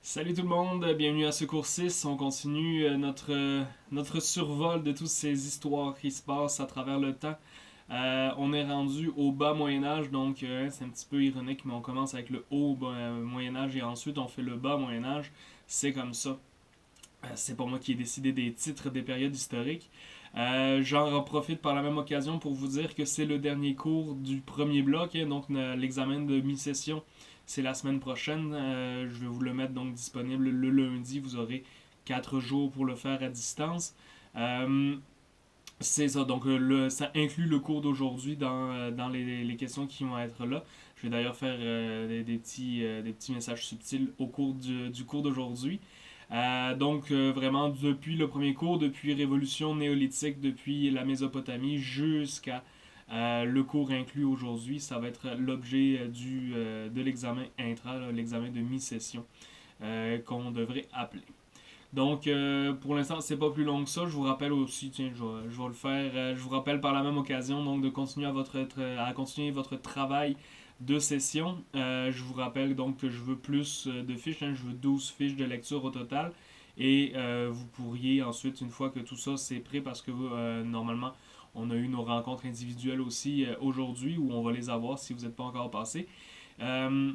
Salut tout le monde, bienvenue à Secours 6. On continue notre survol de toutes ces histoires qui se passent à travers le temps. On est rendu au bas Moyen-Âge, donc c'est un petit peu ironique, mais on commence avec le haut Moyen-Âge et ensuite on fait le bas Moyen-Âge. C'est comme ça. C'est pas moi qui ai décidé des titres des périodes historiques. J'en profite par la même occasion pour vous dire que c'est le dernier cours du premier bloc, hein, donc l'examen de mi-session, c'est la semaine prochaine. Je vais vous le mettre donc disponible le lundi. Vous aurez 4 jours pour le faire à distance. Euh, c'est ça, donc ça inclut le cours d'aujourd'hui dans les questions qui vont être là. Je vais d'ailleurs faire des petits messages subtils au cours du cours d'aujourd'hui. Vraiment depuis le premier cours, depuis Révolution néolithique, depuis la Mésopotamie jusqu'à le cours inclus aujourd'hui, ça va être l'objet de l'examen intra, l'examen de mi-session qu'on devrait appeler. Donc, pour l'instant, c'est pas plus long que ça. Je vous rappelle aussi, tiens, je vais le faire. Je vous rappelle par la même occasion donc de continuer à continuer votre travail de session. Je vous rappelle donc que je veux plus de fiches. Hein, je veux 12 fiches de lecture au total. Et vous pourriez ensuite, une fois que tout ça c'est prêt, parce que normalement, on a eu nos rencontres individuelles aussi aujourd'hui, où on va les avoir si vous n'êtes pas encore passé. Euh,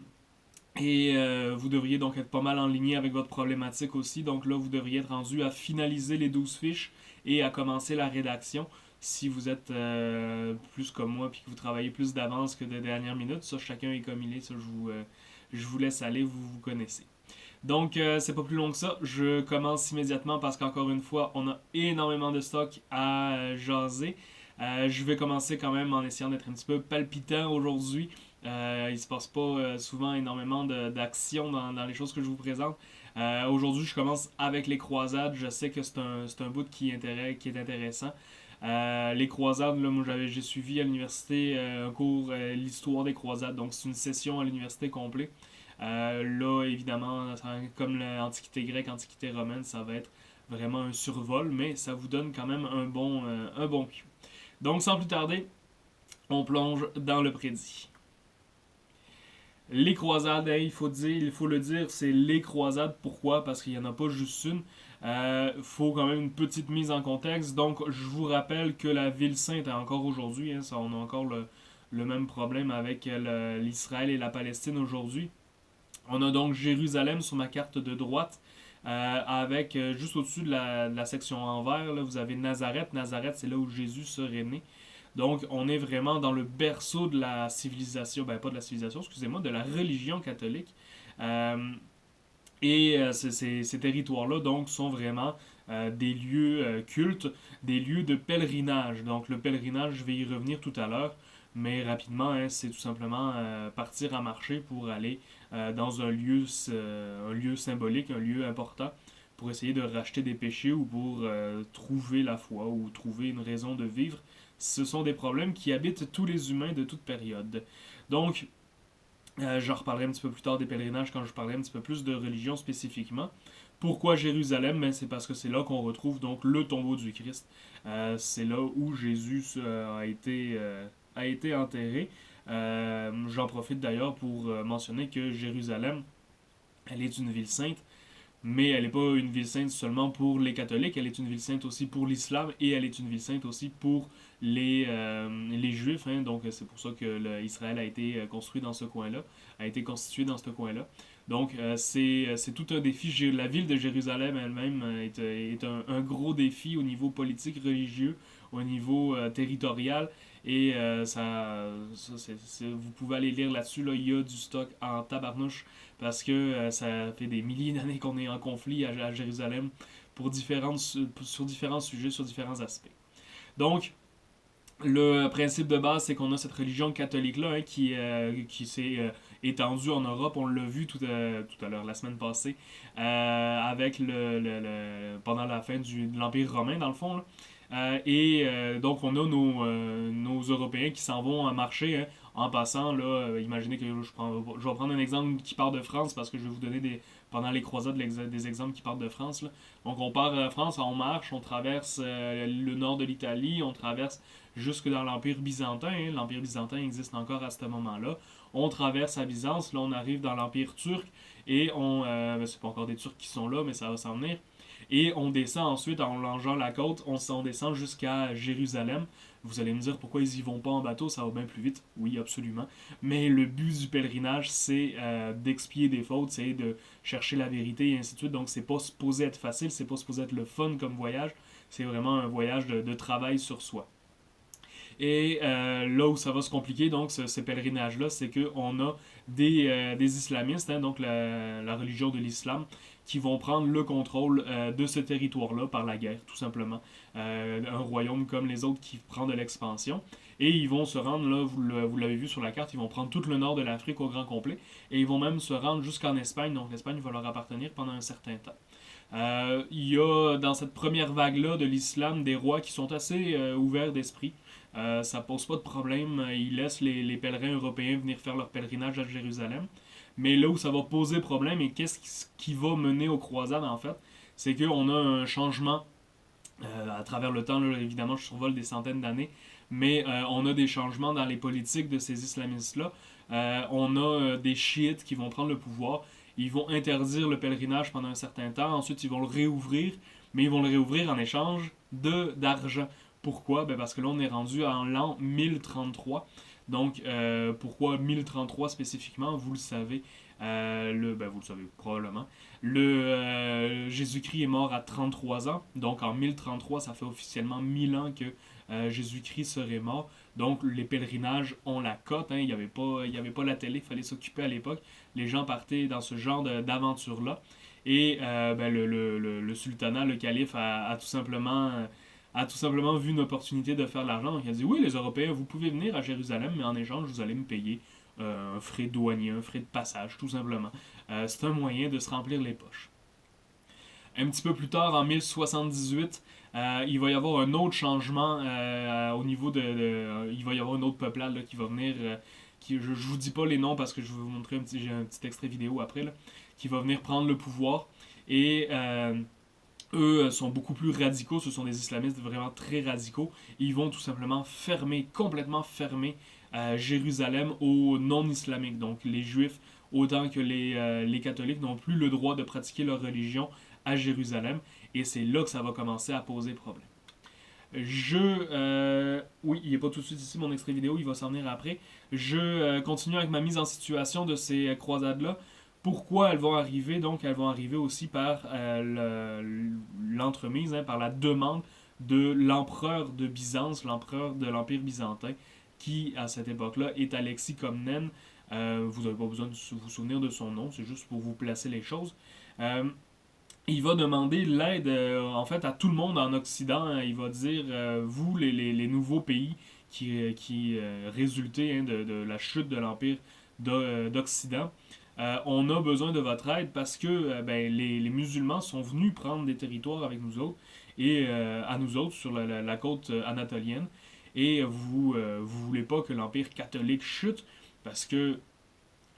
vous devriez donc être pas mal en ligne avec votre problématique aussi. Donc là, vous devriez être rendu à finaliser les 12 fiches et à commencer la rédaction. Si vous êtes plus comme moi puis que vous travaillez plus d'avance que de dernière minute, ça, chacun est comme il est. Ça, je vous laisse aller, vous vous connaissez. Donc, c'est pas plus long que ça. Je commence immédiatement parce qu'encore une fois, on a énormément de stock à jaser. Je vais commencer quand même en essayant d'être un petit peu palpitant aujourd'hui. Il se passe pas souvent énormément d'action dans les choses que je vous présente. Aujourd'hui, je commence avec les croisades. Je sais que c'est un bout qui est intéressant. Les croisades, là, moi j'ai suivi à l'université un cours l'histoire des croisades, donc c'est une session à l'université complète. Là, évidemment, comme l'Antiquité grecque, l'Antiquité romaine, ça va être vraiment un survol, mais ça vous donne quand même un bon cue. Donc, sans plus tarder, on plonge dans le prédit. Les croisades, hein, il faut le dire, c'est les croisades. Pourquoi? Parce qu'il n'y en a pas juste une. Faut quand même une petite mise en contexte. Donc, je vous rappelle que la ville sainte, encore aujourd'hui, hein, on a encore le même problème avec l'Israël et la Palestine aujourd'hui. On a donc Jérusalem sur ma carte de droite, avec juste au-dessus de la section en vert, là, vous avez Nazareth. Nazareth, c'est là où Jésus serait né. Donc, on est vraiment dans le berceau de la civilisation, ben pas de la civilisation, excusez-moi, de la religion catholique. Euh, ces territoires-là, donc, sont vraiment des lieux cultes, des lieux de pèlerinage. Donc, le pèlerinage, je vais y revenir tout à l'heure, mais rapidement, hein, c'est tout simplement partir à marcher pour aller dans un lieu symbolique, un lieu important, pour essayer de racheter des péchés ou pour trouver la foi ou trouver une raison de vivre. Ce sont des problèmes qui habitent tous les humains de toute période. Donc, j'en reparlerai un petit peu plus tard des pèlerinages quand je parlerai un petit peu plus de religion spécifiquement. Pourquoi Jérusalem? Ben, c'est parce que c'est là qu'on retrouve donc le tombeau du Christ. C'est là où Jésus a été enterré. J'en profite d'ailleurs pour mentionner que Jérusalem, elle est une ville sainte, mais elle n'est pas une ville sainte seulement pour les catholiques, elle est une ville sainte aussi pour l'islam et elle est une ville sainte aussi pour les juifs. Hein. Donc c'est pour ça que Israël a été construit dans ce coin-là, a été constitué dans ce coin-là. Donc c'est tout un défi. La ville de Jérusalem elle-même est un gros défi au niveau politique, religieux, au niveau territorial. Et vous pouvez aller lire là-dessus. Là, il y a du stock en tabarnouche parce que ça fait des milliers d'années qu'on est en conflit à Jérusalem sur différents sujets, sur différents aspects. Donc, le principe de base, c'est qu'on a cette religion catholique-là hein, qui s'est étendue en Europe. On l'a vu tout à l'heure, la semaine passée, avec pendant la fin de l'Empire romain, dans le fond. Là. Donc, on a nos Européens qui s'en vont à marcher hein, en passant. Là, imaginez que je vais prendre un exemple qui part de France parce que je vais vous donner pendant les croisades des exemples qui partent de France. Là. Donc, on part de France, on marche, on traverse le nord de l'Italie, on traverse jusque dans l'Empire byzantin. Hein. L'Empire byzantin existe encore à ce moment-là. On traverse à Byzance, là on arrive dans l'Empire turc, et c'est pas encore des Turcs qui sont là, mais ça va s'en venir. Et on descend ensuite en longeant la côte, on descend jusqu'à Jérusalem. Vous allez me dire pourquoi ils y vont pas en bateau, ça va bien plus vite. Oui, absolument. Mais le but du pèlerinage, c'est d'expier des fautes, c'est de chercher la vérité et ainsi de suite. Donc c'est pas supposé être facile, c'est pas supposé être le fun comme voyage. C'est vraiment un voyage de travail sur soi. Et là où ça va se compliquer, donc, ces pèlerinages-là, c'est qu'on a des islamistes, hein, donc la religion de l'islam, qui vont prendre le contrôle de ce territoire-là par la guerre, tout simplement. Un royaume comme les autres qui prend de l'expansion. Et ils vont se rendre, là, vous l'avez vu sur la carte, ils vont prendre tout le nord de l'Afrique au grand complet. Et ils vont même se rendre jusqu'en Espagne, donc l'Espagne va leur appartenir pendant un certain temps. Il y a dans cette première vague-là de l'islam des rois qui sont assez ouverts d'esprit. Ça pose pas de problème. Ils laissent les pèlerins européens venir faire leur pèlerinage à Jérusalem. Mais là où ça va poser problème et qu'est-ce qui va mener aux croisades en fait, c'est qu'on a un changement à travers le temps. Là, évidemment, je survole des centaines d'années, mais on a des changements dans les politiques de ces islamistes-là. On a des chiites qui vont prendre le pouvoir. Ils vont interdire le pèlerinage pendant un certain temps. Ensuite, ils vont le réouvrir, mais ils vont le réouvrir en échange d'argent. Pourquoi? Ben parce que là, on est rendu en l'an 1033. Donc, pourquoi 1033 spécifiquement? Vous le savez. Vous le savez probablement. Jésus-Christ est mort à 33 ans. Donc, en 1033, ça fait officiellement 1000 ans que Jésus-Christ serait mort. Donc, les pèlerinages ont la cote. Hein. Il n'y avait pas la télé, il fallait s'occuper à l'époque. Les gens partaient dans ce genre d'aventure-là. Et le sultanat, le calife, a tout simplement vu une opportunité de faire de l'argent. Donc il a dit, oui, les Européens, vous pouvez venir à Jérusalem, mais en échange, vous allez me payer un frais douanier, un frais de passage, tout simplement. C'est un moyen de se remplir les poches. Un petit peu plus tard, en 1078, il va y avoir un autre changement au niveau il va y avoir une autre peuplade là, qui va venir. Je vous dis pas les noms parce que je vais vous montrer j'ai un petit extrait vidéo après, là, qui va venir prendre le pouvoir. Et eux sont beaucoup plus radicaux, ce sont des islamistes vraiment très radicaux. Ils vont tout simplement complètement fermer Jérusalem aux non-islamiques. Donc les juifs, autant que les catholiques, n'ont plus le droit de pratiquer leur religion à Jérusalem. Et c'est là que ça va commencer à poser problème. Oui, il n'est pas tout de suite ici mon extrait vidéo, il va s'en venir après. Je continue avec ma mise en situation de ces croisades-là. Pourquoi elles vont arriver? Donc, elles vont arriver aussi par l'entremise, hein, par la demande de l'empereur de Byzance, l'empereur de l'Empire byzantin, qui, à cette époque-là, est Alexis Comnène. Vous n'avez pas besoin de vous souvenir de son nom, c'est juste pour vous placer les choses. Il va demander l'aide en fait à tout le monde en Occident. Il va dire, vous, les nouveaux pays qui résultaient hein, de la chute de l'Empire d'Occident, on a besoin de votre aide parce que les musulmans sont venus prendre des territoires avec nous autres et à nous autres sur la côte anatolienne. Et vous voulez pas que l'Empire catholique chute parce que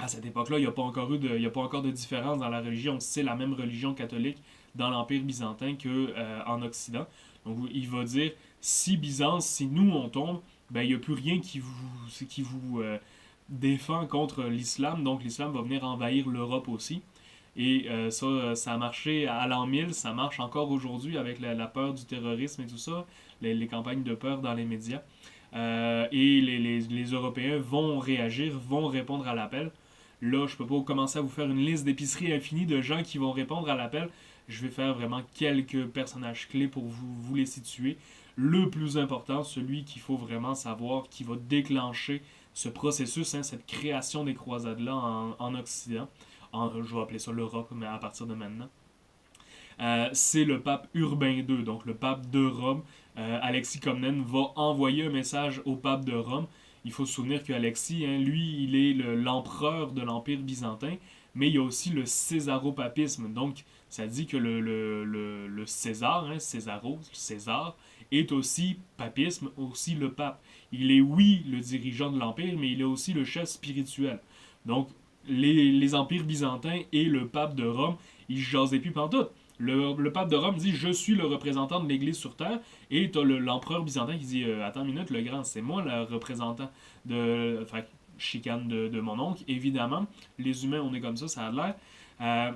à cette époque-là, il n'y a pas encore de différence dans la religion. C'est la même religion catholique dans l'Empire byzantin qu'en Occident. Donc il va dire, si Byzance, si nous on tombe, il n'y a plus rien qui vous défend contre l'islam. Donc l'islam va venir envahir l'Europe aussi. Et ça a marché à l'an 1000, ça marche encore aujourd'hui avec la peur du terrorisme et tout ça, les campagnes de peur dans les médias. Et les Européens vont réagir, vont répondre à l'appel. Là, je peux pas commencer à vous faire une liste d'épiceries infinie de gens qui vont répondre à l'appel. Je vais faire vraiment quelques personnages clés pour vous les situer. Le plus important, celui qu'il faut vraiment savoir, qui va déclencher ce processus, hein, cette création des croisades-là en Occident. Je vais appeler ça l'Europe, mais à partir de maintenant. C'est le pape Urbain II, donc le pape de Rome. Alexis Comnène va envoyer un message au pape de Rome. Il faut se souvenir qu'Alexis, hein, lui, il est l'empereur de l'Empire byzantin, mais il y a aussi le césaropapisme. Donc, ça dit que le César, hein, César, est aussi papisme, aussi le pape. Il est, oui, le dirigeant de l'Empire, mais il est aussi le chef spirituel. Donc, les empires byzantins et le pape de Rome, ils jasaient plus pantoute. Le pape de Rome dit « Je suis le représentant de l'Église sur Terre » et t'as l'empereur byzantin qui dit « Attends une minute, le grand, c'est moi le représentant de... » Enfin, chicane de mon oncle. Évidemment, les humains, on est comme ça a l'air.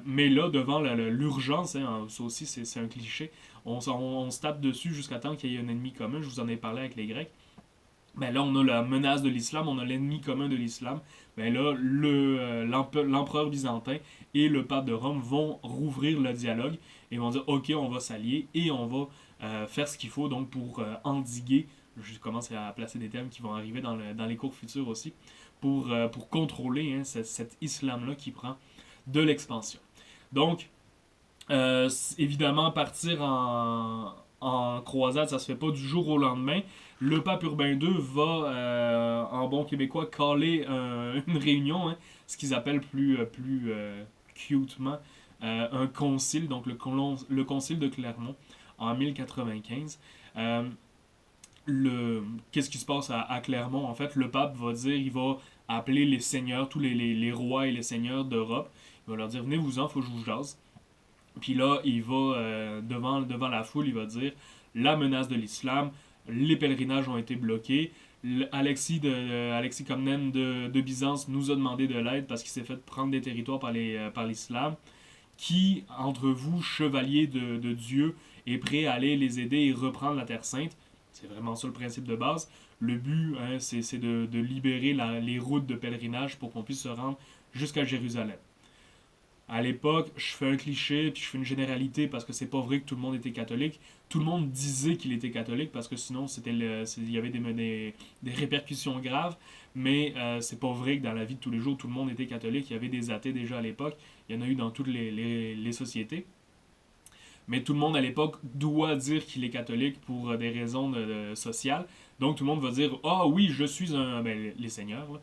Mais là, devant l'urgence, hein, ça aussi c'est un cliché, on se tape dessus jusqu'à temps qu'il y ait un ennemi commun. Je vous en ai parlé avec les Grecs. Ben là, on a la menace de l'islam, on a l'ennemi commun de l'islam. Ben là, l'empereur byzantin et le pape de Rome vont rouvrir le dialogue et vont dire ok, on va s'allier et on va faire ce qu'il faut donc pour endiguer. Je commence à placer des termes qui vont arriver dans les cours futurs aussi pour contrôler hein, cet islam-là qui prend de l'expansion. Donc, évidemment, partir en croisade, ça se fait pas du jour au lendemain. Le pape Urbain II va, en bon québécois, caller une réunion, hein, ce qu'ils appellent plus cutement un concile, donc le concile de Clermont en 1095. Qu'est-ce qui se passe à Clermont? En fait, le pape va dire, il va appeler les seigneurs, tous les rois et les seigneurs d'Europe. Il va leur dire, venez-vous-en, faut que je vous jase. Puis là, il va, devant la foule, il va dire, la menace de l'islam, les pèlerinages ont été bloqués. Alexis Comnène de Byzance nous a demandé de l'aide parce qu'il s'est fait prendre des territoires par l'islam. Qui, entre vous, chevaliers de Dieu, est prêt à aller les aider et reprendre la Terre Sainte? C'est vraiment ça le principe de base. Le but, hein, c'est de libérer les routes de pèlerinage pour qu'on puisse se rendre jusqu'à Jérusalem. À l'époque, je fais un cliché puis je fais une généralité parce que c'est pas vrai que tout le monde était catholique. Tout le monde disait qu'il était catholique parce que sinon il y avait des répercussions graves. Mais c'est pas vrai que dans la vie de tous les jours tout le monde était catholique. Il y avait des athées déjà à l'époque. Il y en a eu dans toutes les sociétés. Mais tout le monde à l'époque doit dire qu'il est catholique pour des raisons sociales. Donc tout le monde va dire ah oui, je suis un. Ben, les seigneurs, là.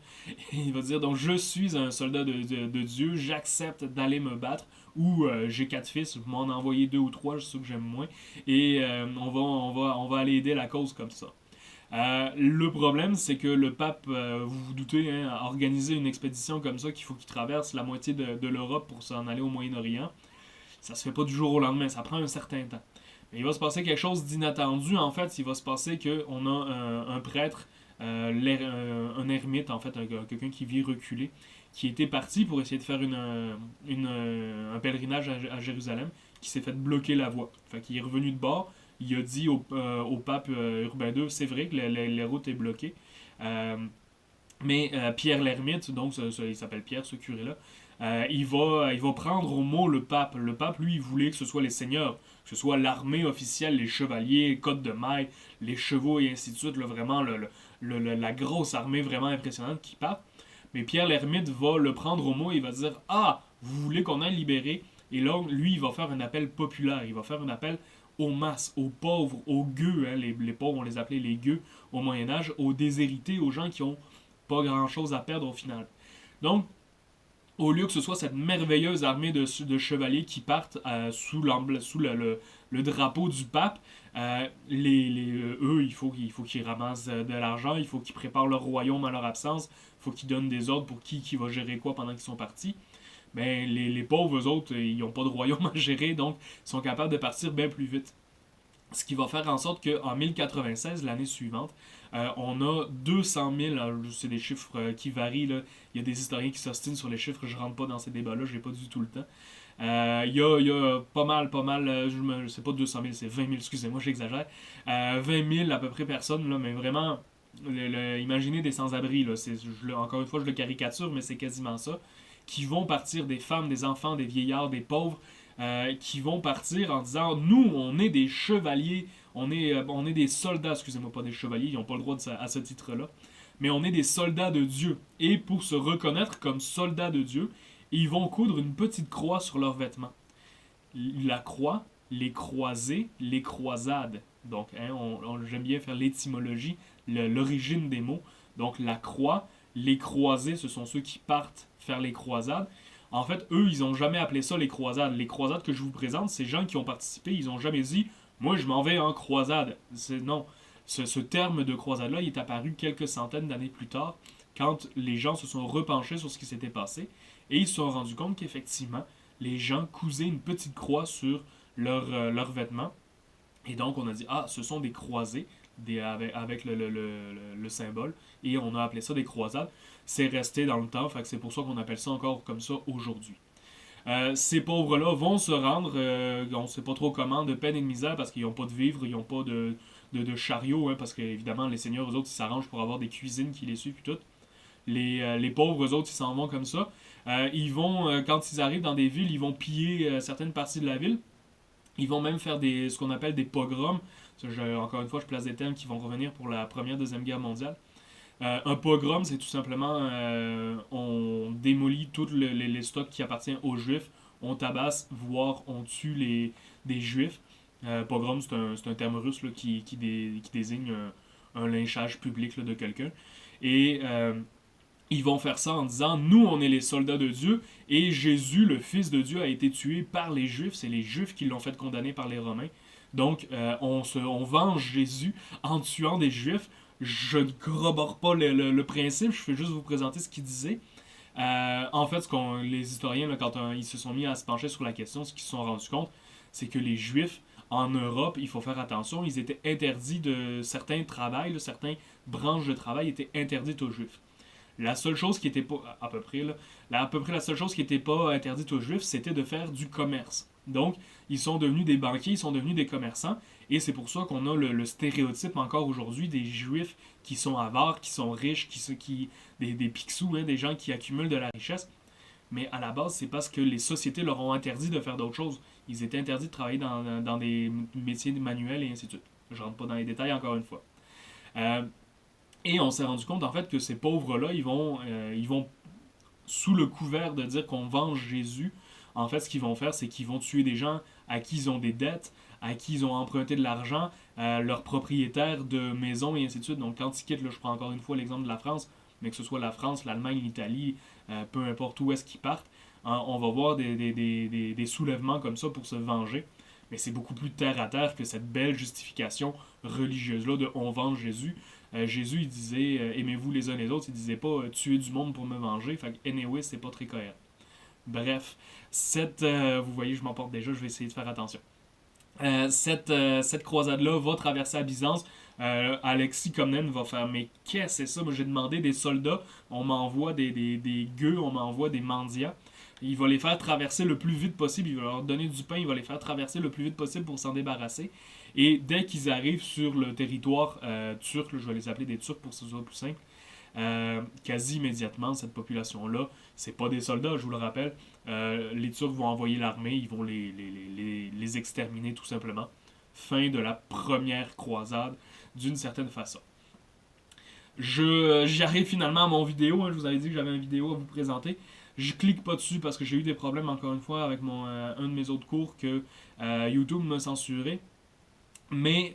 Il va dire donc je suis un soldat de Dieu, j'accepte d'aller me battre. Ou j'ai 4 fils, je m'en envoyer 2 ou 3, je sais que j'aime moins. Et on va aller aider la cause comme ça. Le problème, c'est que le pape, vous vous doutez, hein, a organisé une expédition comme ça qu'il faut qu'il traverse la moitié de l'Europe pour s'en aller au Moyen-Orient. Ça se fait pas du jour au lendemain, ça prend un certain temps. Mais il va se passer quelque chose d'inattendu, en fait. Il va se passer qu'on a un prêtre, un ermite, en fait, quelqu'un qui vit reculé, qui était parti pour essayer de faire un pèlerinage à Jérusalem, qui s'est fait bloquer la voie. Fait qu'il est revenu de bord, il a dit au pape Urbain II, c'est vrai que la route est bloquée. Mais Pierre l'ermite, donc il s'appelle Pierre, ce curé-là, il va prendre au mot le pape. Le pape, lui, il voulait que ce soit les seigneurs, que ce soit l'armée officielle, les chevaliers, côte de mailles, les chevaux et ainsi de suite, là, vraiment la grosse armée vraiment impressionnante qui part. Mais Pierre l'ermite va le prendre au mot et il va dire ah, vous voulez qu'on aille libérer? Et là, lui, il va faire un appel populaire, il va faire un appel aux masses, aux pauvres, aux gueux, hein, les pauvres, on les appelait les gueux au Moyen-Âge, aux déshérités, aux gens qui ont pas grand-chose à perdre au final. Donc, au lieu que ce soit cette merveilleuse armée de chevaliers qui partent sous le drapeau du pape, eux, il faut qu'ils ramassent de l'argent, il faut qu'ils préparent leur royaume à leur absence, il faut qu'ils donnent des ordres pour qui va gérer quoi pendant qu'ils sont partis. Ben, les pauvres, eux autres, ils n'ont pas de royaume à gérer, donc ils sont capables de partir bien plus vite. Ce qui va faire en sorte qu'en 1096, l'année suivante, on a 200 000, c'est des chiffres qui varient, là. Il y a des historiens qui s'ostinent sur les chiffres, je rentre pas dans ces débats-là, j'ai pas du tout le temps. Il y a pas mal, c'est pas 200 000, c'est 20 000, excusez-moi, j'exagère. 20 000 à peu près personnes, là, mais vraiment, imaginez des sans-abri, là, encore une fois, je le caricature, mais c'est quasiment ça, qui vont partir des femmes, des enfants, des vieillards, des pauvres, qui vont partir en disant nous on est des chevaliers, on est des soldats, excusez-moi, pas des chevaliers, ils n'ont pas le droit à ce titre-là, mais on est des soldats de Dieu. Et pour se reconnaître comme soldats de Dieu, ils vont coudre une petite croix sur leurs vêtements. La croix, les croisés, les croisades. Donc, hein, j'aime bien faire l'étymologie, l'origine des mots. Donc, la croix, les croisés, ce sont ceux qui partent faire les croisades. En fait, eux, ils n'ont jamais appelé ça les croisades. Les croisades que je vous présente, ces gens qui ont participé, ils n'ont jamais dit « Moi, je m'en vais en croisade ». Non, ce terme de croisade-là, il est apparu quelques centaines d'années plus tard, quand les gens se sont repenchés sur ce qui s'était passé, et ils se sont rendus compte qu'effectivement, les gens cousaient une petite croix sur leurs vêtements. Et donc, on a dit « Ah, ce sont des croisés ». avec le symbole, et on a appelé ça des croisades. C'est resté dans le temps, fait que c'est pour ça qu'on appelle ça encore comme ça aujourd'hui. Ces pauvres-là vont se rendre, on ne sait pas trop comment, de peine et de misère parce qu'ils n'ont pas de vivres, ils n'ont pas de chariot, hein, parce qu'évidemment, les seigneurs, eux autres, ils s'arrangent pour avoir des cuisines qui les suivent et tout. Les pauvres, eux autres, ils s'en vont comme ça. Ils vont, quand ils arrivent dans des villes, ils vont piller certaines parties de la ville. Ils vont même faire ce qu'on appelle des pogroms. Encore une fois, je place des termes qui vont revenir pour la Première, Deuxième Guerre mondiale. Un pogrom, c'est tout simplement, on démolit tous les stocks qui appartiennent aux Juifs, on tabasse, voire on tue des Juifs. Pogrom, c'est un terme russe là, qui désigne un lynchage public là, de quelqu'un. Et ils vont faire ça en disant, nous, on est les soldats de Dieu, et Jésus, le Fils de Dieu, a été tué par les Juifs. C'est les Juifs qui l'ont fait condamner par les Romains. Donc, on venge Jésus en tuant des Juifs. Je ne corrobore pas le principe, je fais juste vous présenter ce qu'il disait. En fait, les historiens, là, quand ils se sont mis à se pencher sur la question, ce qu'ils se sont rendus compte, c'est que les Juifs, en Europe, il faut faire attention, ils étaient interdits de certains travails, certaines branches de travail étaient interdites aux Juifs. La seule chose qui était pas, à peu près, la seule chose qui n'était pas interdite aux Juifs, c'était de faire du commerce. Donc, ils sont devenus des banquiers, ils sont devenus des commerçants, et c'est pour ça qu'on a le stéréotype encore aujourd'hui des Juifs qui sont avares, qui sont riches, des pixous, hein, des gens qui accumulent de la richesse. Mais à la base, c'est parce que les sociétés leur ont interdit de faire d'autres choses. Ils étaient interdits de travailler dans des métiers manuels et ainsi de suite. Je rentre pas dans les détails encore une fois. Et on s'est rendu compte en fait que ces pauvres-là, ils vont sous le couvert de dire qu'on venge Jésus, en fait, ce qu'ils vont faire, c'est qu'ils vont tuer des gens à qui ils ont des dettes, à qui ils ont emprunté de l'argent, leurs propriétaires de maisons et ainsi de suite. Donc, quand ils quittent, là, je prends encore une fois l'exemple de la France, mais que ce soit la France, l'Allemagne, l'Italie, peu importe où est-ce qu'ils partent, hein, on va voir des soulèvements comme ça pour se venger. Mais c'est beaucoup plus terre à terre que cette belle justification religieuse-là de on venge Jésus. Jésus, il disait aimez-vous les uns les autres. Il disait pas tuer du monde pour me venger. Fait que, anyway, c'est pas très cohérent. Bref, vous voyez, je m'emporte déjà, je vais essayer de faire attention. Cette croisade-là va traverser à Byzance. Alexis Comnène va faire mais qu'est-ce que c'est ça? Moi j'ai demandé des soldats, on m'envoie des gueux, on m'envoie des mendiants. Il va les faire traverser le plus vite possible, il va leur donner du pain, il va les faire traverser le plus vite possible pour s'en débarrasser. Et dès qu'ils arrivent sur le territoire turc, là, je vais les appeler des Turcs pour que ce soit plus simple, quasi immédiatement, cette population-là, c'est pas des soldats, je vous le rappelle, les Turcs vont envoyer l'armée, ils vont les exterminer tout simplement. Fin de la première croisade, d'une certaine façon. J'arrive finalement à mon vidéo, hein, je vous avais dit que j'avais une vidéo à vous présenter. Je clique pas dessus parce que j'ai eu des problèmes encore une fois avec un de mes autres cours que YouTube m'a censuré. Mais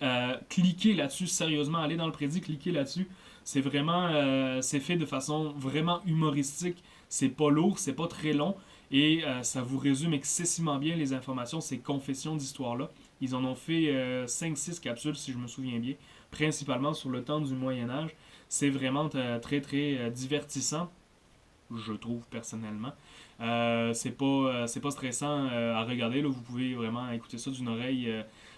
cliquez là-dessus sérieusement, allez dans le prédit, cliquez là-dessus. C'est vraiment, c'est fait de façon vraiment humoristique. C'est pas lourd, c'est pas très long et ça vous résume excessivement bien les informations, ces confessions d'histoire-là. Ils en ont fait 5-6 capsules si je me souviens bien, principalement sur le temps du Moyen-Âge. C'est vraiment très très divertissant, je trouve personnellement. C'est pas stressant à regarder, là. Vous pouvez vraiment écouter ça d'une oreille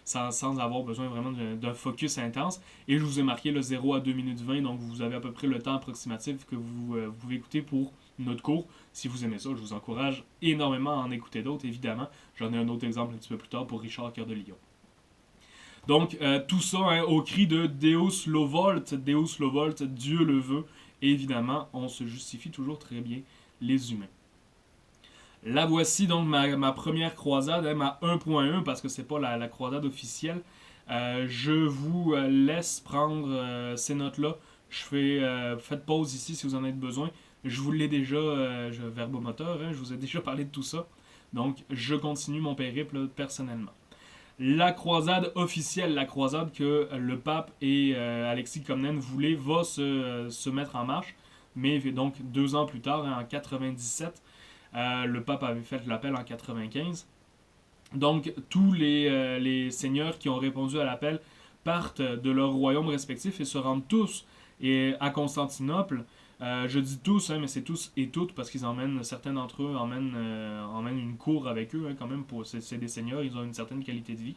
sans avoir besoin vraiment d'un focus intense. Et je vous ai marqué le 0 à 2 minutes 20, donc vous avez à peu près le temps approximatif que vous pouvez écouter pour notre cours. Si vous aimez ça, je vous encourage énormément à en écouter d'autres, évidemment. J'en ai un autre exemple un petit peu plus tard pour Richard Cœur de Lion. Donc, tout ça hein, au cri de Deus lo volt, Dieu le veut. Et évidemment, on se justifie toujours très bien, les humains. La voici donc ma première croisade, hein, ma 1.1, parce que c'est pas la croisade officielle. Je vous laisse prendre ces notes-là. Faites pause ici si vous en avez besoin. Je vous l'ai déjà, verbomoteur, hein, je vous ai déjà parlé de tout ça. Donc, je continue mon périple là, personnellement. La croisade officielle, la croisade que le pape et Alexis Comnène voulaient, va se mettre en marche. Mais donc 2 ans plus tard, hein, en 97, le pape avait fait l'appel en 95. Donc tous les seigneurs qui ont répondu à l'appel partent de leur royaume respectif et se rendent tous à Constantinople. Je dis tous, hein, mais c'est tous et toutes parce qu'ils emmènent, certains d'entre eux emmènent une cour avec eux hein, quand même. C'est des seigneurs, ils ont une certaine qualité de vie.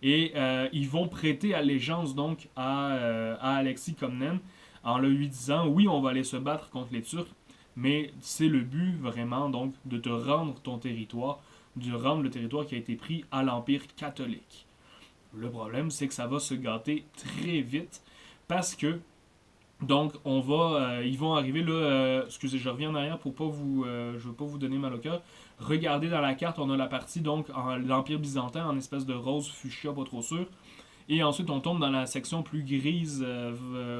Et ils vont prêter allégeance donc à Alexis Comnène en lui disant oui, on va aller se battre contre les Turcs, mais c'est le but vraiment donc de te rendre ton territoire, de rendre le territoire qui a été pris à l'Empire catholique. Le problème, c'est que ça va se gâter très vite parce que donc ils vont arriver là. Excusez, je reviens en arrière pour pas je veux pas vous donner mal au cœur. Regardez dans la carte, on a la partie donc l'Empire byzantin en espèce de rose fuchsia, pas trop sûr. Et ensuite, on tombe dans la section plus grise,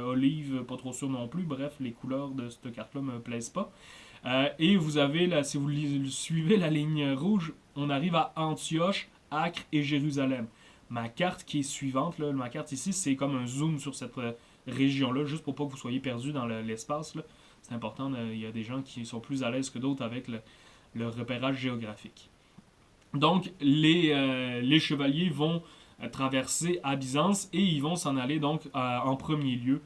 olive, pas trop sûr non plus. Bref, les couleurs de cette carte-là me plaisent pas. Et vous avez, là, si vous suivez la ligne rouge, on arrive à Antioche, Acre et Jérusalem. Ma carte qui est suivante, là, ma carte ici, c'est comme un zoom sur cette région-là, juste pour pas que vous soyez perdu dans l'espace. C'est important, il y a des gens qui sont plus à l'aise que d'autres avec le repérage géographique. Donc, les chevaliers vont traverser à Byzance et ils vont s'en aller donc en premier lieu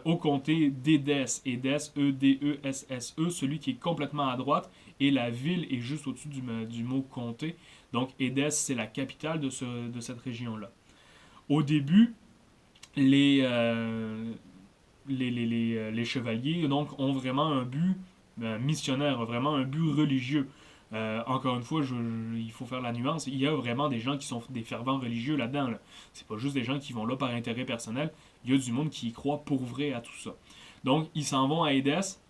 au comté d'Édesse. Édesse, E-D-E-S-S-E, celui qui est complètement à droite, et la ville est juste au-dessus du mot comté. Donc, Édesse, c'est la capitale de cette région-là. Au début, les chevaliers donc, ont vraiment un but missionnaire, vraiment un but religieux. Encore une fois, il faut faire la nuance. Il y a vraiment des gens qui sont des fervents religieux là-dedans. Là. C'est pas juste des gens qui vont là par intérêt personnel. Il y a du monde qui y croit pour vrai à tout ça. Donc, ils s'en vont à Édesse.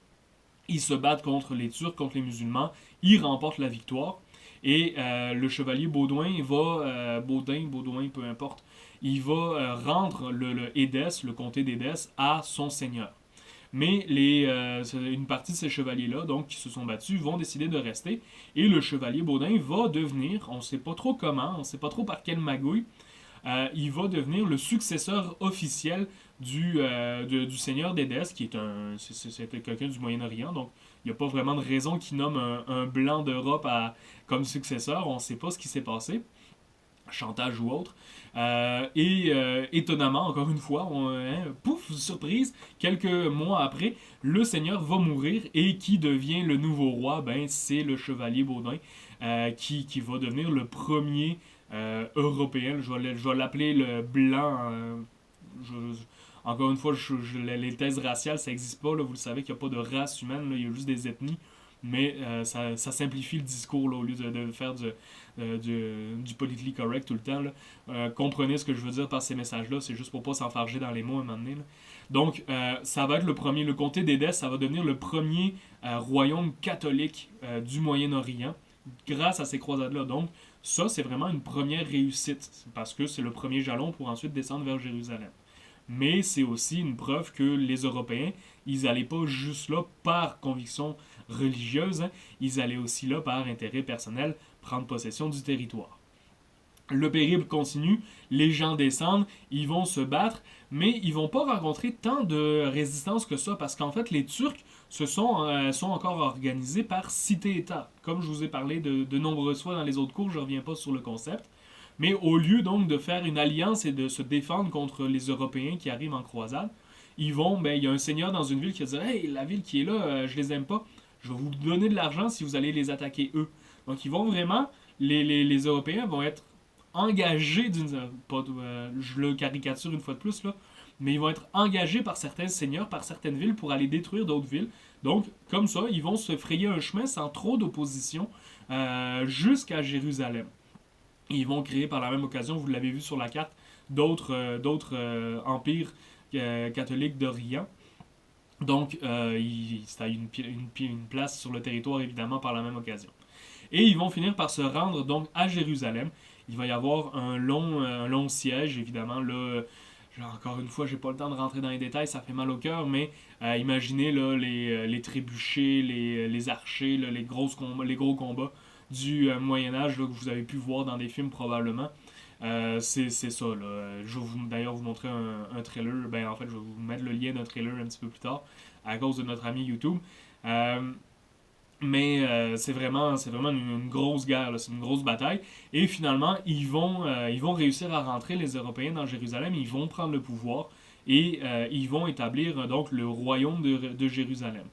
Ils se battent contre les Turcs, contre les musulmans. Ils remportent la victoire. Et le chevalier Baudouin va... Baudouin, peu importe. Il va rendre le Édesse, le comté d'Édesse, à son seigneur. Mais une partie de ces chevaliers-là, donc qui se sont battus, vont décider de rester. Et le chevalier Baudin va devenir, on ne sait pas trop comment, on ne sait pas trop par quelle magouille, il va devenir le successeur officiel du seigneur d'Édesse, qui est c'était quelqu'un du Moyen-Orient. Donc, il n'y a pas vraiment de raison qu'il nomme un blanc d'Europe comme successeur. On ne sait pas ce qui s'est passé. Chantage ou autre. Étonnamment, encore une fois, pouf, surprise, quelques mois après, le seigneur va mourir et qui devient le nouveau roi? Ben, c'est le chevalier Baudin qui va devenir le premier européen. Je vais l'appeler le blanc. Encore une fois, les thèses raciales, ça n'existe pas. Là, vous le savez qu'il n'y a pas de race humaine, là, il y a juste des ethnies. Mais ça simplifie le discours là, au lieu de faire du politically correct tout le temps. Comprenez ce que je veux dire par ces messages-là, c'est juste pour pas s'enfarger dans les mots à un moment donné. Là. Donc, ça va être le comté d'Édesse, ça va devenir le premier royaume catholique du Moyen-Orient grâce à ces croisades-là. Donc, ça, c'est vraiment une première réussite parce que c'est le premier jalon pour ensuite descendre vers Jérusalem. Mais c'est aussi une preuve que les Européens, ils n'allaient pas juste là par conviction religieuse, hein, ils allaient aussi là par intérêt personnel prendre possession du territoire. Le périple continue, les gens descendent, ils vont se battre, mais ils vont pas rencontrer tant de résistance que ça, parce qu'en fait, les Turcs sont encore organisés par cité-État. Comme je vous ai parlé de nombreuses fois dans les autres cours, je reviens pas sur le concept. Mais au lieu donc de faire une alliance et de se défendre contre les Européens qui arrivent en croisade, il y a un seigneur dans une ville qui va dire « Hey, la ville qui est là, je les aime pas, je vais vous donner de l'argent si vous allez les attaquer eux. » Donc ils vont vraiment, les Européens vont être engagés je le caricature une fois de plus, là, mais ils vont être engagés par certains seigneurs, par certaines villes pour aller détruire d'autres villes. Donc, comme ça, ils vont se frayer un chemin sans trop d'opposition jusqu'à Jérusalem. Ils vont créer par la même occasion, vous l'avez vu sur la carte, d'autres empires catholiques d'Orient. Donc, ça a une place sur le territoire, évidemment, par la même occasion. Et ils vont finir par se rendre donc à Jérusalem. Il va y avoir un long siège, évidemment. Là, encore une fois, j'ai pas le temps de rentrer dans les détails, ça fait mal au cœur, mais imaginez là, les trébuchets, les archers, là, les gros combats du Moyen-Âge que vous avez pu voir dans des films probablement. C'est ça. Là. Je vais d'ailleurs vous montrer un trailer. Ben, en fait, je vais vous mettre le lien d'un trailer un petit peu plus tard à cause de notre ami YouTube. Mais c'est vraiment une grosse guerre, c'est une grosse bataille. Et finalement, ils vont réussir à rentrer, les Européens, dans Jérusalem. Ils vont prendre le pouvoir et ils vont établir donc le royaume de Jérusalem.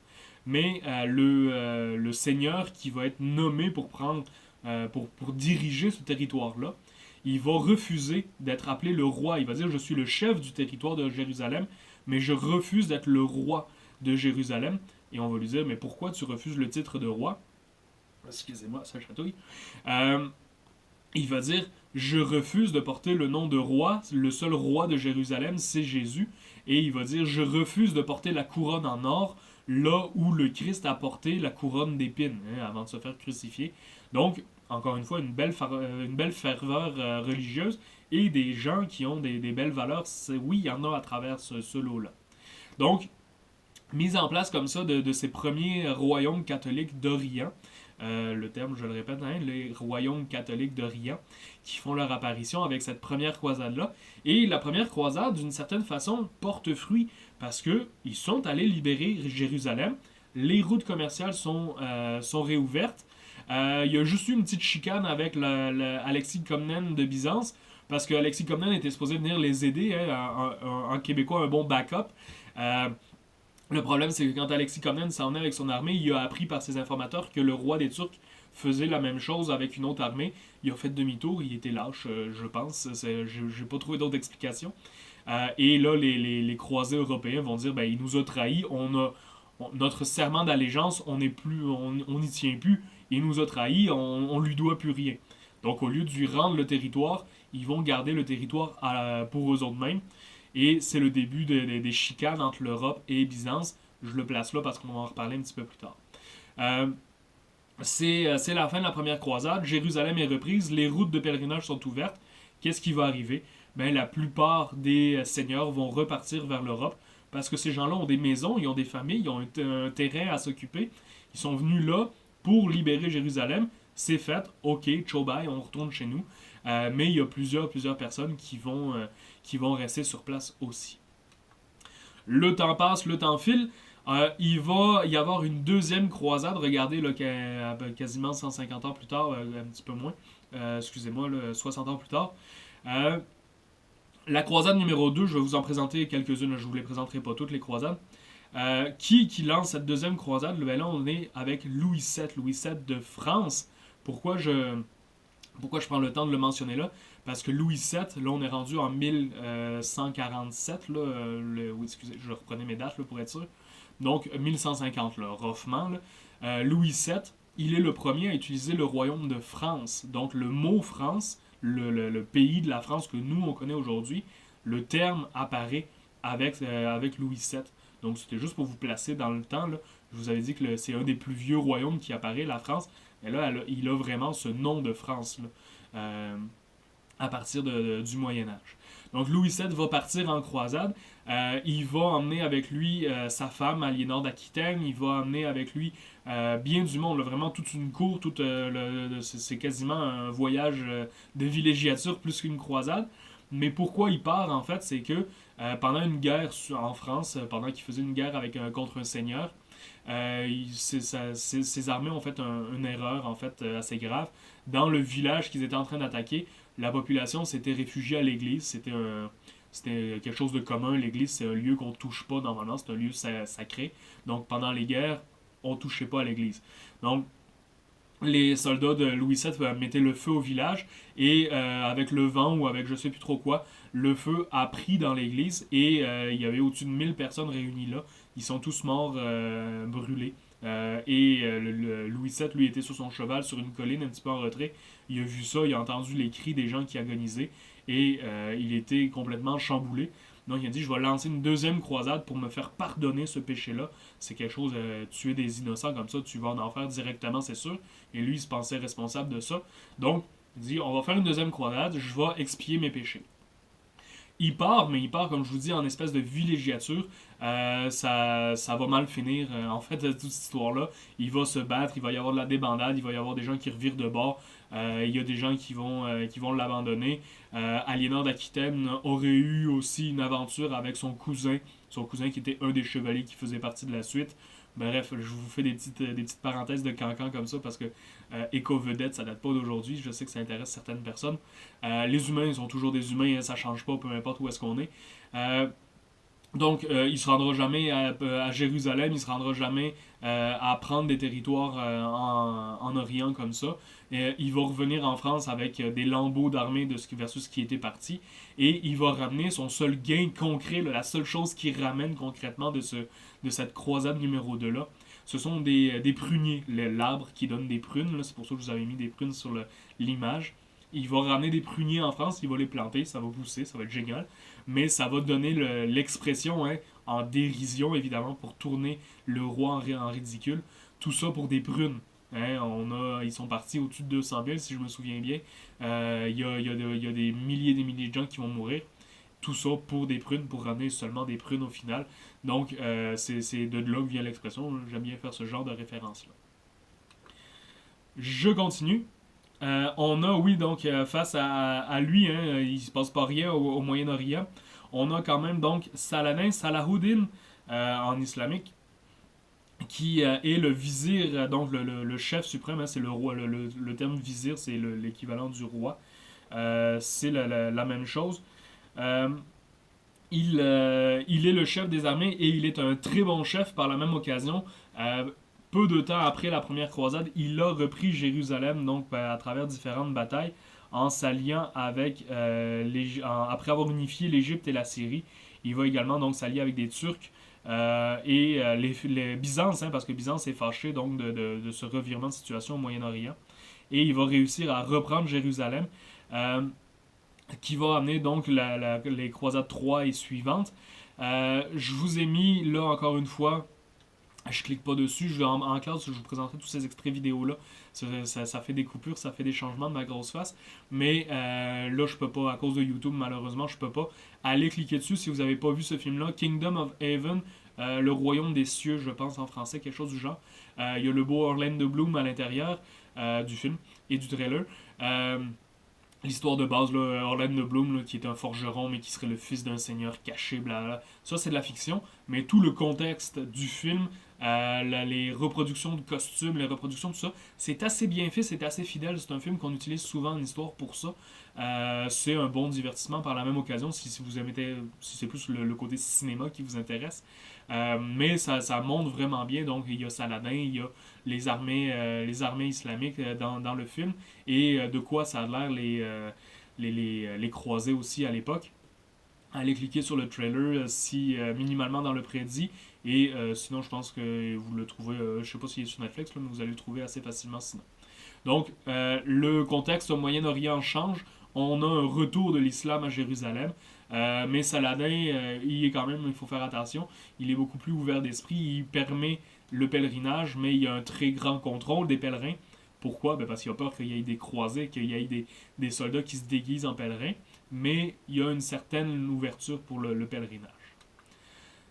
Mais le seigneur qui va être nommé pour diriger ce territoire-là, il va refuser d'être appelé le roi. Il va dire, je suis le chef du territoire de Jérusalem, mais je refuse d'être le roi de Jérusalem. Et on va lui dire, mais pourquoi tu refuses le titre de roi? Excusez-moi, ça chatouille. Euh, il va dire, je refuse de porter le nom de roi. Le seul roi de Jérusalem, c'est Jésus. Et il va dire, je refuse de porter la couronne en or, là où le Christ a porté la couronne d'épines, avant de se faire crucifier. Donc, encore une fois, une belle ferveur religieuse et des gens qui ont des belles valeurs. Oui, il y en a à travers ce lot-là. Donc, mise en place comme ça de ces premiers royaumes catholiques d'Orient. Le terme, je le répète, les royaumes catholiques d'Orient qui font leur apparition avec cette première croisade-là. Et la première croisade, d'une certaine façon, porte fruit parce qu'ils sont allés libérer Jérusalem. Les routes commerciales sont réouvertes. Il y a juste eu une petite chicane avec Alexis Comnène de Byzance parce que Alexis Comnène était supposé venir les aider, en québécois, un bon backup. Le problème, c'est que quand Alexis Comnène s'en est avec son armée, il a appris par ses informateurs que le roi des Turcs faisait la même chose avec une autre armée. Il a fait demi-tour, il était lâche, je pense. J'ai pas trouvé d'autres explications. Et là, les croisés européens vont dire, ben, il nous a trahis, notre serment d'allégeance, on n'y tient plus, il nous a trahis, on lui doit plus rien. Donc, au lieu de lui rendre le territoire, ils vont garder le territoire pour eux autres mêmes. Et c'est le début des chicanes entre l'Europe et Byzance. Je le place là parce qu'on va en reparler un petit peu plus tard. C'est la fin de la première croisade. Jérusalem est reprise. Les routes de pèlerinage sont ouvertes. Qu'est-ce qui va arriver? Ben, la plupart des seigneurs vont repartir vers l'Europe parce que ces gens-là ont des maisons, ils ont des familles, ils ont un terrain à s'occuper. Ils sont venus là pour libérer Jérusalem. C'est fait. OK, ciao bye, on retourne chez nous. Mais il y a plusieurs personnes qui vont rester sur place aussi. Le temps passe, le temps file. Il va y avoir une deuxième croisade. Regardez, là, quasiment 150 ans plus tard, un petit peu moins. Excusez-moi, 60 ans plus tard. La croisade numéro 2, je vais vous en présenter quelques-unes. Je ne vous les présenterai pas toutes, les croisades. Qui lance cette deuxième croisade? Ben là, on est avec Louis VII. Louis VII de France. Pourquoi je prends le temps de le mentionner là? Parce que Louis VII, là, on est rendu en 1147. Là, oui, excusez, je reprenais mes dates là, pour être sûr. Donc, 1150, là, roughement. Là. Louis VII, il est le premier à utiliser le royaume de France. Donc, le mot France, le pays de la France que nous, on connaît aujourd'hui, le terme apparaît avec Louis VII. Donc, c'était juste pour vous placer dans le temps. Là. Je vous avais dit que c'est un des plus vieux royaumes qui apparaît, la France. Et là, il a vraiment ce nom de France là, à partir du Moyen-Âge. Donc Louis VII va partir en croisade. Il va emmener avec lui sa femme, Aliénor d'Aquitaine. Il va emmener avec lui bien du monde, là, vraiment toute une cour. C'est quasiment un voyage de villégiature plus qu'une croisade. Mais pourquoi il part, en fait, c'est que pendant une guerre en France, pendant qu'il faisait une guerre contre un seigneur, ces armées ont fait une erreur en fait assez grave. Dans le village qu'ils étaient en train d'attaquer, la population s'était réfugiée à l'église. C'était quelque chose de commun. L'église, c'est un lieu qu'on ne touche pas normalement. C'est un lieu sacré. Donc pendant les guerres, on ne touchait pas à l'église. Donc les soldats de Louis VII mettaient le feu au village et avec le vent ou avec je sais plus trop quoi, le feu a pris dans l'église et il y avait au-dessus de 1000 personnes réunies là. Ils sont tous morts brûlés. Louis VII, lui, était sur son cheval sur une colline un petit peu en retrait. Il a vu ça, il a entendu les cris des gens qui agonisaient et il était complètement chamboulé. Donc il a dit, je vais lancer une deuxième croisade pour me faire pardonner ce péché-là. C'est quelque chose, tuer des innocents comme ça, tu vas en enfer directement, c'est sûr. Et lui, il se pensait responsable de ça. Donc, il dit, on va faire une deuxième croisade, je vais expier mes péchés. Il part, mais il part, comme je vous dis, en espèce de villégiature. Ça va mal finir. En fait, toute cette histoire-là, il va se battre, il va y avoir de la débandade, il va y avoir des gens qui revirent de bord. Il y a des gens qui vont l'abandonner. Aliénor d'Aquitaine aurait eu aussi une aventure avec son cousin qui était un des chevaliers qui faisait partie de la suite. Bref, je vous fais des petites parenthèses de cancan comme ça parce que éco-vedette, ça date pas d'aujourd'hui. Je sais que ça intéresse certaines personnes. Les humains, ils sont toujours des humains, hein, ça change pas, peu importe où est-ce qu'on est. Donc, il se rendra jamais à Jérusalem, il se rendra jamais à prendre des territoires en Orient comme ça. Il va revenir en France avec des lambeaux d'armée versus ce qui était parti. Et il va ramener son seul gain concret, là, la seule chose qu'il ramène concrètement de cette croisade numéro 2 là. Ce sont des pruniers, l'arbre qui donne des prunes. C'est pour ça que je vous avais mis des prunes sur l'image. Il va ramener des pruniers en France, il va les planter, ça va pousser, ça va être génial. Mais ça va donner l'expression hein, en dérision, évidemment, pour tourner le roi en ridicule. Tout ça pour des prunes. Hein, ils sont partis au-dessus de 200 000, si je me souviens bien. Il y a des milliers et des milliers de gens qui vont mourir. Tout ça pour des prunes, pour ramener seulement des prunes au final. Donc, c'est de là que vient l'expression. J'aime bien faire ce genre de référence-là. Je continue. On a, oui, donc, face à lui, hein, il se passe pas rien au Moyen-Orient. On a quand même, donc, Saladin, Salahuddin, en islamique, qui est le vizir, donc le chef suprême, hein, c'est le roi. Le terme vizir, c'est l'équivalent du roi. C'est la même chose. Euh, il est le chef des armées et il est un très bon chef par la même occasion. Peu de temps après la première croisade, il a repris Jérusalem donc à travers différentes batailles en s'alliant avec après avoir unifié l'Égypte et la Syrie. Il va également donc s'allier avec des Turcs les Byzance, hein, parce que Byzance est fâché donc de ce revirement de situation au Moyen-Orient. Et il va réussir à reprendre Jérusalem. Qui va amener donc les croisades 3 et suivantes. Je vous ai mis là encore une fois, je clique pas dessus, en classe je vous présenterai tous ces extraits vidéo là. Ça fait des coupures, ça fait des changements de ma grosse face, mais là je peux pas, à cause de YouTube malheureusement, je peux pas. Allez cliquer dessus si vous n'avez pas vu ce film là, Kingdom of Heaven, le royaume des cieux, je pense en français, quelque chose du genre. Il y a le beau Orlando Bloom à l'intérieur du film et du trailer. L'histoire de base, là, Orlando Bloom, là, qui est un forgeron, mais qui serait le fils d'un seigneur caché, blablabla. Ça, c'est de la fiction, mais tout le contexte du film, les reproductions de costumes, les reproductions, tout ça, c'est assez bien fait, c'est assez fidèle. C'est un film qu'on utilise souvent en histoire pour ça. C'est un bon divertissement par la même occasion, si vous aimez, si c'est plus le côté cinéma qui vous intéresse. Mais ça montre vraiment bien. Donc, il y a Saladin, il y a les armées islamiques dans le film et de quoi ça a l'air les croiser aussi à l'époque. Allez cliquer sur le trailer si minimalement dans le prédit et sinon je pense que vous le trouvez, je sais pas s'il est sur Netflix là, mais vous allez le trouver assez facilement sinon. Donc le contexte au Moyen-Orient change, on a un retour de l'islam à Jérusalem, mais Saladin, il est quand même, il faut faire attention, il est beaucoup plus ouvert d'esprit, il permet le pèlerinage, mais il y a un très grand contrôle des pèlerins. Pourquoi? Ben parce qu'il a peur qu'il y ait des croisés, qu'il y ait des soldats qui se déguisent en pèlerins, mais il y a une certaine ouverture pour le pèlerinage.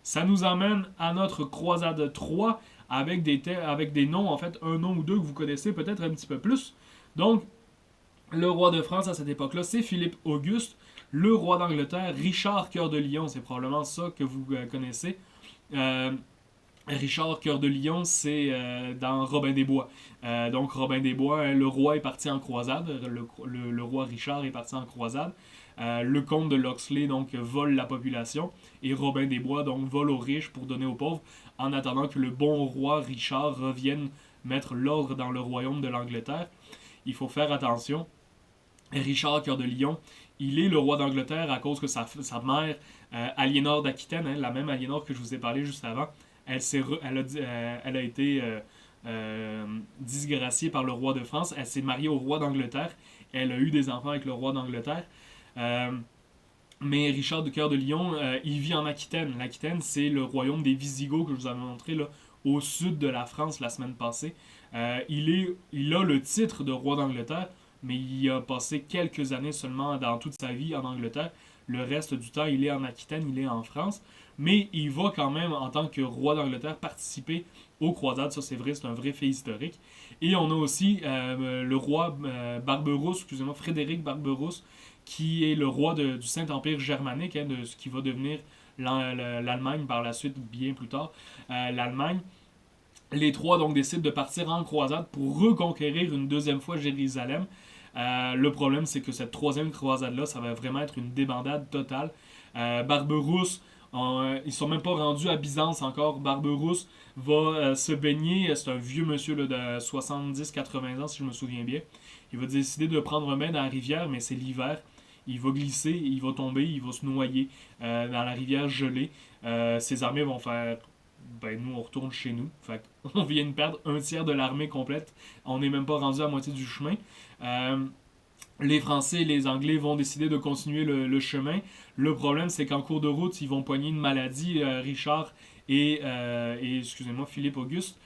Ça nous emmène à notre croisade 3 avec des noms, en fait, un nom ou deux que vous connaissez peut-être un petit peu plus. Donc, le roi de France à cette époque-là, c'est Philippe Auguste. Le roi d'Angleterre, Richard Cœur de Lion, c'est probablement ça que vous connaissez. Richard Cœur de Lion, c'est dans Robin des Bois. Donc Robin des Bois, le roi est parti en croisade, le roi Richard est parti en croisade. Le comte de Locksley donc vole la population et Robin des Bois donc vole aux riches pour donner aux pauvres en attendant que le bon roi Richard revienne mettre l'ordre dans le royaume de l'Angleterre. Il faut faire attention. Richard Cœur de Lion, il est le roi d'Angleterre à cause que sa mère, Aliénor d'Aquitaine, hein, la même Aliénor que je vous ai parlé juste avant, elle a été disgraciée par le roi de France. Elle s'est mariée au roi d'Angleterre. Elle a eu des enfants avec le roi d'Angleterre. Mais Richard de Cœur de Lion, il vit en Aquitaine. L'Aquitaine, c'est le royaume des Visigoths que je vous avais montré là, au sud de la France la semaine passée. Il a le titre de roi d'Angleterre, mais il a passé quelques années seulement dans toute sa vie en Angleterre. Le reste du temps, il est en Aquitaine, il est en France. Mais il va quand même, en tant que roi d'Angleterre, participer aux croisades. Ça, c'est vrai, c'est un vrai fait historique. Et on a aussi le roi Barberousse, excusez-moi, Frédéric Barberousse, qui est le roi du Saint-Empire germanique, hein, de ce qui va devenir l'Allemagne par la suite, bien plus tard. L'Allemagne. Les trois donc décident de partir en croisade pour reconquérir une deuxième fois Jérusalem. Le problème, c'est que cette troisième croisade-là, ça va vraiment être une débandade totale. Barberousse, Ils sont même pas rendus à Byzance encore. Barberousse va se baigner. C'est un vieux monsieur là, de 70-80 ans, si je me souviens bien. Il va décider de prendre un bain dans la rivière, mais c'est l'hiver. Il va glisser, il va tomber, il va se noyer dans la rivière gelée. Ses armées vont faire ben nous on retourne chez nous. Fait on vient de perdre un tiers de l'armée complète. On n'est même pas rendu à moitié du chemin. Euh, les Français et les Anglais vont décider de continuer le chemin. Le problème, c'est qu'en cours de route, ils vont pogner une maladie, Richard et excusez-moi, Philippe Auguste.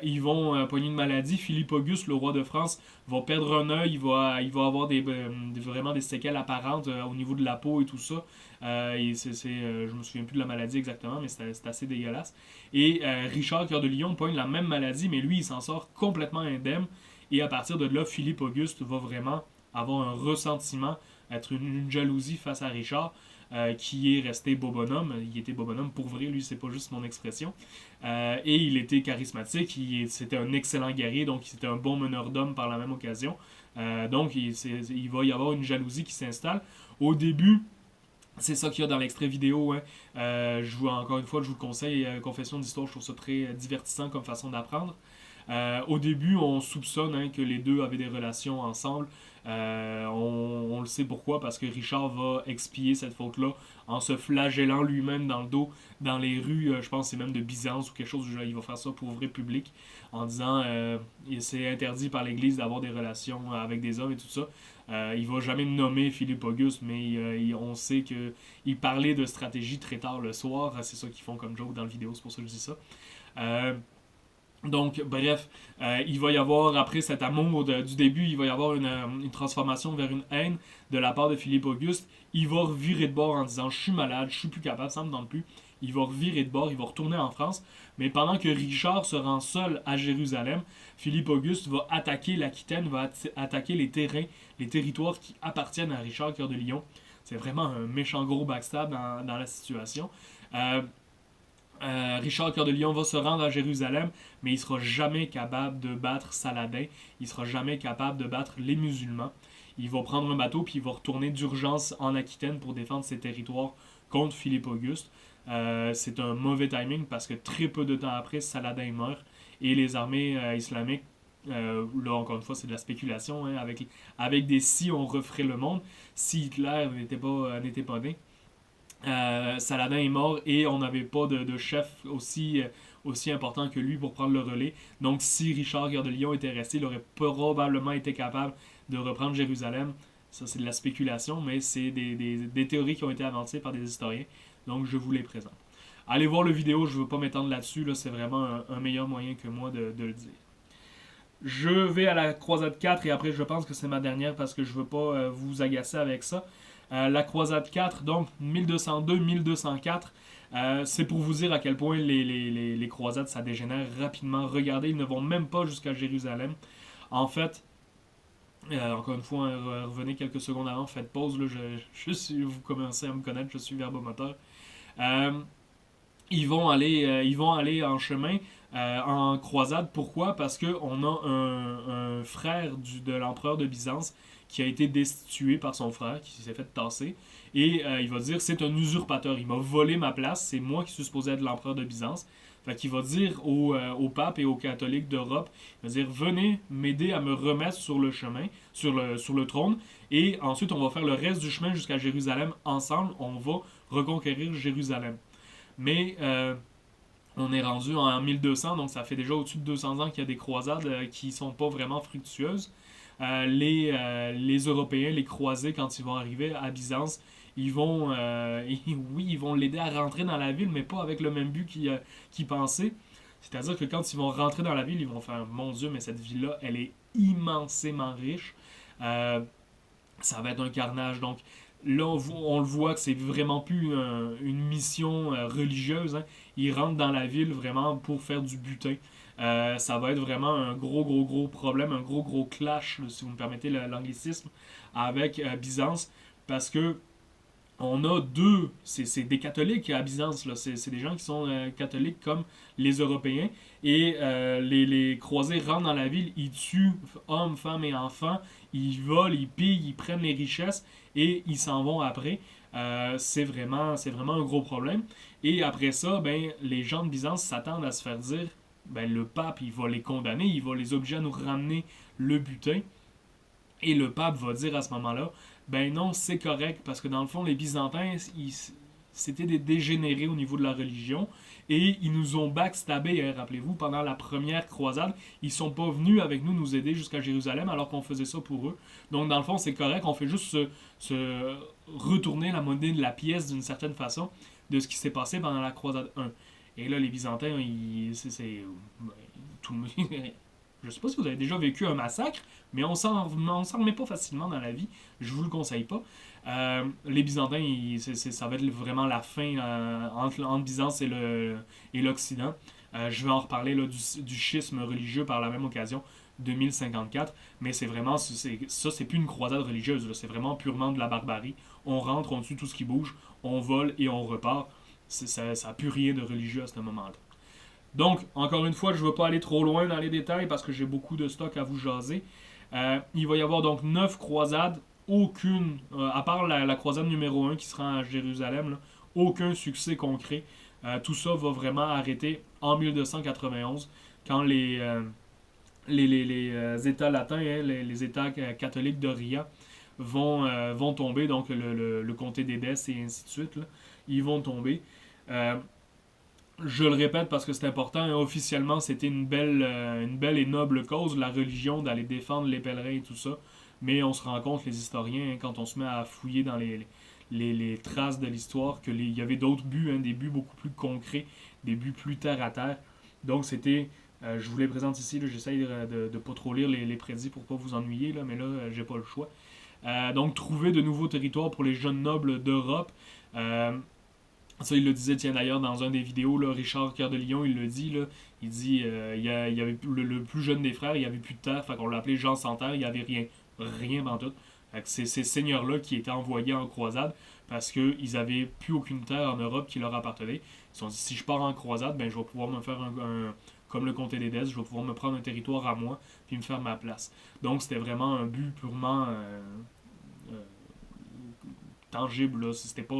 Ils vont pogner une maladie. Philippe Auguste, le roi de France, va perdre un œil. Il va avoir vraiment des séquelles apparentes au niveau de la peau et tout ça. Je me souviens plus de la maladie exactement, mais c'est assez dégueulasse. Et Richard Cœur de Lion pogne la même maladie, mais lui, il s'en sort complètement indemne. Et à partir de là, Philippe Auguste va vraiment avoir un ressentiment, être une jalousie face à Richard, qui est resté beau bonhomme. Il était beau bonhomme pour vrai, lui, c'est pas juste mon expression. Et il était charismatique, c'était un excellent guerrier, donc c'était un bon meneur d'hommes par la même occasion. Donc il va y avoir une jalousie qui s'installe. Au début, c'est ça qu'il y a dans l'extrait vidéo. Hein. Encore une fois, je vous le conseille, Confession d'histoire, je trouve ça très divertissant comme façon d'apprendre. Au début, on soupçonne hein, que les deux avaient des relations ensemble. On le sait pourquoi, parce que Richard va expier cette faute-là en se flagellant lui-même dans le dos, dans les rues, je pense que c'est même de Byzance ou quelque chose du genre. Il va faire ça pour vrai public, en disant c'est interdit par l'Église d'avoir des relations avec des hommes et tout ça. Il va jamais nommer Philippe Auguste, mais on sait qu'il parlait de stratégie très tard le soir. C'est ça qu'ils font comme joke dans la vidéo, c'est pour ça que je dis ça. Donc, bref, il va y avoir, après cet amour du début, il va y avoir une transformation vers une haine de la part de Philippe Auguste. Il va revirer de bord en disant « Je suis malade, je suis plus capable, ça me tente plus ». Il va revirer de bord, il va retourner en France. Mais pendant que Richard se rend seul à Jérusalem, Philippe Auguste va attaquer l'Aquitaine, va attaquer les territoires qui appartiennent à Richard Cœur de Lion. C'est vraiment un méchant gros backstab dans la situation. Richard Cœur de Lion va se rendre à Jérusalem, mais il sera jamais capable de battre Saladin. Il sera jamais capable de battre les musulmans. Il va prendre un bateau puis il va retourner d'urgence en Aquitaine pour défendre ses territoires contre Philippe Auguste. C'est un mauvais timing parce que très peu de temps après, Saladin meurt et les armées islamiques, là encore une fois c'est de la spéculation, hein, avec des si on referait le monde, si Hitler n'était pas né. Saladin est mort et on n'avait pas de chef aussi important que lui pour prendre le relais. Donc si Richard Cœur de Lion était resté, il aurait probablement été capable de reprendre Jérusalem. Ça c'est de la spéculation, mais c'est des théories qui ont été avancées par des historiens. Donc je vous les présente. Allez voir le vidéo, je ne veux pas m'étendre là-dessus, là, c'est vraiment un meilleur moyen que moi de le dire. Je vais à la croisade 4 et après je pense que c'est ma dernière parce que je ne veux pas vous agacer avec ça. La croisade 4, donc 1202-1204, c'est pour vous dire à quel point les croisades ça dégénère rapidement. Regardez, ils ne vont même pas jusqu'à Jérusalem. En fait, encore une fois, revenez quelques secondes avant, faites pause, là, vous commencez à me connaître, je suis verbomoteur. Ils vont aller en chemin en croisade. Pourquoi? Parce qu'on a un frère de l'empereur de Byzance qui a été destitué par son frère, qui s'est fait tasser. Et il va dire, c'est un usurpateur, il m'a volé ma place, c'est moi qui suis supposé être l'empereur de Byzance. Fait qu'il va dire au pape et aux catholiques d'Europe, il va dire, venez m'aider à me remettre sur le chemin, sur le trône, et ensuite on va faire le reste du chemin jusqu'à Jérusalem ensemble, on va reconquérir Jérusalem. Mais on est rendu en 1200, donc ça fait déjà au-dessus de 200 ans qu'il y a des croisades qui sont pas vraiment fructueuses. Les Européens, les croisés, quand ils vont arriver à Byzance, ils vont l'aider à rentrer dans la ville, mais pas avec le même but qu'ils pensaient. C'est-à-dire que quand ils vont rentrer dans la ville, ils vont faire « Mon Dieu, mais cette ville-là, elle est immensément riche. Ça va être un carnage. » Donc là, on le voit que c'est vraiment plus une mission religieuse. Hein. Ils rentrent dans la ville vraiment pour faire du butin. Ça va être vraiment un gros problème, un gros clash, si vous me permettez l'anglicisme, avec Byzance, parce que on a c'est des catholiques à Byzance, c'est des gens qui sont catholiques comme les Européens, et les croisés rentrent dans la ville, ils tuent hommes, femmes et enfants, ils volent, ils pillent, ils prennent les richesses, et ils s'en vont après. c'est vraiment un gros problème. Et après ça, ben, les gens de Byzance s'attendent à se faire dire, ben, le pape, il va les condamner, il va les obliger à nous ramener le butin. Et le pape va dire à ce moment-là, ben non, c'est correct, parce que dans le fond, les Byzantins, c'était des dégénérés au niveau de la religion, et ils nous ont backstabé, hein, rappelez-vous, pendant la première croisade. Ils sont pas venus avec nous aider jusqu'à Jérusalem, alors qu'on faisait ça pour eux. Donc dans le fond, c'est correct, on fait juste se retourner la monnaie de la pièce d'une certaine façon de ce qui s'est passé pendant la croisade 1. Et là, les Byzantins, tout, je sais pas si vous avez déjà vécu un massacre, mais on s'en remet pas facilement dans la vie. Je vous le conseille pas. Les Byzantins, ça va être vraiment la fin entre Byzance et l'Occident. Je vais en reparler là, du schisme religieux par la même occasion de 1054, mais c'est vraiment ça, c'est plus une croisade religieuse, c'est vraiment purement de la barbarie. On rentre, on tue tout ce qui bouge, on vole et on repart. Ça n'a plus rien de religieux à ce moment-là. Donc, encore une fois, je ne veux pas aller trop loin dans les détails parce que j'ai beaucoup de stock à vous jaser. Il va y avoir donc 9 croisades, aucune, à part la croisade numéro 1 qui sera à Jérusalem, là, aucun succès concret. Tout ça va vraiment arrêter en 1291 quand les États latins, hein, les États catholiques d'Orient vont tomber, donc le comté d'Édesse et ainsi de suite, là, ils vont tomber. Je le répète parce que c'est important, hein, officiellement c'était une belle et noble cause, la religion, d'aller défendre les pèlerins et tout ça, mais on se rend compte, les historiens, hein, quand on se met à fouiller dans les traces de l'histoire, qu'il y avait d'autres buts, hein, des buts beaucoup plus concrets, des buts plus terre à terre. Donc c'était, je vous les présente ici, j'essaye de ne pas trop lire les prédits pour pas vous ennuyer, là, mais là j'ai pas le choix. Donc trouver de nouveaux territoires pour les jeunes nobles d'Europe. Ça, il le disait, tiens, d'ailleurs, dans un des vidéos, là, Richard Cœur de Lion, il le dit, là, il dit, il y avait le plus jeune des frères, il n'y avait plus de terre, fait qu'on l'appelait Jean sans terre, il n'y avait rien dans tout. C'est ces seigneurs-là qui étaient envoyés en croisade parce qu'ils n'avaient plus aucune terre en Europe qui leur appartenait. Ils se sont dit, si je pars en croisade, ben, je vais pouvoir me faire comme le comté d'Édesse, je vais pouvoir me prendre un territoire à moi, puis me faire ma place. Donc, c'était vraiment un but purement euh, tangible. Là. C'était pas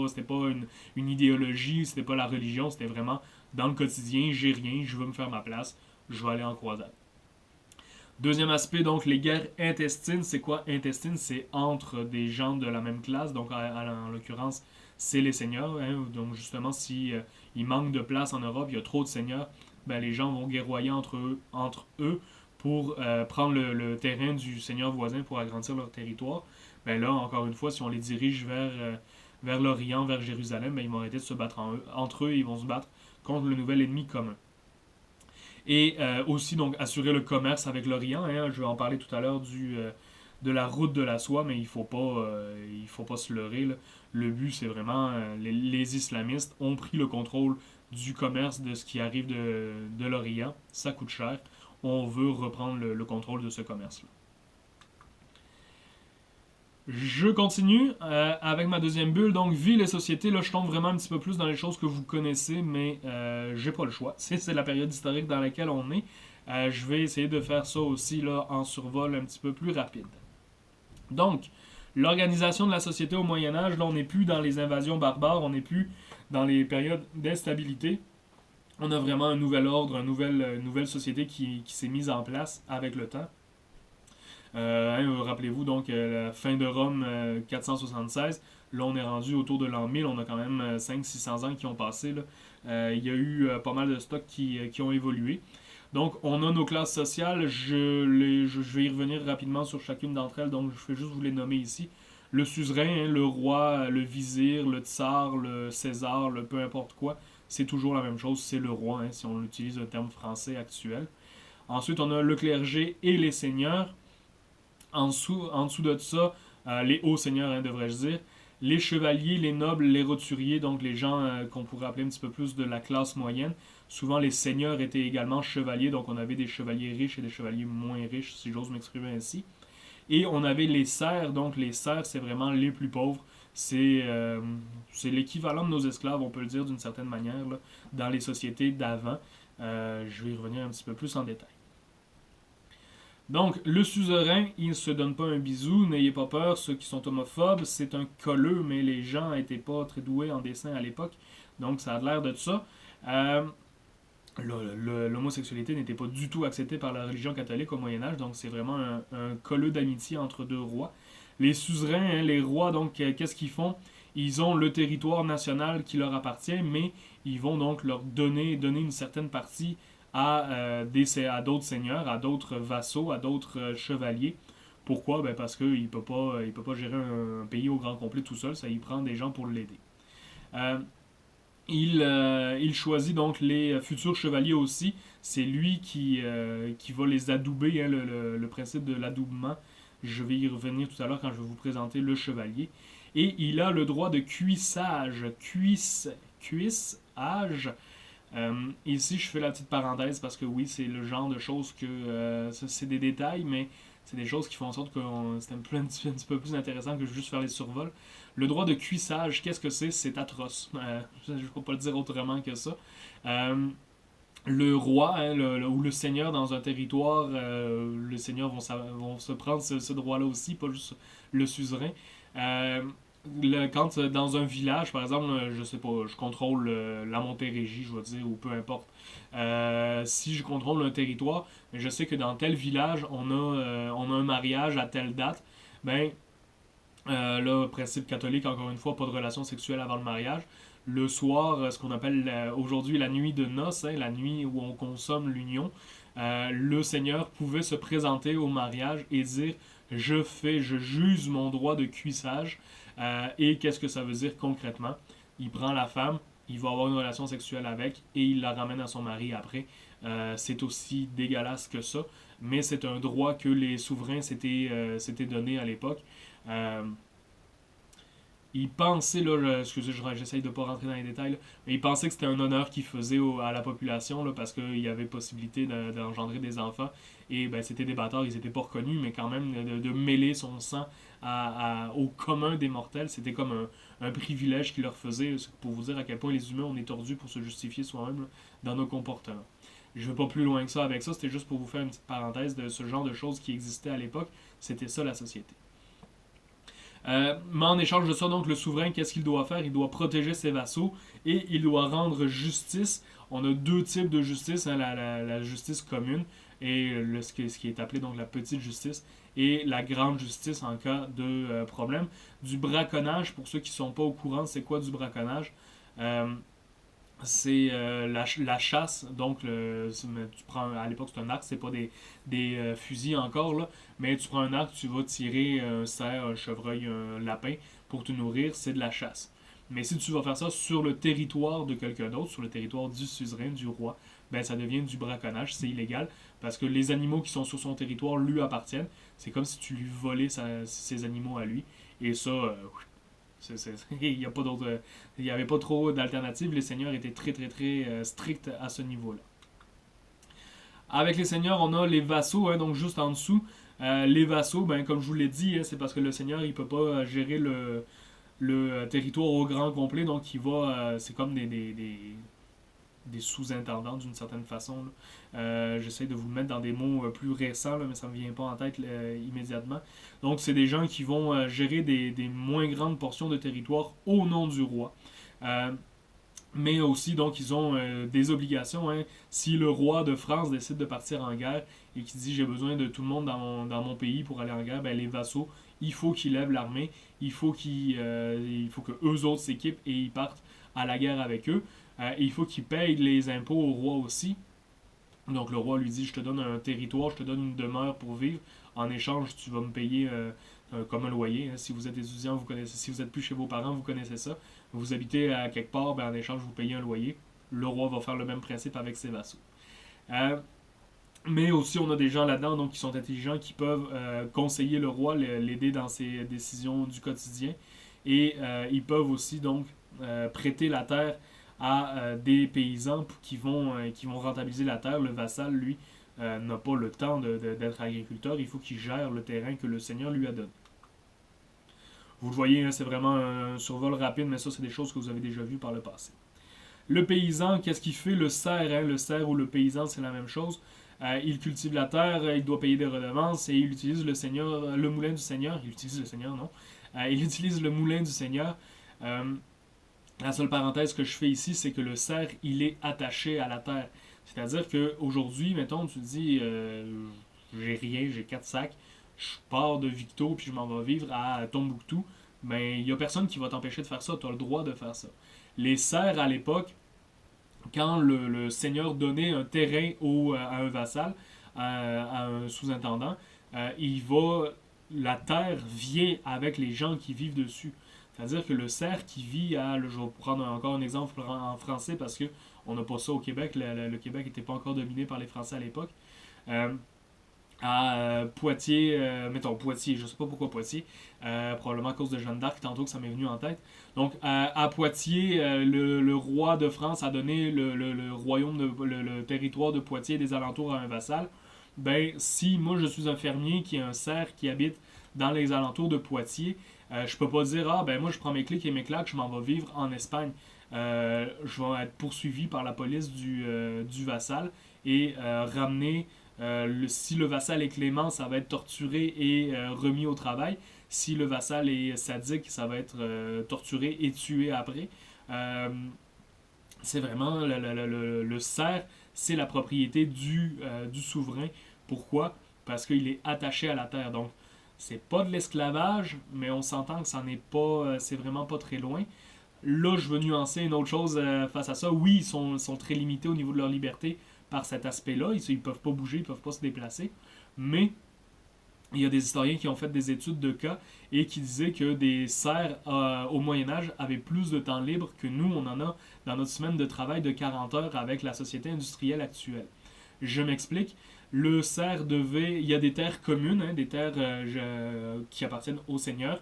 une idéologie, c'était pas la religion, c'était vraiment dans le quotidien, j'ai rien, je veux me faire ma place, je vais aller en croisade. Deuxième aspect, donc les guerres intestines. C'est quoi intestines? C'est entre des gens de la même classe, donc en l'occurrence, c'est les seigneurs. Hein. Donc justement, si il manque de place en Europe, il y a trop de seigneurs, ben, les gens vont guerroyer entre eux pour prendre le terrain du seigneur voisin pour agrandir leur territoire. Ben là, encore une fois, si on les dirige vers l'Orient, vers Jérusalem, ben, ils vont arrêter de se battre entre eux et ils vont se battre contre le nouvel ennemi commun. Et aussi, donc, assurer le commerce avec l'Orient. Hein, je vais en parler tout à l'heure de la route de la soie, mais il faut pas se leurrer. Là. Le but, c'est vraiment, les islamistes ont pris le contrôle du commerce de ce qui arrive de l'Orient. Ça coûte cher. On veut reprendre le contrôle de ce commerce-là. Je continue avec ma deuxième bulle, donc ville et société. Là, je tombe vraiment un petit peu plus dans les choses que vous connaissez, mais j'ai pas le choix. C'est la période historique dans laquelle on est. Je vais essayer de faire ça aussi là, en survol un petit peu plus rapide. Donc, l'organisation de la société au Moyen-Âge, là, on n'est plus dans les invasions barbares, on n'est plus dans les périodes d'instabilité. On a vraiment un nouvel ordre, une nouvelle société qui s'est mise en place avec le temps. Rappelez-vous donc la fin de Rome 476. Là, on est rendu autour de l'an 1000. On a quand même 500-600 ans qui ont passé. Là. Il y a eu pas mal de stocks qui ont évolué. Donc, on a nos classes sociales. Je vais y revenir rapidement sur chacune d'entre elles. Donc, je vais juste vous les nommer ici. Le suzerain, hein, le roi, le vizir, le tsar, le césar, le peu importe quoi. C'est toujours la même chose. C'est le roi, hein, si on utilise un terme français actuel. Ensuite, on a le clergé et les seigneurs. En dessous de ça, les hauts seigneurs, hein, devrais-je dire, les chevaliers, les nobles, les roturiers, donc les gens qu'on pourrait appeler un petit peu plus de la classe moyenne. Souvent, les seigneurs étaient également chevaliers, donc on avait des chevaliers riches et des chevaliers moins riches, si j'ose m'exprimer ainsi. Et on avait les serfs, donc les serfs, c'est vraiment les plus pauvres. C'est l'équivalent de nos esclaves, on peut le dire d'une certaine manière, là, dans les sociétés d'avant. Je vais y revenir un petit peu plus en détail. Donc, le suzerain, il ne se donne pas un bisou, n'ayez pas peur, ceux qui sont homophobes, c'est un colleux, mais les gens n'étaient pas très doués en dessin à l'époque, donc ça a l'air de ça. Euh, L'homosexualité n'était pas du tout acceptée par la religion catholique au Moyen Âge, donc c'est vraiment un colleux d'amitié entre deux rois. Les suzerains, hein, les rois, donc qu'est-ce qu'ils font? Ils ont le territoire national qui leur appartient, mais ils vont donc leur donner une certaine partie à d'autres seigneurs, à d'autres vassaux, à d'autres chevaliers. Pourquoi? Ben parce qu'il ne peut pas gérer un pays au grand complet tout seul, ça y prend des gens pour l'aider. Euh, il choisit donc les futurs chevaliers aussi. C'est lui qui va les adouber, hein, le principe de l'adoubement. Je vais y revenir tout à l'heure quand je vais vous présenter le chevalier. Et il a le droit de cuissage. Cuissage. Ici, je fais la petite parenthèse parce que oui, c'est le genre de choses que. C'est des détails, mais c'est des choses qui font en sorte que c'est un petit peu plus intéressant que juste faire les survols. Le droit de cuissage, qu'est-ce que c'est? C'est atroce. Je ne peux pas le dire autrement que ça. Euh, le roi hein, ou le seigneur dans un territoire, les seigneurs vont se prendre ce droit-là aussi, pas juste le suzerain. Euh, quand dans un village, par exemple, je sais pas, je contrôle la Montérégie, je vais dire, ou peu importe. Si je contrôle un territoire, je sais que dans tel village, on a un mariage à telle date, ben là, principe catholique, encore une fois, pas de relation sexuelle avant le mariage. Le soir, ce qu'on appelle aujourd'hui la nuit de noces, hein, la nuit où on consomme l'union, le Seigneur pouvait se présenter au mariage et dire je j'use mon droit de cuissage. Et qu'est-ce que ça veut dire concrètement? Il prend la femme, il va avoir une relation sexuelle avec et il la ramène à son mari après. C'est aussi dégueulasse que ça, mais c'est un droit que les souverains s'étaient donné à l'époque. Euh, il pensait, là, excusez, j'essaye de ne pas rentrer dans les détails, là, mais il pensait que c'était un honneur qu'il faisait à la population là, parce qu'il y avait possibilité d'engendrer des enfants. Et ben, c'était des bâtards, ils n'étaient pas reconnus, mais quand même, de mêler son sang au commun des mortels, c'était comme un privilège qu'il leur faisait, pour vous dire à quel point les humains, on est tordus pour se justifier soi-même là, dans nos comportements. Je ne vais pas plus loin que ça avec ça, c'était juste pour vous faire une petite parenthèse de ce genre de choses qui existaient à l'époque. C'était ça la société. Mais en échange de ça, donc, le souverain, qu'est-ce qu'il doit faire? Il doit protéger ses vassaux et il doit rendre justice. On a deux types de justice, hein, la justice commune et ce qui est appelé donc la petite justice et la grande justice en cas de problème. Du braconnage, pour ceux qui ne sont pas au courant, c'est quoi du braconnage? Euh, c'est la chasse. Donc, tu prends, à l'époque, c'est un arc, c'est pas des fusils encore, là, mais tu prends un arc, tu vas tirer un cerf, un chevreuil, un lapin pour te nourrir, c'est de la chasse. Mais si tu vas faire ça sur le territoire de quelqu'un d'autre, sur le territoire du suzerain, du roi, ben ça devient du braconnage, c'est illégal, parce que les animaux qui sont sur son territoire lui appartiennent. C'est comme si tu lui volais ses animaux à lui. Et ça, il n'y a pas d'autre, il n'y avait pas trop d'alternatives. Les seigneurs étaient très très très stricts à ce niveau-là. Avec les seigneurs, on a les vassaux, hein, donc juste en dessous. Les vassaux, ben, comme je vous l'ai dit, hein, c'est parce que le seigneur il peut pas gérer le territoire au grand complet, donc il va, c'est comme des sous-intendants d'une certaine façon. J'essaie de vous le mettre dans des mots plus récents, là, mais ça ne me vient pas en tête immédiatement. Donc, c'est des gens qui vont gérer des moins grandes portions de territoire au nom du roi. Euh, mais aussi, donc, ils ont des obligations. Hein. Si le roi de France décide de partir en guerre et qu'il dit j'ai besoin de tout le monde dans mon pays pour aller en guerre, ben, les vassaux, il faut qu'ils lèvent l'armée, il faut que eux autres s'équipent et ils partent à la guerre avec eux. Et il faut qu'ils payent les impôts au roi aussi. Donc le roi lui dit je te donne un territoire, je te donne une demeure pour vivre. En échange, tu vas me payer comme un loyer. Hein. Si vous êtes étudiant, vous connaissez. Si vous êtes plus chez vos parents, vous connaissez ça. Vous habitez à quelque part, ben, en échange, vous payez un loyer. Le roi va faire le même principe avec ses vassaux. Euh, mais aussi, on a des gens là-dedans donc, qui sont intelligents, qui peuvent conseiller le roi, l'aider dans ses décisions du quotidien. Et ils peuvent aussi donc prêter la terre à des paysans qui vont rentabiliser la terre. Le vassal, lui, n'a pas le temps d'être agriculteur. Il faut qu'il gère le terrain que le Seigneur lui a donné. Vous le voyez, hein, c'est vraiment un survol rapide, mais ça, c'est des choses que vous avez déjà vues par le passé. Le paysan, qu'est-ce qu'il fait? Le cerf, hein, le cerf ou le paysan, c'est la même chose. il cultive la terre, il doit payer des redevances et il utilise le moulin du Seigneur. Il utilise le Seigneur, non. Il utilise le moulin du Seigneur. Euh, la seule parenthèse que je fais ici, c'est que le cerf, il est attaché à la terre. C'est-à-dire qu'aujourd'hui, mettons, tu te dis, j'ai rien, j'ai 4 sacs, je pars de Victo puis je m'en vais vivre à Tombouctou, ben, il n'y a personne qui va t'empêcher de faire ça, tu as le droit de faire ça. Les serfs, à l'époque, quand le seigneur donnait un terrain à un vassal, à un sous-intendant, la terre vient avec les gens qui vivent dessus. C'est-à-dire que le cerf qui vit je vais prendre encore un exemple en français parce que on n'a pas ça au Québec, le Québec n'était pas encore dominé par les Français à l'époque. Euh, Poitiers, mettons Poitiers, je sais pas pourquoi Poitiers, probablement à cause de Jeanne d'Arc, tantôt que ça m'est venu en tête. Donc à Poitiers, le roi de France a donné le royaume, le territoire de Poitiers et des alentours à un vassal. Ben, si moi je suis un fermier qui est un cerf qui habite dans les alentours de Poitiers, je peux pas dire ah ben moi je prends mes clics et mes claques, je m'en vais vivre en Espagne. Je vais être poursuivi par la police du vassal et ramené si le vassal est clément, ça va être torturé et remis au travail. Si le vassal est sadique, ça va être torturé et tué après. Euh, c'est vraiment le cerf, c'est la propriété du souverain. Pourquoi? Parce qu'il est attaché à la terre. Donc, c'est pas de l'esclavage, mais on s'entend que ça n'est pas, c'est vraiment pas très loin. Là, je veux nuancer une autre chose face à ça. Oui, sont très limités au niveau de leur liberté par cet aspect-là. Ils ne peuvent pas bouger, ils ne peuvent pas se déplacer. Mais il y a des historiens qui ont fait des études de cas et qui disaient que des serfs au Moyen Âge avaient plus de temps libre que nous, on en a dans notre semaine de travail de 40 heures avec la société industrielle actuelle. Je m'explique. Le cerf devait... Il y a des terres communes, hein, des terres qui appartiennent au seigneur.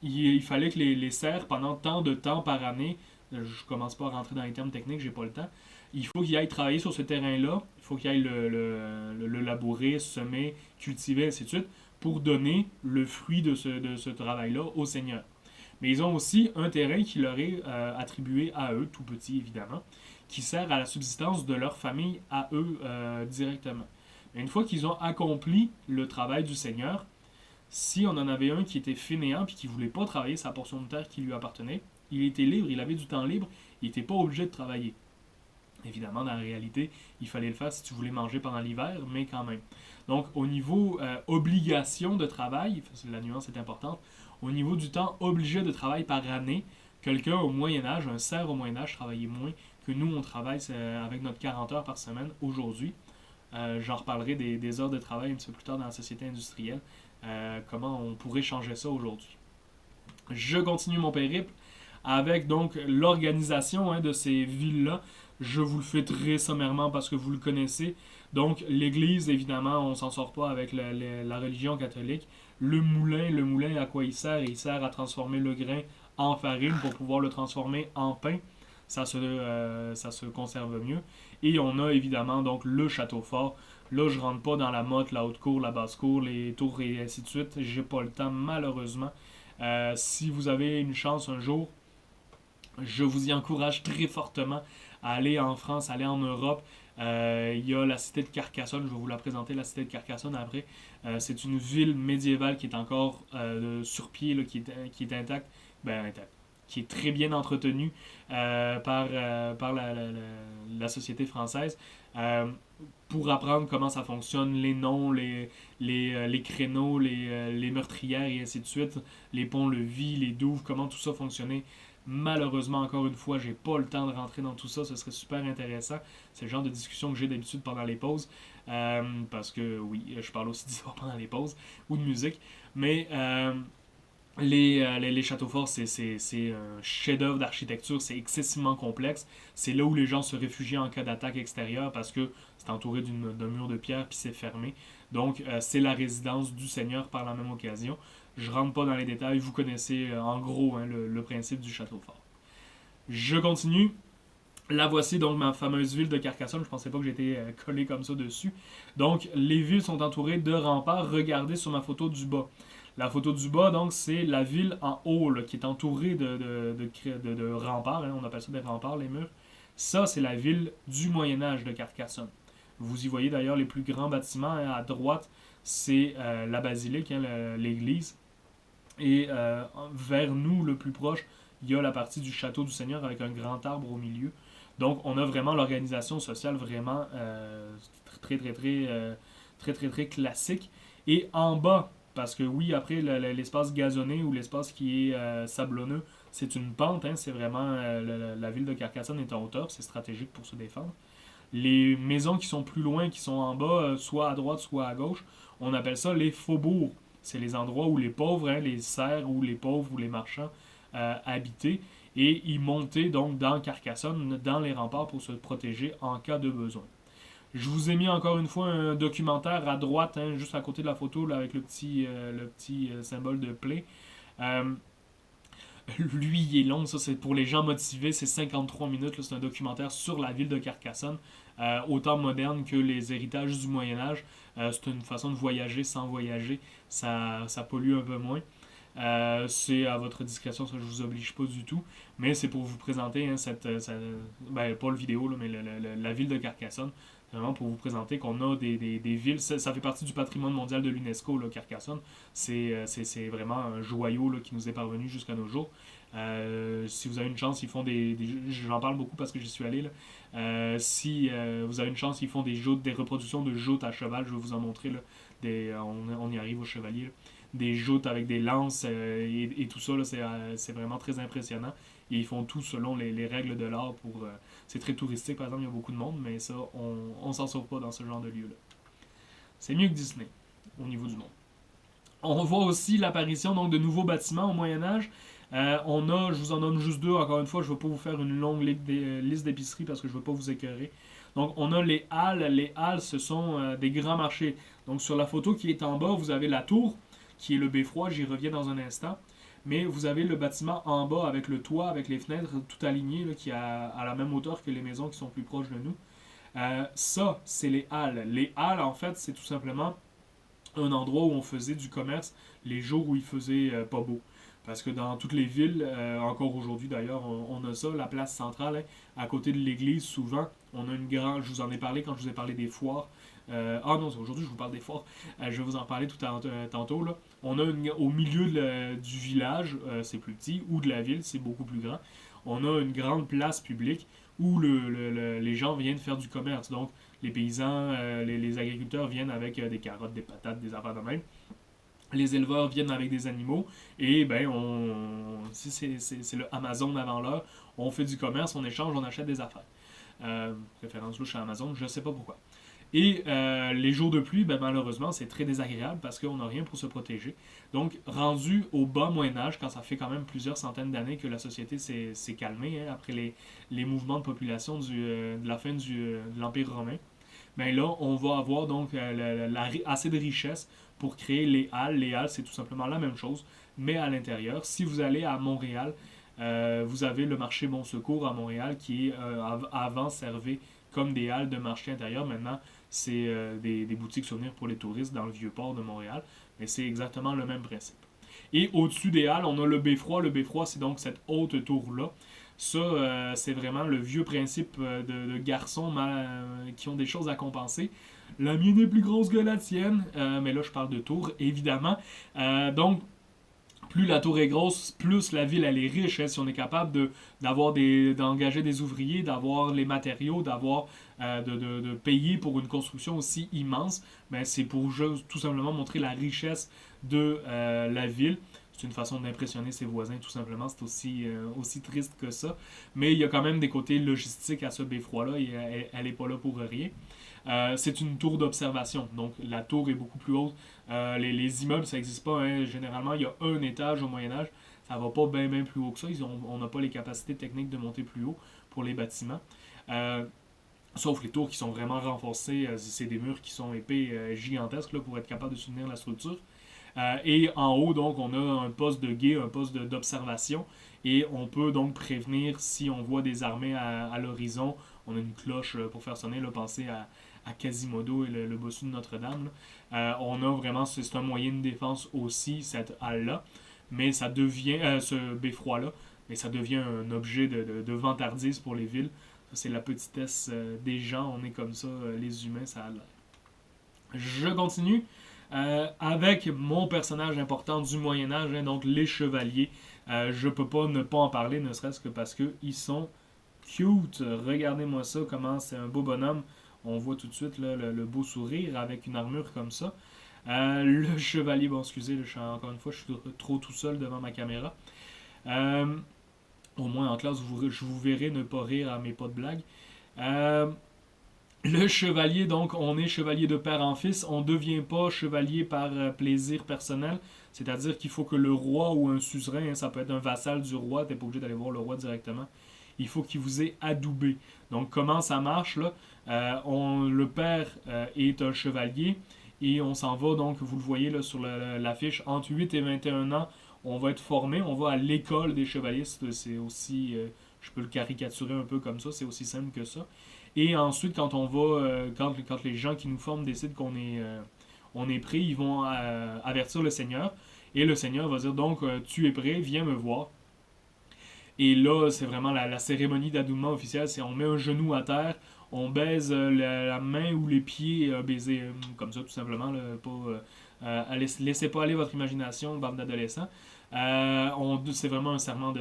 Il fallait que les serfs, pendant tant de temps par année, je commence pas à rentrer dans les termes techniques, j'ai pas le temps, il faut qu'ils aillent travailler sur ce terrain-là, il faut qu'ils aillent le labourer, semer, cultiver, ainsi de suite, pour donner le fruit de ce travail-là au seigneur. Mais ils ont aussi un terrain qui leur est attribué à eux, tout petit évidemment, qui sert à la subsistance de leur famille à eux directement. Mais une fois qu'ils ont accompli le travail du seigneur, si on en avait un qui était fainéant et qui ne voulait pas travailler sa portion de terre qui lui appartenait, il était libre, il avait du temps libre, il n'était pas obligé de travailler. Évidemment, dans la réalité, il fallait le faire si tu voulais manger pendant l'hiver, mais quand même. Donc, au niveau obligation de travail, la nuance est importante, au niveau du temps obligé de travail par année, quelqu'un au Moyen-Âge, un cerf au Moyen-Âge, travaillait moins que nous, on travaille avec notre 40 heures par semaine aujourd'hui. J'en reparlerai des heures de travail un petit peu plus tard dans la société industrielle. Comment on pourrait changer ça aujourd'hui. Je continue mon périple avec donc l'organisation de ces villes-là. Je vous le fais très sommairement parce que vous le connaissez. Donc l'Église, évidemment, on s'en sort pas avec la religion catholique. Le moulin, à quoi il sert? Il sert à transformer le grain en farine pour pouvoir le transformer en pain. Ça se conserve mieux. Et on a évidemment donc le château fort. Là, je rentre pas dans la motte, la haute cour, la basse cour, les tours et ainsi de suite. J'ai pas le temps, malheureusement. Si vous avez une chance un jour, je vous y encourage très fortement à aller en France, à aller en Europe. Il y a la cité de Carcassonne, je vais vous la présenter, la cité de Carcassonne après. C'est une ville médiévale qui est encore sur pied, là, qui est intacte. Intacte, qui est très bien entretenue par la société française. Pour apprendre comment ça fonctionne, les noms, les créneaux, les meurtrières et ainsi de suite, les ponts-levis, les douves, comment tout ça fonctionnait. Malheureusement, encore une fois, j'ai pas le temps de rentrer dans tout ça, ce serait super intéressant. C'est le genre de discussion que j'ai d'habitude pendant les pauses, parce que oui, je parle aussi d'histoire pendant les pauses, ou de musique, mais les châteaux forts, c'est un chef-d'œuvre d'architecture, c'est excessivement complexe. C'est là où les gens se réfugient en cas d'attaque extérieure parce que c'est entouré d'un mur de pierre puis c'est fermé. Donc, c'est la résidence du Seigneur par la même occasion. Je rentre pas dans les détails, vous connaissez en gros le principe du château fort. Je continue. La voici donc ma fameuse ville de Carcassonne. Je pensais pas que j'étais collé comme ça dessus. Donc, les villes sont entourées de remparts. Regardez sur ma photo du bas. La photo du bas, donc, c'est la ville en haut, là, qui est entourée de remparts. On appelle ça des remparts, les murs. Ça, c'est la ville du Moyen-Âge de Carcassonne. Vous y voyez d'ailleurs les plus grands bâtiments. Hein, à droite, c'est la basilique, hein, l'église. Et vers nous, le plus proche, il y a la partie du château du Seigneur avec un grand arbre au milieu. Donc, on a vraiment l'organisation sociale vraiment très classique. Et en bas, parce que oui, après, l'espace gazonné ou l'espace qui est sablonneux, c'est une pente. Hein, c'est vraiment, la ville de Carcassonne est en hauteur, c'est stratégique pour se défendre. Les maisons qui sont plus loin, qui sont en bas, soit à droite, soit à gauche, on appelle ça les faubourgs. C'est les endroits où les pauvres, hein, les serfs ou les pauvres ou les marchands habitaient. Et ils montaient donc dans Carcassonne, dans les remparts pour se protéger en cas de besoin. Je vous ai mis encore une fois un documentaire à droite, hein, juste à côté de la photo, là, avec le petit symbole de play. Euh, Lui, il est long, ça c'est pour les gens motivés, c'est 53 minutes, c'est un documentaire sur la ville de Carcassonne, autant moderne que les héritages du Moyen-Âge. C'est une façon de voyager sans voyager, ça pollue un peu moins. C'est à votre discrétion, ça je vous oblige pas du tout, mais c'est pour vous présenter hein, ben, pas le vidéo, là, mais la ville de Carcassonne. C'est vraiment pour vous présenter qu'on a des villes, ça fait partie du patrimoine mondial de l'UNESCO, là, Carcassonne. C'est vraiment un joyau là, qui nous est parvenu jusqu'à nos jours. Si vous avez une chance, ils font j'en parle beaucoup parce que j'y suis allé. Là. Si vous avez une chance, ils font des reproductions de joutes à cheval. Je vais vous en montrer. Là, on y arrive au chevalier. Là. Des joutes avec des lances et tout ça. C'est vraiment très impressionnant. Et ils font tout selon les règles de l'art. C'est très touristique, par exemple, il y a beaucoup de monde, mais ça, on s'en sauve pas dans ce genre de lieu-là. C'est mieux que Disney au niveau du monde. On voit aussi l'apparition donc de nouveaux bâtiments au Moyen Âge. Je vous en donne juste deux, encore une fois, je ne vais pas vous faire une longue liste d'épiceries parce que je ne veux pas vous écœurer. Donc on a les halles. Les halles, ce sont des grands marchés. Donc sur la photo qui est en bas, vous avez la tour, qui est le beffroi, j'y reviens dans un instant. Mais vous avez le bâtiment en bas avec le toit, avec les fenêtres tout alignées, là, qui est à la même hauteur que les maisons qui sont plus proches de nous. Ça, c'est les halles. Les halles, en fait, c'est tout simplement un endroit où on faisait du commerce les jours où il faisait pas beau. Parce que dans toutes les villes, encore aujourd'hui d'ailleurs, on a ça, la place centrale, hein, à côté de l'église, souvent, on a une grande. Je vous en ai parlé quand je vous ai parlé des foires. Non, aujourd'hui je vous parle des foires. Je vais vous en parler tantôt. Là. On a au milieu du village, c'est plus petit, ou de la ville, c'est beaucoup plus grand. On a une grande place publique où les gens viennent faire du commerce. Donc, les paysans, les agriculteurs viennent avec des carottes, des patates, des affaires de même. Les éleveurs viennent avec des animaux et ben si c'est le Amazon avant l'heure, on fait du commerce, on échange, on achète des affaires. Référence louche à Amazon, je ne sais pas pourquoi. Et les jours de pluie, ben, malheureusement, c'est très désagréable parce qu'on n'a rien pour se protéger. Donc, rendu au bas Moyen-Âge, quand ça fait quand même plusieurs centaines d'années que la société s'est calmée, hein, après les mouvements de population de la fin de l'Empire romain, ben là, on va avoir donc assez de richesse pour créer les halles. Les halles, c'est tout simplement la même chose, mais à l'intérieur. Si vous allez à Montréal, vous avez le marché Bon Secours à Montréal qui avant servait comme des halles de marché intérieur. Maintenant, c'est des boutiques souvenirs pour les touristes dans le Vieux-Port de Montréal, mais c'est exactement le même principe. Et au-dessus des halles, on a le beffroi. Le beffroi, c'est donc cette haute tour-là. Ça, c'est vraiment le vieux principe de garçons qui ont des choses à compenser. La mienne est plus grosse que la tienne, mais là, je parle de tour, évidemment. Donc, plus la tour est grosse, plus la ville elle est riche. Hein, si on est capable d'engager des ouvriers, d'avoir les matériaux, de payer pour une construction aussi immense, ben c'est pour tout simplement montrer la richesse de la ville. C'est une façon d'impressionner ses voisins, tout simplement. C'est aussi triste que ça. Mais il y a quand même des côtés logistiques à ce beffroi-là. Elle n'est pas là pour rien. C'est une tour d'observation. Donc, la tour est beaucoup plus haute. Les immeubles, ça n'existe pas. Hein. Généralement, il y a un étage au Moyen-Âge. Ça ne va pas bien plus haut que ça. On n'a pas les capacités techniques de monter plus haut pour les bâtiments. Sauf les tours qui sont vraiment renforcées. C'est des murs qui sont épais, gigantesques là, pour être capable de soutenir la structure. Et en haut, donc, on a un poste de guet, un poste d'observation. Et on peut donc prévenir si on voit des armées à l'horizon. On a une cloche pour faire sonner. Là, pensez à Quasimodo et le bossu de Notre-Dame. On a vraiment, c'est un moyen de défense aussi, cette halle-là. Mais ça devient, ce beffroi-là, mais ça devient un objet de vantardise pour les villes. c'est la petitesse des gens, on est comme ça, les humains, ça a l'air. Je continue avec mon personnage important du Moyen-Âge, hein, donc les chevaliers. Je peux pas ne pas en parler, ne serait-ce que parce qu'ils sont cute. Regardez-moi ça, comment c'est un beau bonhomme. On voit tout de suite là, le beau sourire avec une armure comme ça. Le chevalier, bon excusez, là, encore une fois, je suis trop tout seul devant ma caméra. Au moins en classe, je vous verrai ne pas rire à mes pas de blague. Le chevalier, donc, on est chevalier de père en fils. On ne devient pas chevalier par plaisir personnel. C'est-à-dire qu'il faut que le roi ou un suzerain, hein, ça peut être un vassal du roi, tu n'es pas obligé d'aller voir le roi directement. Il faut qu'il vous ait adoubé. Donc, comment ça marche là? Le père est un chevalier et on s'en va, donc, vous le voyez là, sur l'affiche, entre 8 et 21 ans, on va être formé, on va à l'école des chevaliers. C'est aussi, je peux le caricaturer un peu comme ça, c'est aussi simple que ça. Et ensuite, quand on va, quand les gens qui nous forment décident on est prêt, ils vont avertir le Seigneur. Et le Seigneur va dire donc, tu es prêt, viens me voir. Et là, c'est vraiment la cérémonie d'adoubement officielle. C'est on met un genou à terre, on baise la main ou les pieds, baiser comme ça tout simplement. Là, pas, laissez pas aller votre imagination, bande d'adolescents. C'est vraiment un serment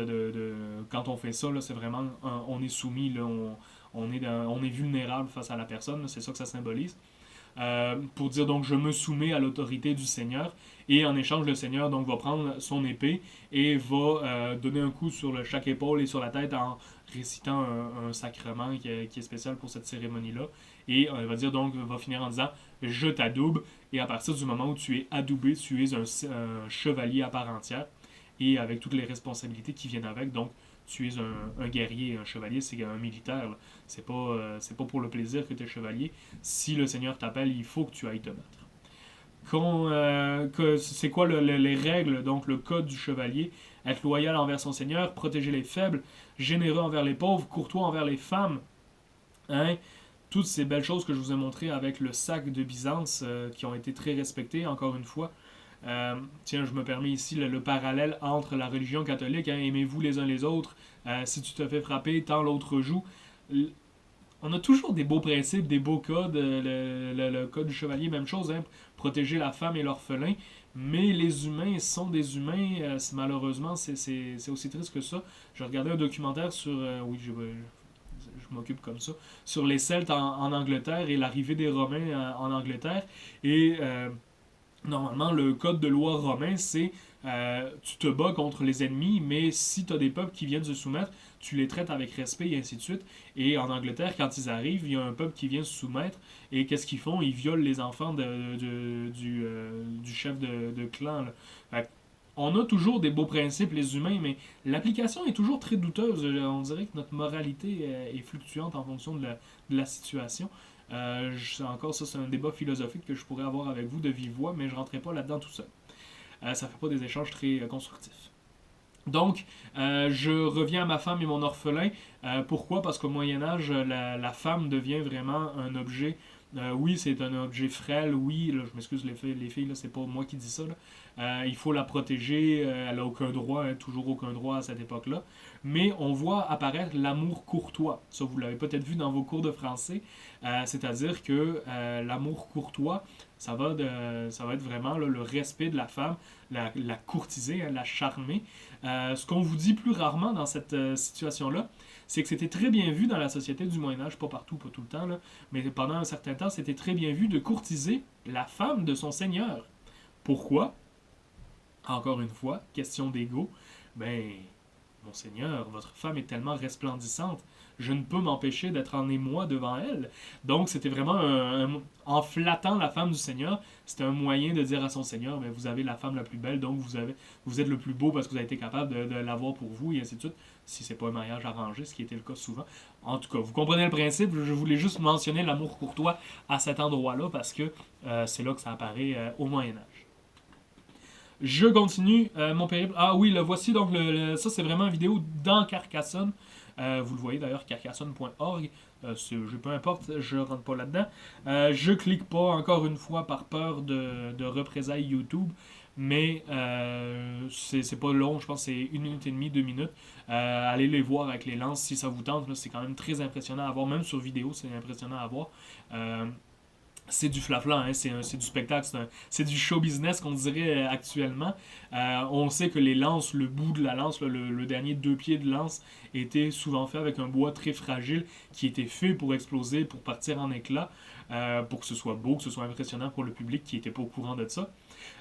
quand on fait ça, là, c'est vraiment on est soumis, là, on est vulnérable face à la personne, c'est ça que ça symbolise. Pour dire donc je me soumets à l'autorité du Seigneur et en échange le Seigneur donc va prendre son épée et va donner un coup sur chaque épaule et sur la tête en récitant un sacrement qui est spécial pour cette cérémonie là et va dire donc va finir en disant je t'adoube et à partir du moment où tu es adoubé tu es un chevalier à part entière et avec toutes les responsabilités qui viennent avec donc tu es un guerrier, un chevalier, c'est un militaire. C'est pas pour le plaisir que tu es chevalier. Si le Seigneur t'appelle, il faut que tu ailles te battre. C'est quoi les règles, donc le code du chevalier? Être loyal envers son Seigneur, protéger les faibles, généreux envers les pauvres, courtois envers les femmes. Hein? Toutes ces belles choses que je vous ai montrées avec le sac de Byzance qui ont été très respectées, encore une fois. Tiens, je me permets ici le parallèle entre la religion catholique, hein, aimez-vous les uns les autres, si tu te fais frapper, tant l'autre joue. On a toujours des beaux principes, des beaux codes, le code du chevalier, même chose, hein, protéger la femme et l'orphelin, mais les humains sont des humains, malheureusement, c'est aussi triste que ça. Je regardais un documentaire sur, oui, je m'occupe comme ça, sur les Celtes en Angleterre et l'arrivée des Romains en Angleterre, et normalement, le code de loi romain, c'est tu te bats contre les ennemis, mais si tu as des peuples qui viennent se soumettre, tu les traites avec respect et ainsi de suite. Et en Angleterre, quand ils arrivent, il y a un peuple qui vient se soumettre et qu'est-ce qu'ils font? Ils violent les enfants du chef de clan. Là. On a toujours des beaux principes, les humains, mais l'application est toujours très douteuse. On dirait que notre moralité est fluctuante en fonction de la situation. Encore, ça, c'est un débat philosophique que je pourrais avoir avec vous de vive voix, mais je ne rentrerai pas là-dedans tout seul. Ça ne fait pas des échanges très constructifs. Donc, je reviens à ma femme et mon orphelin. Pourquoi? Parce qu'au Moyen-Âge, la femme devient vraiment un objet. Oui, c'est un objet frêle. Oui, là, je m'excuse les filles, là, c'est pas moi qui dis ça. Il faut la protéger. Elle n'a aucun droit, hein, toujours aucun droit à cette époque-là. Mais on voit apparaître l'amour courtois. Ça, vous l'avez peut-être vu dans vos cours de français. C'est-à-dire que l'amour courtois, ça va être vraiment là, le respect de la femme, la courtiser, hein, la charmer. Ce qu'on vous dit plus rarement dans cette situation-là, c'est que c'était très bien vu dans la société du Moyen-Âge, pas partout, pas tout le temps, là, mais pendant un certain temps, c'était très bien vu de courtiser la femme de son seigneur. Pourquoi? Encore une fois, question d'ego. Ben, mon Seigneur, votre femme est tellement resplendissante, je ne peux m'empêcher d'être en émoi devant elle. Donc, c'était vraiment en flattant la femme du Seigneur, c'était un moyen de dire à son Seigneur, mais vous avez la femme la plus belle, donc vous êtes le plus beau parce que vous avez été capable de l'avoir pour vous, et ainsi de suite, si c'est pas un mariage arrangé, ce qui était le cas souvent. En tout cas, vous comprenez le principe, je voulais juste mentionner l'amour courtois à cet endroit-là, parce que c'est là que ça apparaît au Moyen-Âge. Je continue mon périple. Ah oui, le voici donc ça c'est vraiment une vidéo dans Carcassonne. Vous le voyez d'ailleurs, carcassonne.org. Peu importe, je rentre pas là-dedans. Je clique pas encore une fois par peur de représailles YouTube. Mais c'est pas long, je pense que c'est 1 minute et demie, 2 minutes. Allez les voir avec les lances si ça vous tente. C'est quand même très impressionnant à voir, même sur vidéo, c'est impressionnant à voir. Euh, c'est du flafla, hein, c'est du spectacle, c'est du show business qu'on dirait actuellement. On sait que les lances, le bout de la lance, là, le dernier 2 pieds de lance, était souvent fait avec un bois très fragile qui était fait pour exploser, pour partir en éclats, pour que ce soit beau, que ce soit impressionnant pour le public qui n'était pas au courant de ça.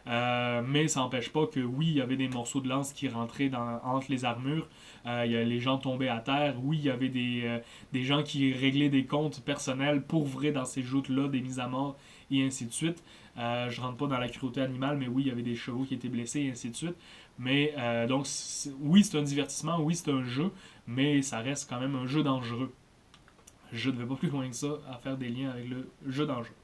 Mais ça n'empêche pas que oui, il y avait des morceaux de lance qui rentraient entre les armures. Les gens tombaient à terre. Oui, il y avait des gens qui réglaient des comptes personnels pour vrai dans ces joutes-là, des mises à mort et ainsi de suite. Je rentre pas dans la cruauté animale, mais oui, il y avait des chevaux qui étaient blessés et ainsi de suite. Mais donc, oui, c'est un divertissement, oui, c'est un jeu, mais ça reste quand même un jeu dangereux. Je ne vais pas plus loin que ça à faire des liens avec le jeu dangereux.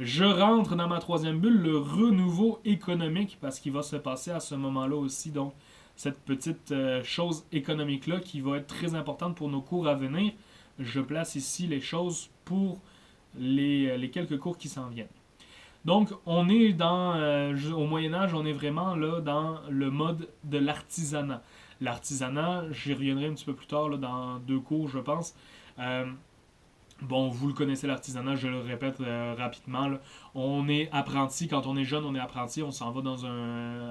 Je rentre dans ma troisième bulle, le renouveau économique, parce qu'il va se passer à ce moment-là aussi, donc cette petite chose économique-là qui va être très importante pour nos cours à venir. Je place ici les choses pour les quelques cours qui s'en viennent. Donc, on est au Moyen-Âge, on est vraiment là dans le mode de l'artisanat. L'artisanat, j'y reviendrai un petit peu plus tard là, dans 2 cours, je pense. Euh, Bon, vous le connaissez l'artisanat, je le répète rapidement. Là. On est apprenti, quand on est jeune, on est apprenti, on s'en va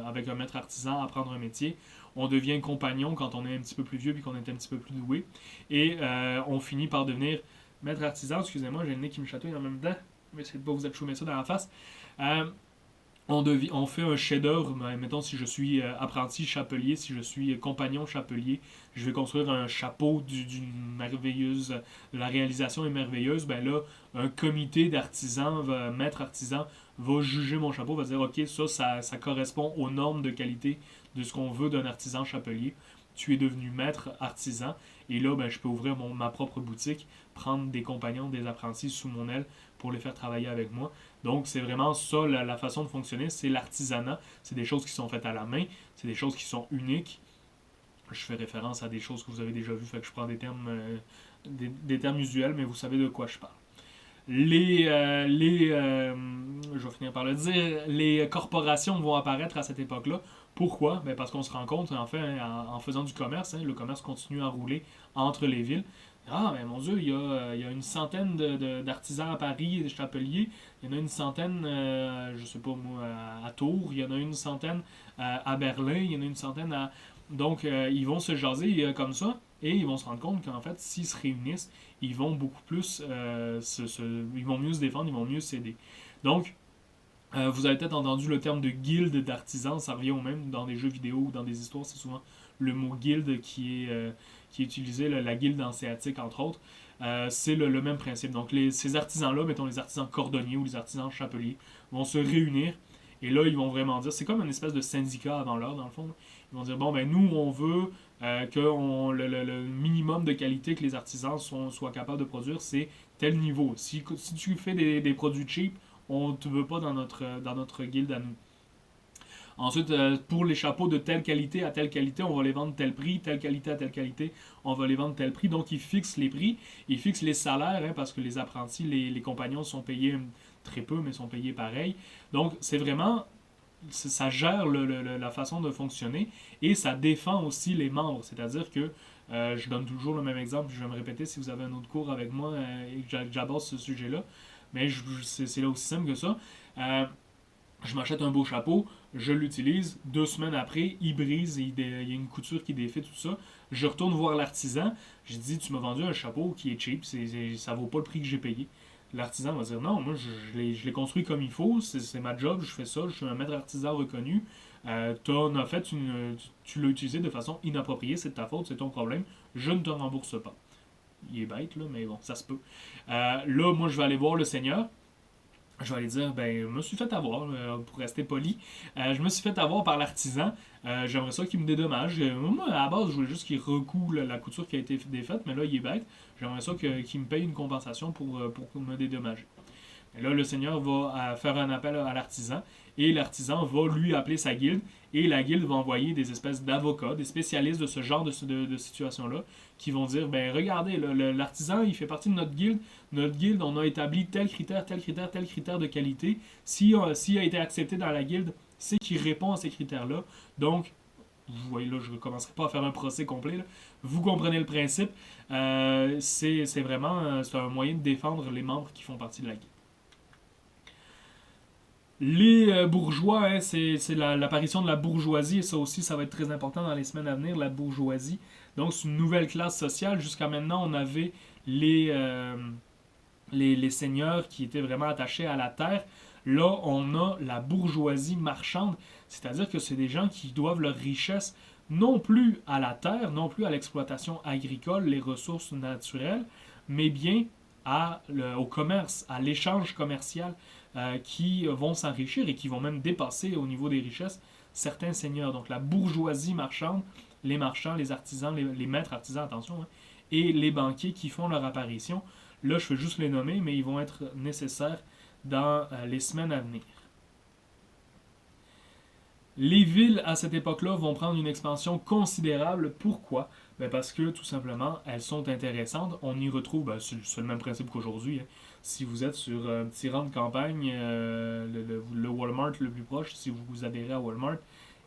avec un maître artisan apprendre un métier. On devient compagnon quand on est un petit peu plus vieux puis qu'on est un petit peu plus doué. Et on finit par devenir maître artisan. Excusez-moi, j'ai le nez qui me chatouille en même temps. Je vais essayer de pas vous achoumer ça dans la face. Euh, on fait un chef-d'œuvre. Mettons, si je suis apprenti chapelier, si je suis compagnon chapelier, je vais construire un chapeau d'une merveilleuse. La réalisation est merveilleuse. Ben là, un comité d'artisans, maître artisan, va juger mon chapeau, va dire ok, ça correspond aux normes de qualité de ce qu'on veut d'un artisan chapelier. Tu es devenu maître artisan et là, ben, je peux ouvrir ma propre boutique, prendre des compagnons, des apprentis sous mon aile pour les faire travailler avec moi. Donc, c'est vraiment ça la façon de fonctionner, c'est l'artisanat. C'est des choses qui sont faites à la main, c'est des choses qui sont uniques. Je fais référence à des choses que vous avez déjà vues, fait que je prends des termes usuels, mais vous savez de quoi je parle. Je vais finir par le dire, les corporations vont apparaître à cette époque-là. Pourquoi? Ben parce qu'on se rend compte, en fait, en faisant du commerce, le commerce continue à rouler entre les villes. Ah, ben mon Dieu, il y a une centaine d'artisans à Paris, des chapeliers. Il y en a une centaine, je sais pas moi, à Tours. Il y en a une centaine à Berlin. Il y en a une centaine à... Donc, ils vont se jaser comme ça. Et ils vont se rendre compte qu'en fait, s'ils se réunissent, ils vont beaucoup plus ils vont mieux se défendre, ils vont mieux s'aider. Donc, vous avez peut-être entendu le terme de guilde d'artisans, ça revient au même dans des jeux vidéo ou dans des histoires, c'est souvent le mot guilde qui est utilisé, la guilde hanséatique entre autres. C'est le même principe. Donc ces artisans-là, mettons les artisans cordonniers ou les artisans chapeliers, vont se réunir et là ils vont vraiment dire, c'est comme une espèce de syndicat avant l'heure dans le fond. Ils vont dire, bon ben nous on veut que le minimum de qualité que les artisans soient capables de produire, c'est tel niveau. Si tu fais des produits cheap, on ne te veut pas dans notre guilde à nous. Ensuite, pour les chapeaux de telle qualité à telle qualité, on va les vendre tel prix, telle qualité à telle qualité, on va les vendre tel prix. Donc, ils fixent les prix, ils fixent les salaires, hein, parce que les apprentis, les compagnons sont payés très peu, mais sont payés pareil. Donc, c'est vraiment, ça gère la façon de fonctionner et ça défend aussi les membres. C'est-à-dire que, je donne toujours le même exemple, je vais me répéter si vous avez un autre cours avec moi et que j'aborde ce sujet-là, mais c'est là aussi simple que ça. Je m'achète un beau chapeau, je l'utilise, 2 semaines après, il brise, il y a une couture qui défait, tout ça. Je retourne voir l'artisan, je dis, tu m'as vendu un chapeau qui est cheap, ça vaut pas le prix que j'ai payé. L'artisan va dire, non, moi je l'ai construit comme il faut, c'est ma job, je fais ça, je suis un maître artisan reconnu. Tu l'as utilisé de façon inappropriée, c'est de ta faute, c'est ton problème, je ne te rembourse pas. Il est bête, là, mais bon, ça se peut. Là, moi, je vais aller voir le seigneur. Je vais aller dire, ben, je me suis fait avoir, pour rester poli. Je me suis fait avoir par l'artisan. J'aimerais ça qu'il me dédommage. Moi, à la base, je voulais juste qu'il recoue la couture qui a été défaite, mais là, il est bête. J'aimerais ça qu'il me paye une compensation pour me dédommager. Et là, le seigneur va faire un appel à l'artisan et l'artisan va lui appeler sa guilde et la guilde va envoyer des espèces d'avocats, des spécialistes de ce genre de situation-là qui vont dire, ben regardez, l'artisan, il fait partie de notre guilde. Notre guilde, on a établi tel critère, tel critère, tel critère de qualité. S'il a été accepté dans la guilde, c'est qu'il répond à ces critères-là. Donc, vous voyez là, je ne commencerai pas à faire un procès complet. Là. Vous comprenez le principe. C'est vraiment c'est un moyen de défendre les membres qui font partie de la guilde. Les bourgeois, hein, c'est l'apparition de la bourgeoisie, et ça aussi, ça va être très important dans les semaines à venir, la bourgeoisie. Donc, c'est une nouvelle classe sociale. Jusqu'à maintenant, on avait les seigneurs qui étaient vraiment attachés à la terre. Là, on a la bourgeoisie marchande, c'est-à-dire que c'est des gens qui doivent leur richesse non plus à la terre, non plus à l'exploitation agricole, les ressources naturelles, mais bien au commerce, à l'échange commercial, qui vont s'enrichir et qui vont même dépasser au niveau des richesses certains seigneurs. Donc la bourgeoisie marchande, les marchands, les artisans, les maîtres artisans, attention, hein, et les banquiers qui font leur apparition. Là, je vais juste les nommer, mais ils vont être nécessaires dans les semaines à venir. Les villes, à cette époque-là, vont prendre une expansion considérable. Pourquoi? Ben parce que, tout simplement, elles sont intéressantes. On y retrouve, ben, c'est le même principe qu'aujourd'hui. Hein. Si vous êtes sur un petit rang de campagne, le Walmart le plus proche, si vous adhérez à Walmart,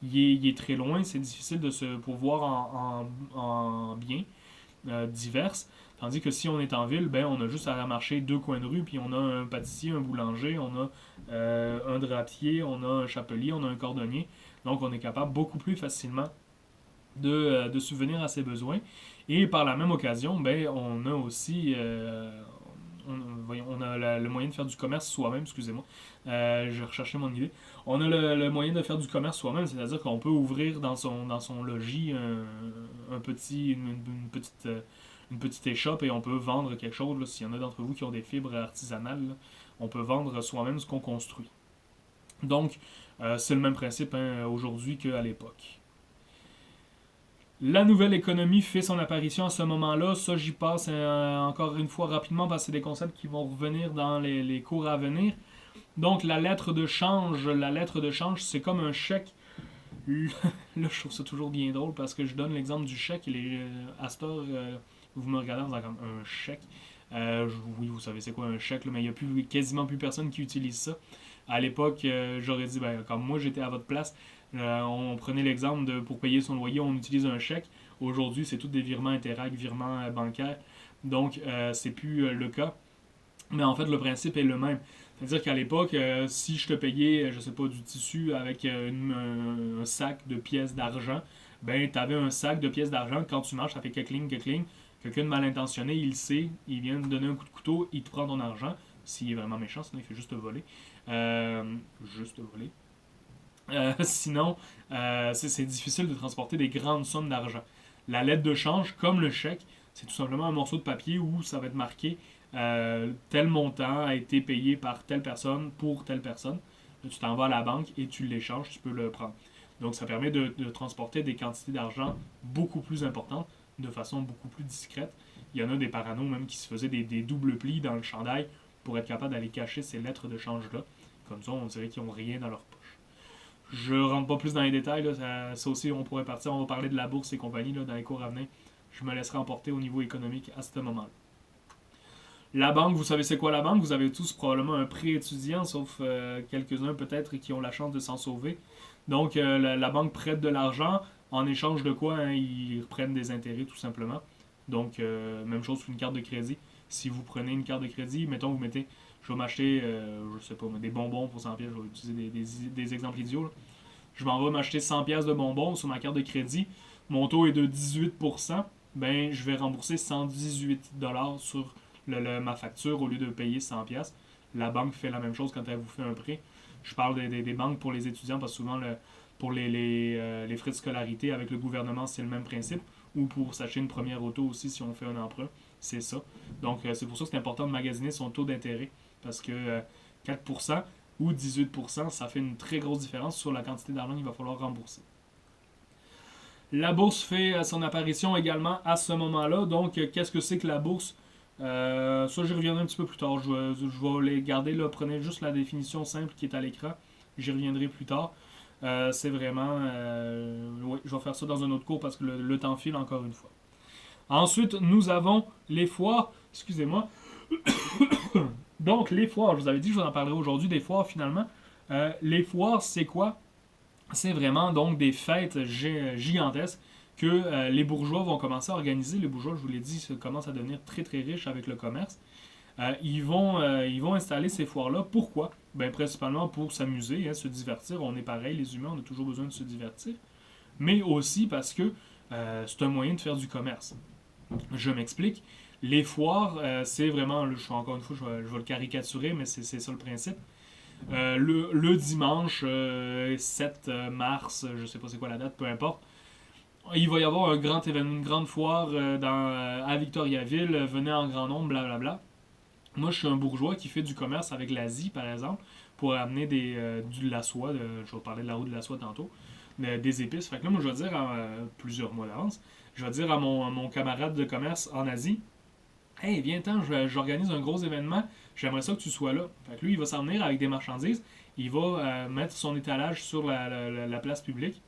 il est très loin. C'est difficile de se pourvoir en biens divers. Tandis que si on est en ville, ben, on a juste à marcher 2 coins de rue, puis on a un pâtissier, un boulanger, on a un drapier, on a un chapelier, on a un cordonnier. Donc on est capable beaucoup plus facilement de subvenir à ses besoins. Et par la même occasion, ben, on a aussi on a le moyen de faire du commerce soi-même, excusez-moi. J'ai recherché mon idée. On a le moyen de faire du commerce soi-même, c'est-à-dire qu'on peut ouvrir dans son logis une petite échoppe et on peut vendre quelque chose. S'il y en a d'entre vous qui ont des fibres artisanales, là, on peut vendre soi-même ce qu'on construit. Donc, c'est le même principe hein, aujourd'hui qu'à l'époque. La nouvelle économie fait son apparition à ce moment-là. Ça, j'y passe encore une fois rapidement parce que c'est des concepts qui vont revenir dans les cours à venir. Donc, la lettre de change, c'est comme un chèque. Là, je trouve ça toujours bien drôle parce que je donne l'exemple du chèque. Astor, vous me regardez en disant comme un chèque. Oui, vous savez c'est quoi un chèque, là, mais il n'y a quasiment plus personne qui utilise ça. À l'époque, j'aurais dit, ben, comme moi j'étais à votre place, on prenait l'exemple de pour payer son loyer, on utilise un chèque. Aujourd'hui, c'est tous des virements Interac, virements bancaires. Donc, c'est plus le cas. Mais en fait, le principe est le même. C'est-à-dire qu'à l'époque, si je te payais, je sais pas, du tissu avec un sac de pièces d'argent, ben, tu avais un sac de pièces d'argent. Quand tu marches, ça fait que-cling. Quelqu'un de mal intentionné, il sait, il vient te donner un coup de couteau, il te prend ton argent. S'il est vraiment méchant, sinon il fait juste te voler. Sinon, c'est difficile de transporter des grandes sommes d'argent. La lettre de change, comme le chèque, c'est tout simplement un morceau de papier où ça va être marqué tel montant a été payé par telle personne pour telle personne. Là, tu t'en vas à la banque et tu l'échanges, tu peux le prendre. Donc ça permet de transporter des quantités d'argent beaucoup plus importantes de façon beaucoup plus discrète. Il y en a des paranos même qui se faisaient des doubles plis dans le chandail pour être capable d'aller cacher ces lettres de change-là. Comme ça, on dirait qu'ils n'ont rien dans leur poche. Je rentre pas plus dans les détails, là, ça aussi on pourrait partir, on va parler de la bourse et compagnie là, dans les cours à venir. Je me laisserai emporter au niveau économique à ce moment-là. La banque, vous savez c'est quoi la banque? Vous avez tous probablement un prêt étudiant, sauf quelques-uns peut-être qui ont la chance de s'en sauver. Donc la banque prête de l'argent, en échange de quoi hein, ils prennent des intérêts tout simplement. Donc même chose qu'une carte de crédit. Si vous prenez une carte de crédit, mettons vous mettez, je vais m'acheter, je sais pas, des bonbons pour 100$, je vais utiliser des exemples idiots. Là. Je m'en vais m'acheter 100$ de bonbons sur ma carte de crédit. Mon taux est de 18%. Ben, je vais rembourser 118$ sur ma facture au lieu de payer 100$. La banque fait la même chose quand elle vous fait un prêt. Je parle des banques pour les étudiants parce que souvent pour les frais de scolarité avec le gouvernement c'est le même principe. Ou pour s'acheter une première auto aussi si on fait un emprunt, c'est ça. Donc c'est pour ça que c'est important de magasiner son taux d'intérêt parce que 4% ou 18%, ça fait une très grosse différence sur la quantité d'argent qu'il va falloir rembourser. La bourse fait son apparition également à ce moment-là. Donc qu'est-ce que c'est que la bourse? Ça, j'y reviendrai un petit peu plus tard. Je vais les garder là. Prenez juste la définition simple qui est à l'écran. J'y reviendrai plus tard. C'est vraiment... oui, je vais faire ça dans un autre cours parce que le temps file encore une fois. Ensuite, nous avons les foires. Excusez-moi. Donc, les foires. Je vous avais dit que je vous en parlerai aujourd'hui des foires finalement. Les foires, c'est quoi? c'est vraiment donc des fêtes gigantesques que les bourgeois vont commencer à organiser. Les bourgeois, je vous l'ai dit, commencent à devenir très très riches avec le commerce. Ils vont installer ces foires-là. Pourquoi? Ben, principalement pour s'amuser, hein, se divertir. On est pareil, les humains, on a toujours besoin de se divertir. Mais aussi parce que c'est un moyen de faire du commerce. Je m'explique. Les foires, c'est vraiment, encore une fois, je vais le caricaturer, mais c'est ça le principe. Le dimanche 7 mars, je sais pas c'est quoi la date, peu importe, il va y avoir un grand événement, une grande foire à Victoriaville, venez en grand nombre, blablabla. Moi, je suis un bourgeois qui fait du commerce avec l'Asie, par exemple, pour amener de la soie, je vais parler de la roue de la soie tantôt, des épices. Fait que là, moi, je vais dire plusieurs mois d'avance, je vais dire à mon camarade de commerce en Asie, hey, viens-t'en, j'organise un gros événement, j'aimerais ça que tu sois là. Fait que lui, il va s'en venir avec des marchandises, il va mettre son étalage sur la place publique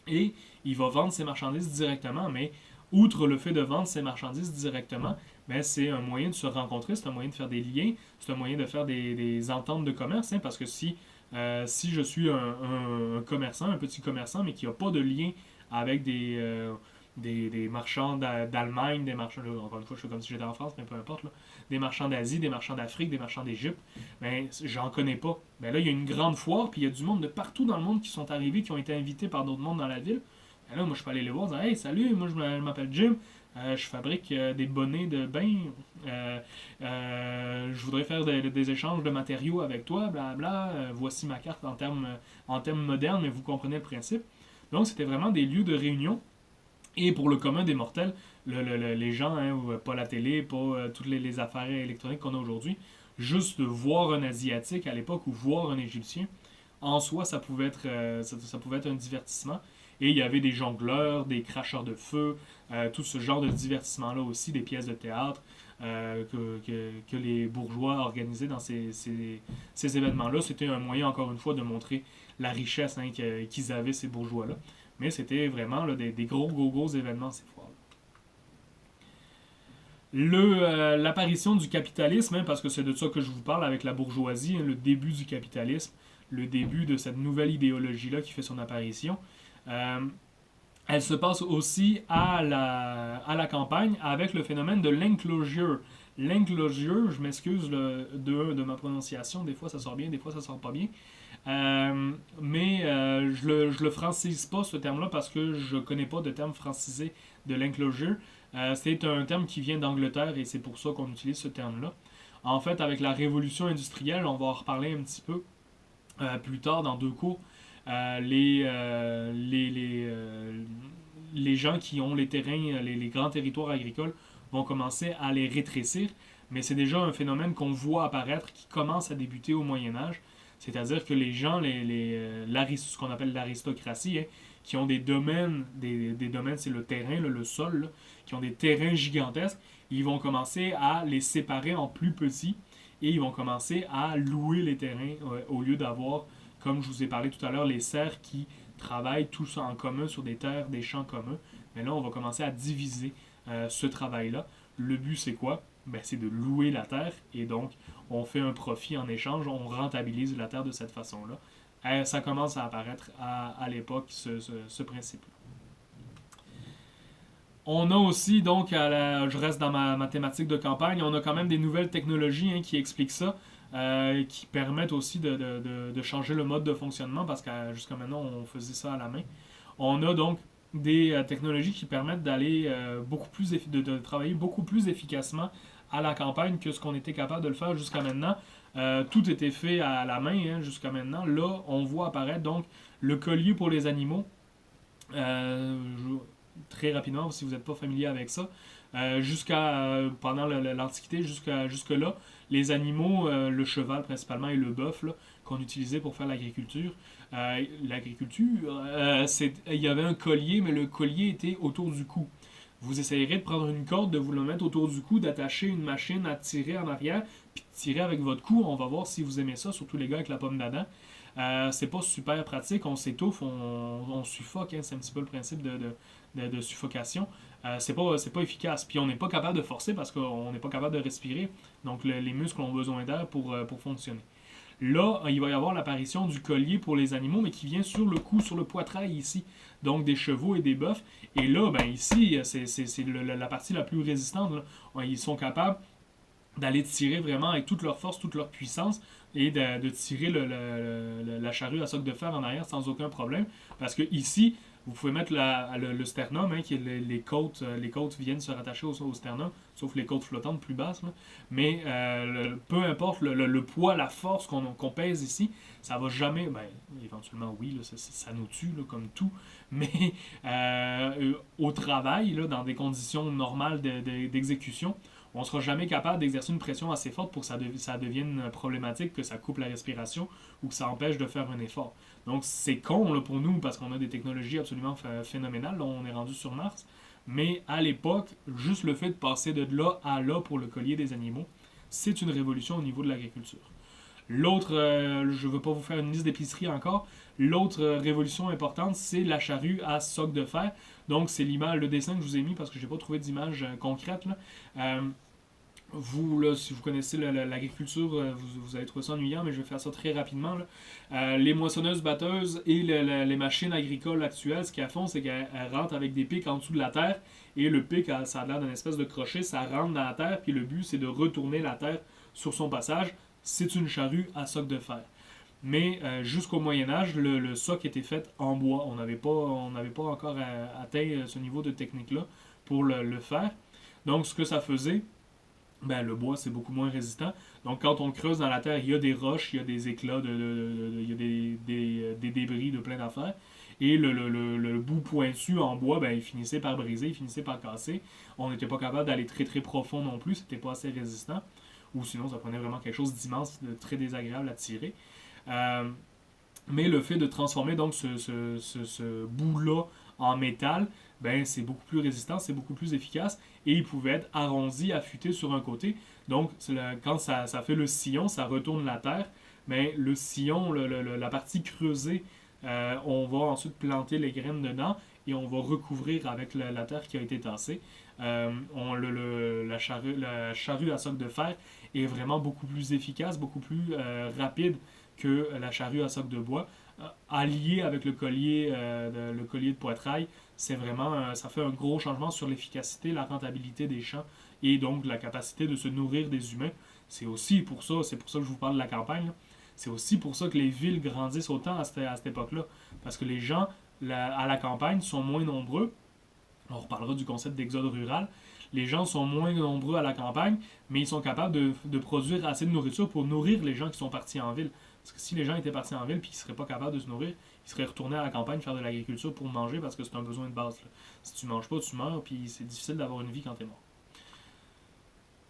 et il va vendre ses marchandises directement, mais outre le fait de vendre ses marchandises directement, ben, c'est un moyen de se rencontrer, c'est un moyen de faire des liens, c'est un moyen de faire des ententes de commerce, hein, parce que si je suis un commerçant, un petit commerçant, mais qui n'a pas de lien avec des marchands d'Allemagne, des marchands, encore une fois, je fais comme si j'étais en France, mais peu importe, là, des marchands d'Asie, des marchands d'Afrique, des marchands d'Égypte, ben, j'en connais pas. Ben là, il y a une grande foire, puis il y a du monde de partout dans le monde qui sont arrivés, qui ont été invités par d'autres mondes dans la ville. Ben là, moi, je peux aller les voir, dire, hey, salut, moi, je m'appelle Jim, je fabrique des bonnets de bain, je voudrais faire des échanges de matériaux avec toi, blabla, voici ma carte en termes modernes, mais vous comprenez le principe. Donc, c'était vraiment des lieux de réunion. Et pour le commun des mortels, les gens, hein, pas la télé, pas toutes les affaires électroniques qu'on a aujourd'hui, juste de voir un Asiatique à l'époque ou voir un Égyptien, en soi, ça pouvait être un divertissement. Et il y avait des jongleurs, des cracheurs de feu, tout ce genre de divertissement-là aussi, des pièces de théâtre que les bourgeois organisaient dans ces événements-là. C'était un moyen, encore une fois, de montrer la richesse, hein, qu'ils avaient, ces bourgeois-là. Mais c'était vraiment là, des gros événements, ces foires. L'apparition du capitalisme, hein, parce que c'est de ça que je vous parle avec la bourgeoisie, hein, le début du capitalisme, le début de cette nouvelle idéologie-là qui fait son apparition. Euh, Elle se passe aussi à la campagne avec le phénomène de l'enclosure. L'enclosure, je m'excuse de ma prononciation, des fois ça sort bien, des fois ça sort pas bien. Mais je le francise pas ce terme-là parce que je connais pas de terme francisé de l'enclosure. C'est un terme qui vient d'Angleterre et c'est pour ça qu'on utilise ce terme-là. En fait, avec la révolution industrielle, on va en reparler un petit peu plus tard dans deux cours. Les gens qui ont les terrains, les grands territoires agricoles vont commencer à les rétrécir, mais c'est déjà un phénomène qu'on voit apparaître qui commence à débuter au Moyen Âge, c'est-à-dire que les gens, ce qu'on appelle l'aristocratie, hein, qui ont des domaines, des domaines c'est le terrain, le sol, là, qui ont des terrains gigantesques, ils vont commencer à les séparer en plus petits et ils vont commencer à louer les terrains au lieu d'avoir, comme je vous ai parlé tout à l'heure, les serfs qui travaillent tous en commun sur des terres, des champs communs. Mais là, on va commencer à diviser ce travail-là. Le but, c'est quoi? Ben, c'est de louer la terre et donc on fait un profit en échange, on rentabilise la terre de cette façon-là. Ça commence à apparaître à l'époque, ce principe-là. On a aussi, donc, je reste dans ma thématique de campagne, on a quand même des nouvelles technologies, hein, qui expliquent ça, qui permettent aussi de changer le mode de fonctionnement, parce que jusqu'à maintenant, on faisait ça à la main. On a donc des technologies qui permettent d'aller de travailler beaucoup plus efficacement à la campagne que ce qu'on était capable de le faire jusqu'à maintenant. Tout était fait à la main, hein, jusqu'à maintenant. Là, on voit apparaître donc le collier pour les animaux. Très rapidement, si vous n'êtes pas familier avec ça, pendant l'Antiquité, jusque là, les animaux, le cheval principalement et le bœuf, là, qu'on utilisait pour faire l'agriculture, il y avait un collier, mais le collier était autour du cou. Vous essayerez de prendre une corde, de vous le mettre autour du cou, d'attacher une machine à tirer en arrière, puis de tirer avec votre cou. On va voir si vous aimez ça, surtout les gars avec la pomme d'Adam. C'est pas super pratique, on s'étouffe, on suffoque, hein, c'est un petit peu le principe de suffocation. C'est pas efficace. Puis on n'est pas capable de forcer parce qu'on n'est pas capable de respirer. Donc les muscles ont besoin d'air pour fonctionner. Là, il va y avoir l'apparition du collier pour les animaux, mais qui vient sur le cou, sur le poitrail ici. Donc des chevaux et des bœufs. Et là, ben ici, c'est la partie la plus résistante. Là. Ils sont capables d'aller tirer vraiment avec toute leur force, toute leur puissance et de tirer la charrue à soc de fer en arrière sans aucun problème. Parce que ici, vous pouvez mettre le sternum, hein, qui est les côtes viennent se rattacher au sternum, sauf les côtes flottantes plus basses. Là. Mais peu importe le poids, la force qu'on pèse ici, ça va jamais, ben, éventuellement oui, là, ça nous tue là, comme tout, mais au travail, là, dans des conditions normales d'exécution, on ne sera jamais capable d'exercer une pression assez forte pour que ça devienne problématique, que ça coupe la respiration ou que ça empêche de faire un effort. Donc c'est con là, pour nous parce qu'on a des technologies absolument phénoménales. Là, on est rendu sur Mars. Mais à l'époque, juste le fait de passer de là à là pour le collier des animaux, c'est une révolution au niveau de l'agriculture. L'autre, je ne veux pas vous faire une liste d'épicerie encore, l'autre révolution importante, c'est la charrue à soc de fer. Donc c'est l'image, le dessin que je vous ai mis parce que je n'ai pas trouvé d'image concrète. Là. Vous, là, si vous connaissez l'agriculture, vous allez trouver ça ennuyant, mais je vais faire ça très rapidement. Les moissonneuses-batteuses et les machines agricoles actuelles, ce qu'elles font, c'est qu'elles rentrent avec des pics en dessous de la terre, et le pic, ça a l'air d'une espèce de crochet, ça rentre dans la terre, puis le but, c'est de retourner la terre sur son passage. C'est une charrue à soc de fer. Mais jusqu'au Moyen-Âge, le soc était fait en bois. On n'avait pas encore atteint ce niveau de technique-là pour le faire. Donc, ce que ça faisait, ben, le bois, c'est beaucoup moins résistant. Donc, quand on creuse dans la terre, il y a des roches, il y a des éclats, il y a des débris de plein d'affaires. Et le bout pointu en bois, ben, il finissait par briser, il finissait par casser. On n'était pas capable d'aller très très profond non plus, c'était pas assez résistant. Ou sinon, ça prenait vraiment quelque chose d'immense, de très désagréable à tirer. Mais le fait de transformer donc ce bout-là en métal, ben, c'est beaucoup plus résistant, c'est beaucoup plus efficace et il pouvait être arrondi, affûté sur un côté. Donc, quand ça fait le sillon, ça retourne la terre, mais le sillon, la partie creusée, on va ensuite planter les graines dedans et on va recouvrir avec la terre qui a été tassée. La charrue à soc de fer est vraiment beaucoup plus efficace, beaucoup plus rapide que la charrue à soc de bois. Allié avec le collier de poitrail, c'est vraiment, ça fait un gros changement sur l'efficacité, la rentabilité des champs et donc la capacité de se nourrir des humains. C'est aussi pour ça, c'est pour ça que je vous parle de la campagne. Là. C'est aussi pour ça que les villes grandissent autant à cette époque-là. Parce que les gens à la campagne sont moins nombreux. On reparlera du concept d'exode rural. Les gens sont moins nombreux à la campagne, mais ils sont capables de produire assez de nourriture pour nourrir les gens qui sont partis en ville. Parce que si les gens étaient partis en ville et qu'ils ne seraient pas capables de se nourrir, ils seraient retournés à la campagne faire de l'agriculture pour manger parce que c'est un besoin de base. Là. Si tu manges pas, tu meurs, puis c'est difficile d'avoir une vie quand tu es mort.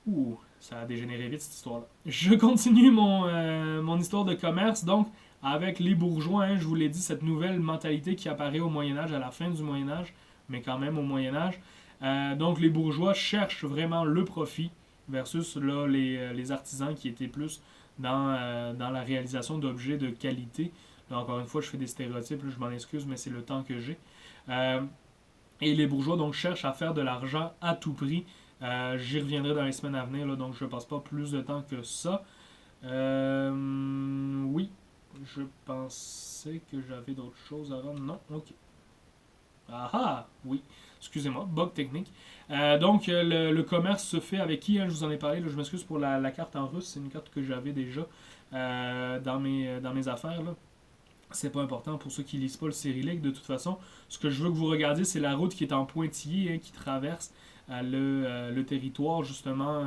Ouh, ça a dégénéré vite cette histoire-là. Je continue mon histoire de commerce, donc avec les bourgeois, hein, je vous l'ai dit, cette nouvelle mentalité qui apparaît au Moyen-Âge, à la fin du Moyen-Âge, mais quand même au Moyen-Âge. Donc les bourgeois cherchent vraiment le profit versus là, les artisans qui étaient plus dans la réalisation d'objets de qualité. Là, encore une fois, je fais des stéréotypes, là, je m'en excuse, mais c'est le temps que j'ai. Et les bourgeois donc cherchent à faire de l'argent à tout prix. J'y reviendrai dans les semaines à venir, là, donc je ne passe pas plus de temps que ça. Oui, je pensais que j'avais d'autres choses avant. Non, ok. Ah oui, excusez-moi, bug technique. Donc, le commerce se fait avec qui hein, je vous en ai parlé, là, je m'excuse pour la carte en russe, c'est une carte que j'avais déjà dans mes affaires. Là. C'est pas important pour ceux qui lisent pas le cyrillique, de toute façon. Ce que je veux que vous regardiez, c'est la route qui est en pointillé, hein, qui traverse le territoire, justement,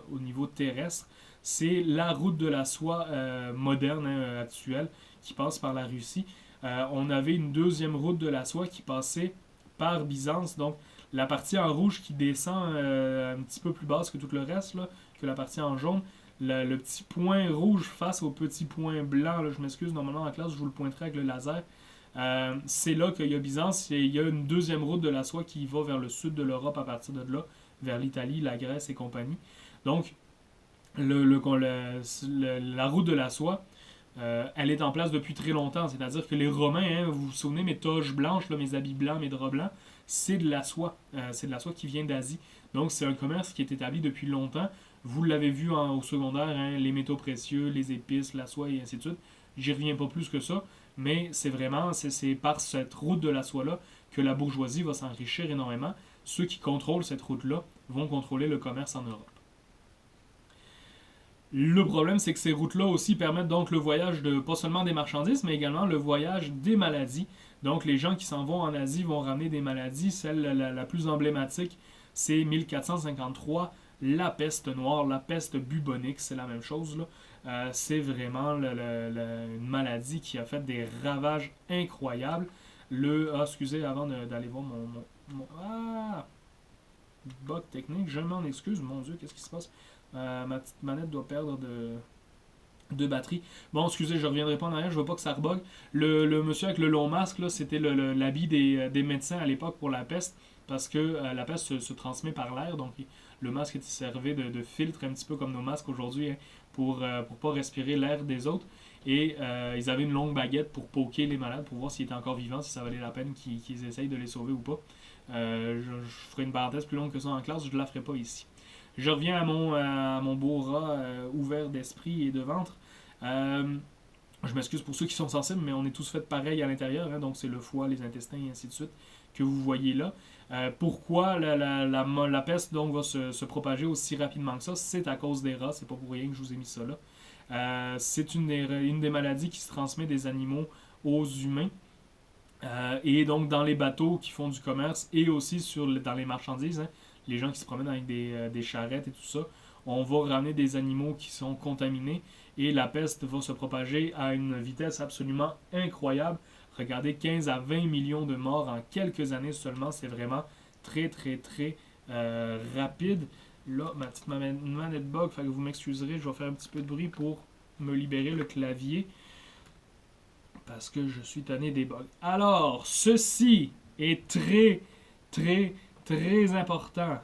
au niveau terrestre. C'est la route de la soie moderne, hein, actuelle, qui passe par la Russie. On avait une deuxième route de la soie qui passait par Byzance, donc la partie en rouge qui descend un petit peu plus basse que tout le reste, là, que la partie en jaune. Le petit point rouge face au petit point blanc, là, je m'excuse, normalement en classe je vous le pointerai avec le laser. C'est là qu'il y a Byzance et il y a une deuxième route de la soie qui va vers le sud de l'Europe à partir de là, vers l'Italie, la Grèce et compagnie. Donc, la route de la soie, elle est en place depuis très longtemps. C'est-à-dire que les Romains, hein, vous vous souvenez, mes toges blanches, là, mes habits blancs, mes draps blancs, c'est de la soie. C'est de la soie qui vient d'Asie. Donc, c'est un commerce qui est établi depuis longtemps. Vous l'avez vu au secondaire, hein, les métaux précieux, les épices, la soie et ainsi de suite. J'y reviens pas plus que ça, mais c'est par cette route de la soie-là que la bourgeoisie va s'enrichir énormément. Ceux qui contrôlent cette route-là vont contrôler le commerce en Europe. Le problème, c'est que ces routes-là aussi permettent donc le voyage de pas seulement des marchandises, mais également le voyage des maladies. Donc les gens qui s'en vont en Asie vont ramener des maladies. Celle la plus emblématique, c'est 1453, la peste noire, la peste bubonique, c'est la même chose, là. C'est vraiment une maladie qui a fait des ravages incroyables. Excusez, avant d'aller voir bug technique, je m'en excuse, mon Dieu, qu'est-ce qui se passe? Ma petite manette doit perdre de batterie. Bon, excusez, je reviendrai pas en arrière, je veux pas que ça rebug. Le monsieur avec le long masque, là, c'était l'habit des médecins à l'époque pour la peste, parce que la peste se transmet par l'air, donc le masque servait de filtre, un petit peu comme nos masques aujourd'hui, hein, pour pas respirer l'air des autres. Et ils avaient une longue baguette pour poker les malades, pour voir s'ils étaient encore vivants, si ça valait la peine qu'ils essayent de les sauver ou pas. Je ferai une parenthèse plus longue que ça en classe, je ne la ferai pas ici. Je reviens à mon beau rat ouvert d'esprit et de ventre. Je m'excuse pour ceux qui sont sensibles, mais on est tous faits pareil à l'intérieur, hein, donc c'est le foie, les intestins et ainsi de suite que vous voyez là. Pourquoi la peste donc va se propager aussi rapidement que ça? C'est à cause des rats, c'est pas pour rien que je vous ai mis ça là. C'est une des maladies qui se transmet des animaux aux humains. Et donc dans les bateaux qui font du commerce et aussi dans les marchandises, hein, les gens qui se promènent avec des charrettes et tout ça, on va ramener des animaux qui sont contaminés et la peste va se propager à une vitesse absolument incroyable. Regardez, 15 à 20 millions de morts en quelques années seulement, c'est vraiment très très très rapide. Là, ma petite manette bug, fait que vous m'excuserez, je vais faire un petit peu de bruit pour me libérer le clavier parce que je suis tanné des bugs. Alors, ceci est très très très important.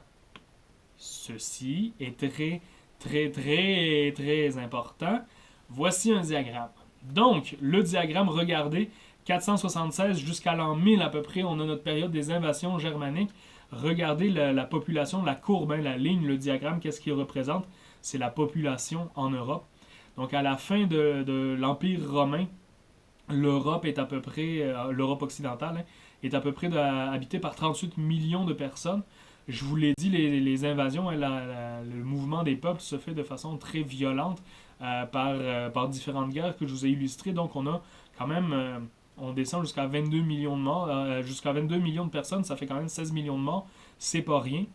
Ceci est très, très, très, très important. Voici un diagramme. Donc, le diagramme, regardez, 476 jusqu'à l'an 1000 à peu près, on a notre période des invasions germaniques. Regardez la population, la courbe, hein, la ligne, le diagramme, qu'est-ce qu'il représente? C'est la population en Europe. Donc, à la fin de l'Empire romain, l'Europe est à peu près, l'Europe occidentale, hein, est à peu près habitée par 38 millions de personnes. Je vous l'ai dit, les invasions, hein, le mouvement des peuples se fait de façon très violente par différentes guerres que je vous ai illustrées. Donc on a quand même, on descend jusqu'à 22 millions de morts, jusqu'à 22 millions de personnes, ça fait quand même 16 millions de morts, c'est pas rien.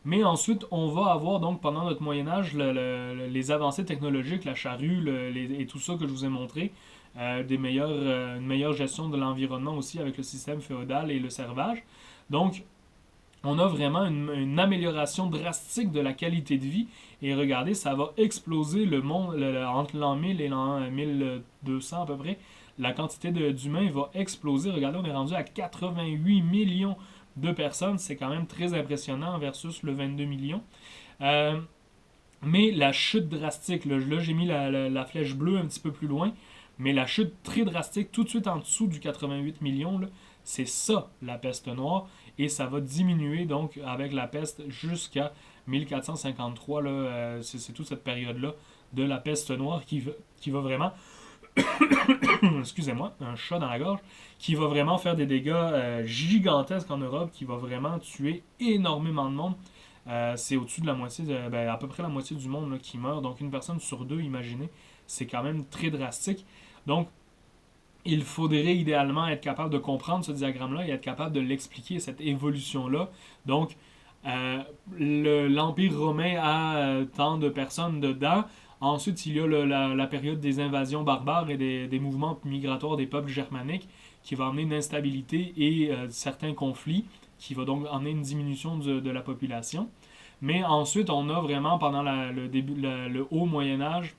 Mais ensuite, on va avoir donc pendant notre Moyen-Âge les avancées technologiques, la charrue et tout ça que je vous ai montré, une meilleure gestion de l'environnement aussi avec le système féodal et le servage. Donc, on a vraiment une amélioration drastique de la qualité de vie. Et regardez, ça va exploser le monde entre l'an 1000 et l'an 1200 à peu près. La quantité d'humains va exploser. Regardez, on est rendu à 88 millions de personnes. C'est quand même très impressionnant versus le 22 millions. Mais la chute drastique, là j'ai mis la flèche bleue un petit peu plus loin. Mais la chute très drastique, tout de suite en dessous du 88 millions, c'est ça la peste noire. Et ça va diminuer donc avec la peste jusqu'à 1453. C'est toute cette période-là de la peste noire qui va vraiment, excusez-moi, un chat dans la gorge, qui va vraiment faire des dégâts gigantesques en Europe, qui va vraiment tuer énormément de monde. C'est au-dessus de la moitié, à peu près la moitié du monde là, qui meurt. Donc une personne sur deux, imaginez, c'est quand même très drastique. Donc, il faudrait idéalement être capable de comprendre ce diagramme-là et être capable de l'expliquer, cette évolution-là. Donc, l'Empire romain a tant de personnes dedans. Ensuite, il y a la période des invasions barbares et des mouvements migratoires des peuples germaniques qui va amener une instabilité et certains conflits, qui va donc amener une diminution de la population. Mais ensuite, on a vraiment, pendant le haut Moyen-Âge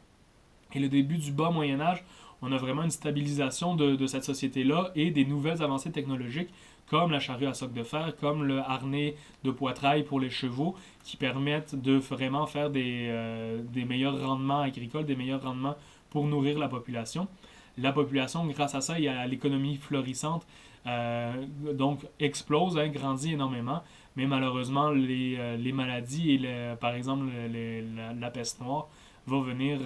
et le début du bas Moyen-Âge, on a vraiment une stabilisation de cette société-là et des nouvelles avancées technologiques comme la charrue à soc de fer, comme le harnais de poitrail pour les chevaux, qui permettent de vraiment faire des meilleurs rendements agricoles, des meilleurs rendements pour nourrir la population. La population, grâce à ça et à l'économie florissante, donc explose, hein, grandit énormément, mais malheureusement les maladies et par exemple la peste noire va venir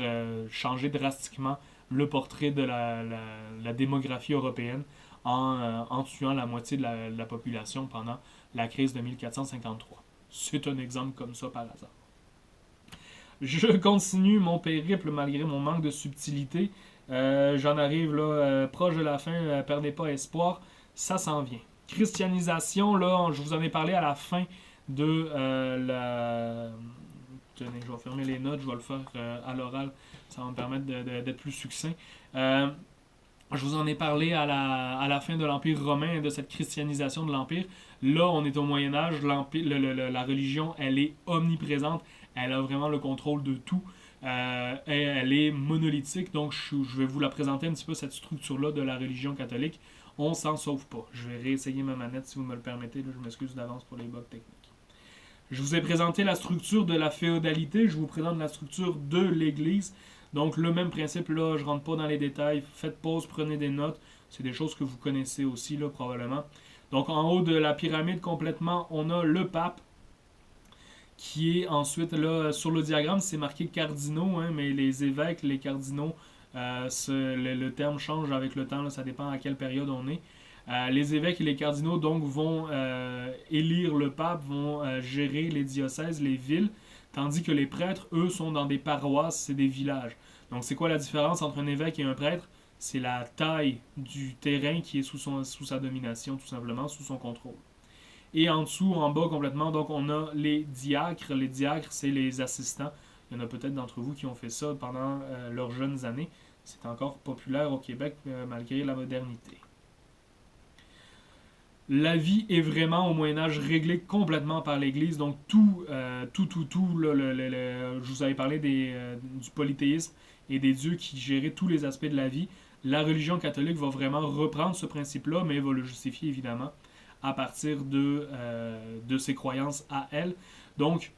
changer drastiquement le portrait de la démographie européenne en tuant la moitié de la population pendant la crise de 1453. C'est un exemple comme ça par hasard. Je continue mon périple malgré mon manque de subtilité. J'en arrive là, proche de la fin, perdez pas espoir, ça s'en vient. Christianisation, là, je vous en ai parlé à la fin de la... Tenez, je vais fermer les notes, je vais le faire à l'oral, ça va me permettre d'être plus succinct. Je vous en ai parlé à la fin de l'Empire romain, de cette christianisation de l'Empire. Là, on est au Moyen-Âge, la religion, elle est omniprésente, elle a vraiment le contrôle de tout. Elle est monolithique, donc je vais vous la présenter un petit peu, cette structure-là de la religion catholique. On s'en sauve pas. Je vais réessayer ma manette si vous me le permettez, là, je m'excuse d'avance pour les bugs techniques. Je vous ai présenté la structure de la féodalité, je vous présente la structure de l'Église. Donc le même principe, là, je rentre pas dans les détails, faites pause, prenez des notes, c'est des choses que vous connaissez aussi, là, probablement. Donc en haut de la pyramide complètement, on a le pape, qui est ensuite, là, sur le diagramme, c'est marqué cardinaux, hein, mais les évêques, les cardinaux, le terme change avec le temps, là, ça dépend à quelle période on est. Les évêques et les cardinaux, donc, vont élire le pape, vont gérer les diocèses, les villes, tandis que les prêtres, eux, sont dans des paroisses, c'est des villages. Donc, c'est quoi la différence entre un évêque et un prêtre? C'est la taille du terrain qui est sous sa domination, tout simplement, sous son contrôle. Et en dessous, en bas complètement, donc on a les diacres. Les diacres, c'est les assistants. Il y en a peut-être d'entre vous qui ont fait ça pendant leurs jeunes années. C'est encore populaire au Québec malgré la modernité. La vie est vraiment au Moyen-Âge réglée complètement par l'Église. Donc tout, je vous avais parlé du polythéisme et des dieux qui géraient tous les aspects de la vie. La religion catholique va vraiment reprendre ce principe-là, mais va le justifier évidemment à partir de ses croyances à elle. Donc,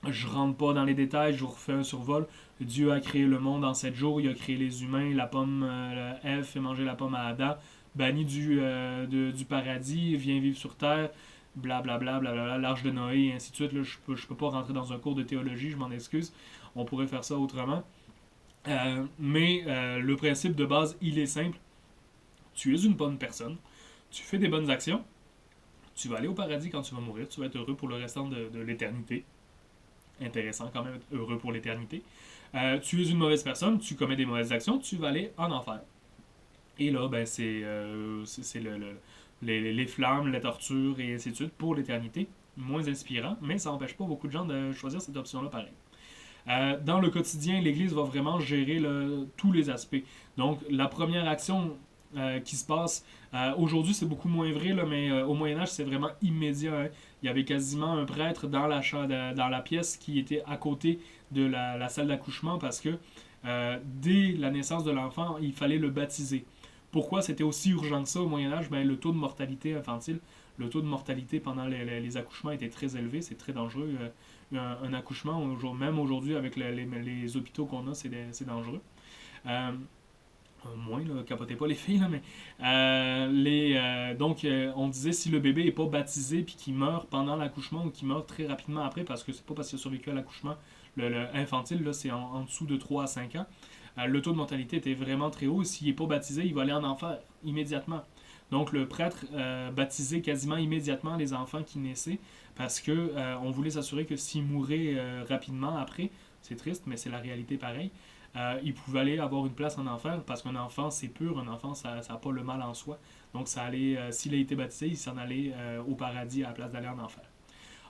je rentre pas dans les détails, je vous refais un survol. Dieu a créé le monde en 7 jours, il a créé les humains, la pomme, Ève fait manger la pomme à Adam, banni du paradis, vient vivre sur terre, blablabla, blablabla, l'arche de Noé, et ainsi de suite. Là, je peux pas rentrer dans un cours de théologie, je m'en excuse. On pourrait faire ça autrement. Mais le principe de base, il est simple. Tu es une bonne personne, tu fais des bonnes actions, tu vas aller au paradis quand tu vas mourir, tu vas être heureux pour le restant de l'éternité. Intéressant quand même, être heureux pour l'éternité. Tu es une mauvaise personne, tu commets des mauvaises actions, tu vas aller en enfer. Et là, ben, c'est les flammes, la torture et ainsi de suite pour l'éternité. Moins inspirant, mais ça n'empêche pas beaucoup de gens de choisir cette option-là pareil. Dans le quotidien, l'Église va vraiment gérer tous les aspects. Donc, la première action qui se passe. Aujourd'hui, c'est beaucoup moins vrai, là, mais au Moyen-Âge, c'est vraiment immédiat. Hein. Il y avait quasiment un prêtre dans la pièce qui était à côté de la salle d'accouchement parce que dès la naissance de l'enfant, il fallait le baptiser. Pourquoi c'était aussi urgent que ça au Moyen-Âge? Ben, le taux de mortalité infantile, le taux de mortalité pendant les accouchements était très élevé, c'est très dangereux. Un accouchement, même aujourd'hui, avec les hôpitaux qu'on a, c'est dangereux. Moins, là, capotez pas les filles, là, mais donc on disait si le bébé n'est pas baptisé puis qu'il meurt pendant l'accouchement ou qu'il meurt très rapidement après, parce que c'est pas parce qu'il a survécu à l'accouchement, le infantile, là, c'est en dessous de 3 à 5 ans, le taux de mortalité était vraiment très haut. S'il n'est pas baptisé, il va aller en enfer immédiatement. Donc le prêtre baptisait quasiment immédiatement les enfants qui naissaient parce que on voulait s'assurer que s'ils mouraient rapidement après, c'est triste, mais c'est la réalité pareil, il pouvait aller avoir une place en enfer parce qu'un enfant c'est pur, un enfant ça n'a pas le mal en soi. Donc ça allait, s'il a été baptisé, il s'en allait au paradis à la place d'aller en enfer.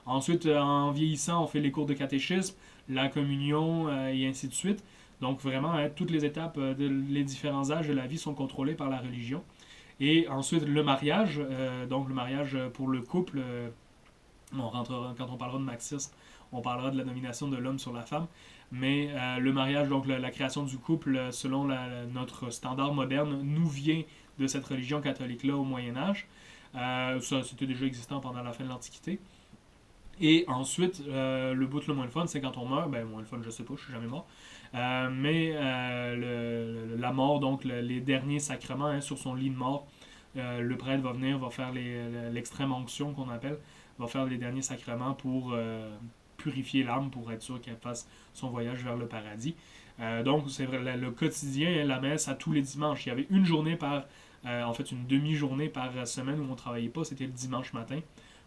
Ensuite, en vieillissant, on fait les cours de catéchisme, la communion et ainsi de suite. Donc vraiment, toutes les étapes les différents âges de la vie sont contrôlées par la religion. Et ensuite, le mariage, donc le mariage pour le couple, quand on parlera de marxisme, on parlera de la domination de l'homme sur la femme. Mais le mariage, donc la création du couple, selon notre standard moderne, nous vient de cette religion catholique-là au Moyen-Âge. Ça, c'était déjà existant pendant la fin de l'Antiquité. Et ensuite, le bout le moins le fun, c'est quand on meurt. Ben, moins le fun, je sais pas, je suis jamais mort. Mais la mort, donc les derniers sacrements sur son lit de mort, le prêtre va venir, va faire l'extrême onction qu'on appelle, va faire les derniers sacrements pour purifier l'âme, pour être sûr qu'elle fasse son voyage vers le paradis. Donc, c'est vrai, le quotidien, la messe à tous les dimanches. Il y avait une journée en fait, une demi-journée par semaine où on ne travaillait pas, c'était le dimanche matin,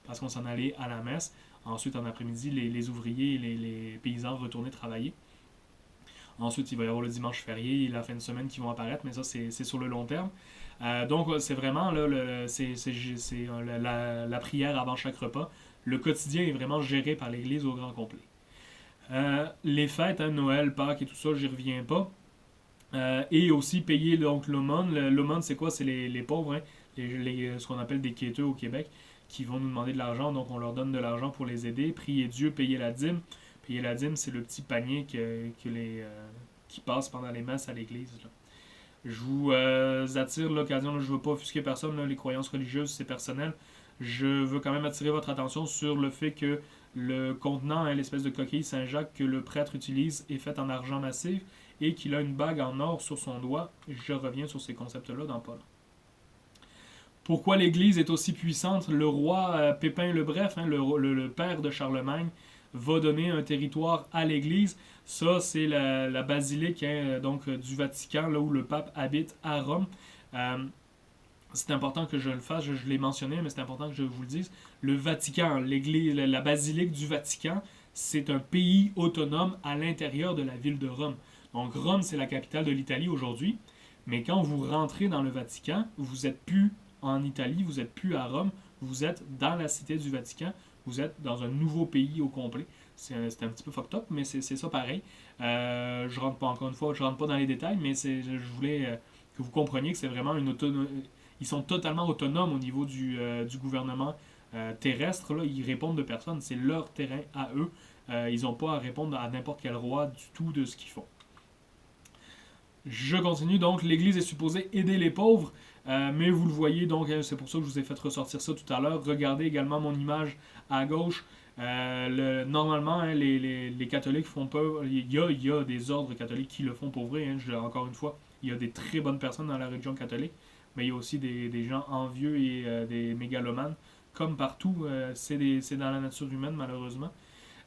parce qu'on s'en allait à la messe. Ensuite, en après-midi, les ouvriers et les paysans retournaient travailler. Ensuite, il va y avoir le dimanche férié et la fin de semaine qui vont apparaître, mais ça, c'est sur le long terme. Donc, c'est vraiment là, la prière avant chaque repas. Le quotidien est vraiment géré par l'Église au grand complet. Les fêtes, hein, Noël, Pâques et tout ça, j'y reviens pas. Et aussi payer donc l'aumône. L'aumône, c'est quoi? C'est les pauvres, hein, ce qu'on appelle des quêteux au Québec, qui vont nous demander de l'argent, donc on leur donne de l'argent pour les aider. Prier Dieu, payer la dîme. Payer la dîme, c'est le petit panier qui passe pendant les messes à l'église. Là. Je vous attire l'occasion, je ne veux pas offusquer personne, là, les croyances religieuses, c'est personnel. Je veux quand même attirer votre attention sur le fait que le contenant, hein, l'espèce de coquille Saint-Jacques que le prêtre utilise, est fait en argent massif et qu'il a une bague en or sur son doigt. Je reviens sur ces concepts-là dans Paul. Pourquoi l'Église est aussi puissante? Le roi Pépin le Bref, hein, le père de Charlemagne, va donner un territoire à l'Église. Ça, c'est la basilique hein, donc, du Vatican, là où le pape habite à Rome. C'est important que je le fasse, je l'ai mentionné, mais c'est important que je vous le dise. Le Vatican, l'église, la basilique du Vatican, c'est un pays autonome à l'intérieur de la ville de Rome. Donc Rome, c'est la capitale de l'Italie aujourd'hui, mais quand vous rentrez dans le Vatican, vous n'êtes plus en Italie, vous n'êtes plus à Rome, vous êtes dans la cité du Vatican, vous êtes dans un nouveau pays au complet. C'est un petit peu fucked up, mais c'est ça pareil. Je rentre pas, encore une fois, je rentre pas dans les détails, mais je voulais que vous compreniez que c'est vraiment une autonomie. Ils sont totalement autonomes au niveau du gouvernement terrestre. Là. Ils répondent de personne. C'est leur terrain à eux. Ils n'ont pas à répondre à n'importe quel roi du tout de ce qu'ils font. Je continue. Donc, l'Église est supposée aider les pauvres. Mais vous le voyez, donc c'est pour ça que je vous ai fait ressortir ça tout à l'heure. Regardez également mon image à gauche. Normalement, hein, les catholiques font pas. Il y a des ordres catholiques qui le font pour vrai. Hein, encore une fois, il y a des très bonnes personnes dans la religion catholique. Mais il y a aussi des gens envieux et des mégalomanes. Comme partout, c'est dans la nature humaine, malheureusement.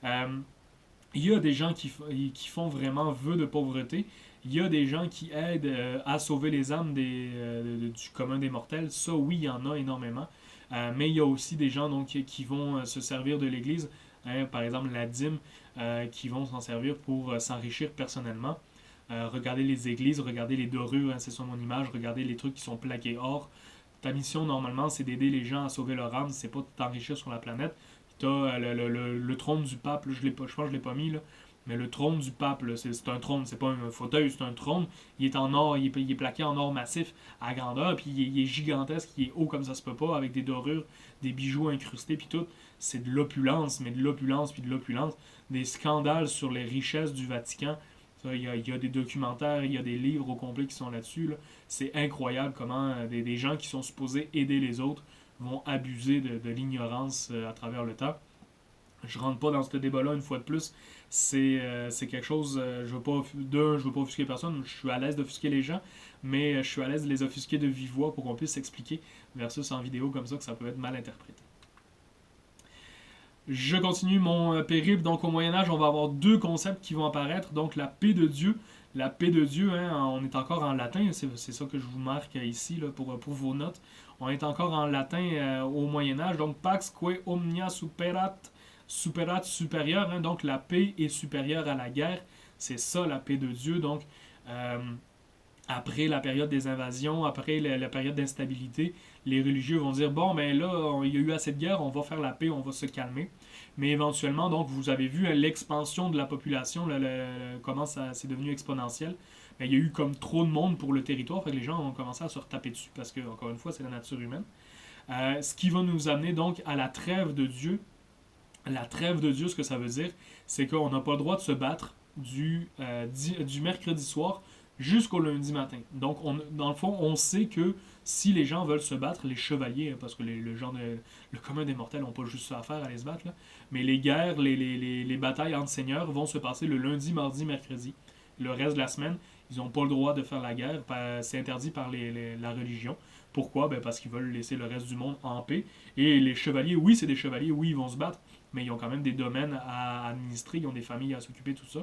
Il y a des gens qui font vraiment vœu de pauvreté. Il y a des gens qui aident à sauver les âmes du commun des mortels. Ça, oui, il y en a énormément. Mais il y a aussi des gens donc, qui vont se servir de l'Église. Hein, par exemple, la dîme, qui vont s'en servir pour s'enrichir personnellement. Regardez les églises, regardez les dorures, hein, c'est sur mon image, regardez les trucs qui sont plaqués or. Ta mission, normalement, c'est d'aider les gens à sauver leur âme, c'est pas de t'enrichir sur la planète. Tu as le trône du pape, là, je pense que je l'ai pas mis, là, mais le trône du pape, c'est un trône, c'est pas un fauteuil, c'est un trône. Il est en or, il est plaqué en or massif à grandeur, puis il est gigantesque, il est haut comme ça se peut pas, avec des dorures, des bijoux incrustés, puis tout. C'est de l'opulence, mais de l'opulence, puis de l'opulence. Des scandales sur les richesses du Vatican. Il y a des documentaires, il y a des livres au complet qui sont là-dessus. Là. C'est incroyable comment des gens qui sont supposés aider les autres vont abuser de l'ignorance à travers le temps. Je rentre pas dans ce débat-là une fois de plus. C'est quelque chose, je veux pas offusquer personne, je suis à l'aise d'offusquer les gens, mais je suis à l'aise de les offusquer de vive voix pour qu'on puisse s'expliquer, versus en vidéo comme ça que ça peut être mal interprété. Je continue mon périple. Donc, au Moyen-Âge, on va avoir deux concepts qui vont apparaître. Donc, la paix de Dieu. La paix de Dieu, hein, on est encore en latin. C'est ça que je vous marque ici là, pour vos notes. On est encore en latin au Moyen-Âge. Donc, pax que omnia superat supérieur. Hein, donc, la paix est supérieure à la guerre. C'est ça, la paix de Dieu. Donc, après la période des invasions, après la période d'instabilité, les religieux vont dire, bon, ben là, il y a eu assez de guerre, on va faire la paix, on va se calmer. Mais éventuellement, donc, vous avez vu l'expansion de la population, comment c'est devenu exponentiel. Ben, il y a eu comme trop de monde pour le territoire, fait que les gens ont commencé à se retaper dessus, parce que, encore une fois, c'est la nature humaine. Ce qui va nous amener donc à la trêve de Dieu. La trêve de Dieu, ce que ça veut dire, c'est qu'on n'a pas le droit de se battre du mercredi soir jusqu'au lundi matin. Donc, dans le fond, on sait que si les gens veulent se battre, les chevaliers, parce que le commun des mortels n'ont pas juste ça à faire, aller se battre, là, mais les guerres, les batailles entre seigneurs vont se passer le lundi, mardi, mercredi. Le reste de la semaine, ils n'ont pas le droit de faire la guerre, c'est interdit par la religion. Pourquoi? Ben parce qu'ils veulent laisser le reste du monde en paix. Et les chevaliers, oui, c'est des chevaliers, oui, ils vont se battre, mais ils ont quand même des domaines à administrer, ils ont des familles à s'occuper, tout ça.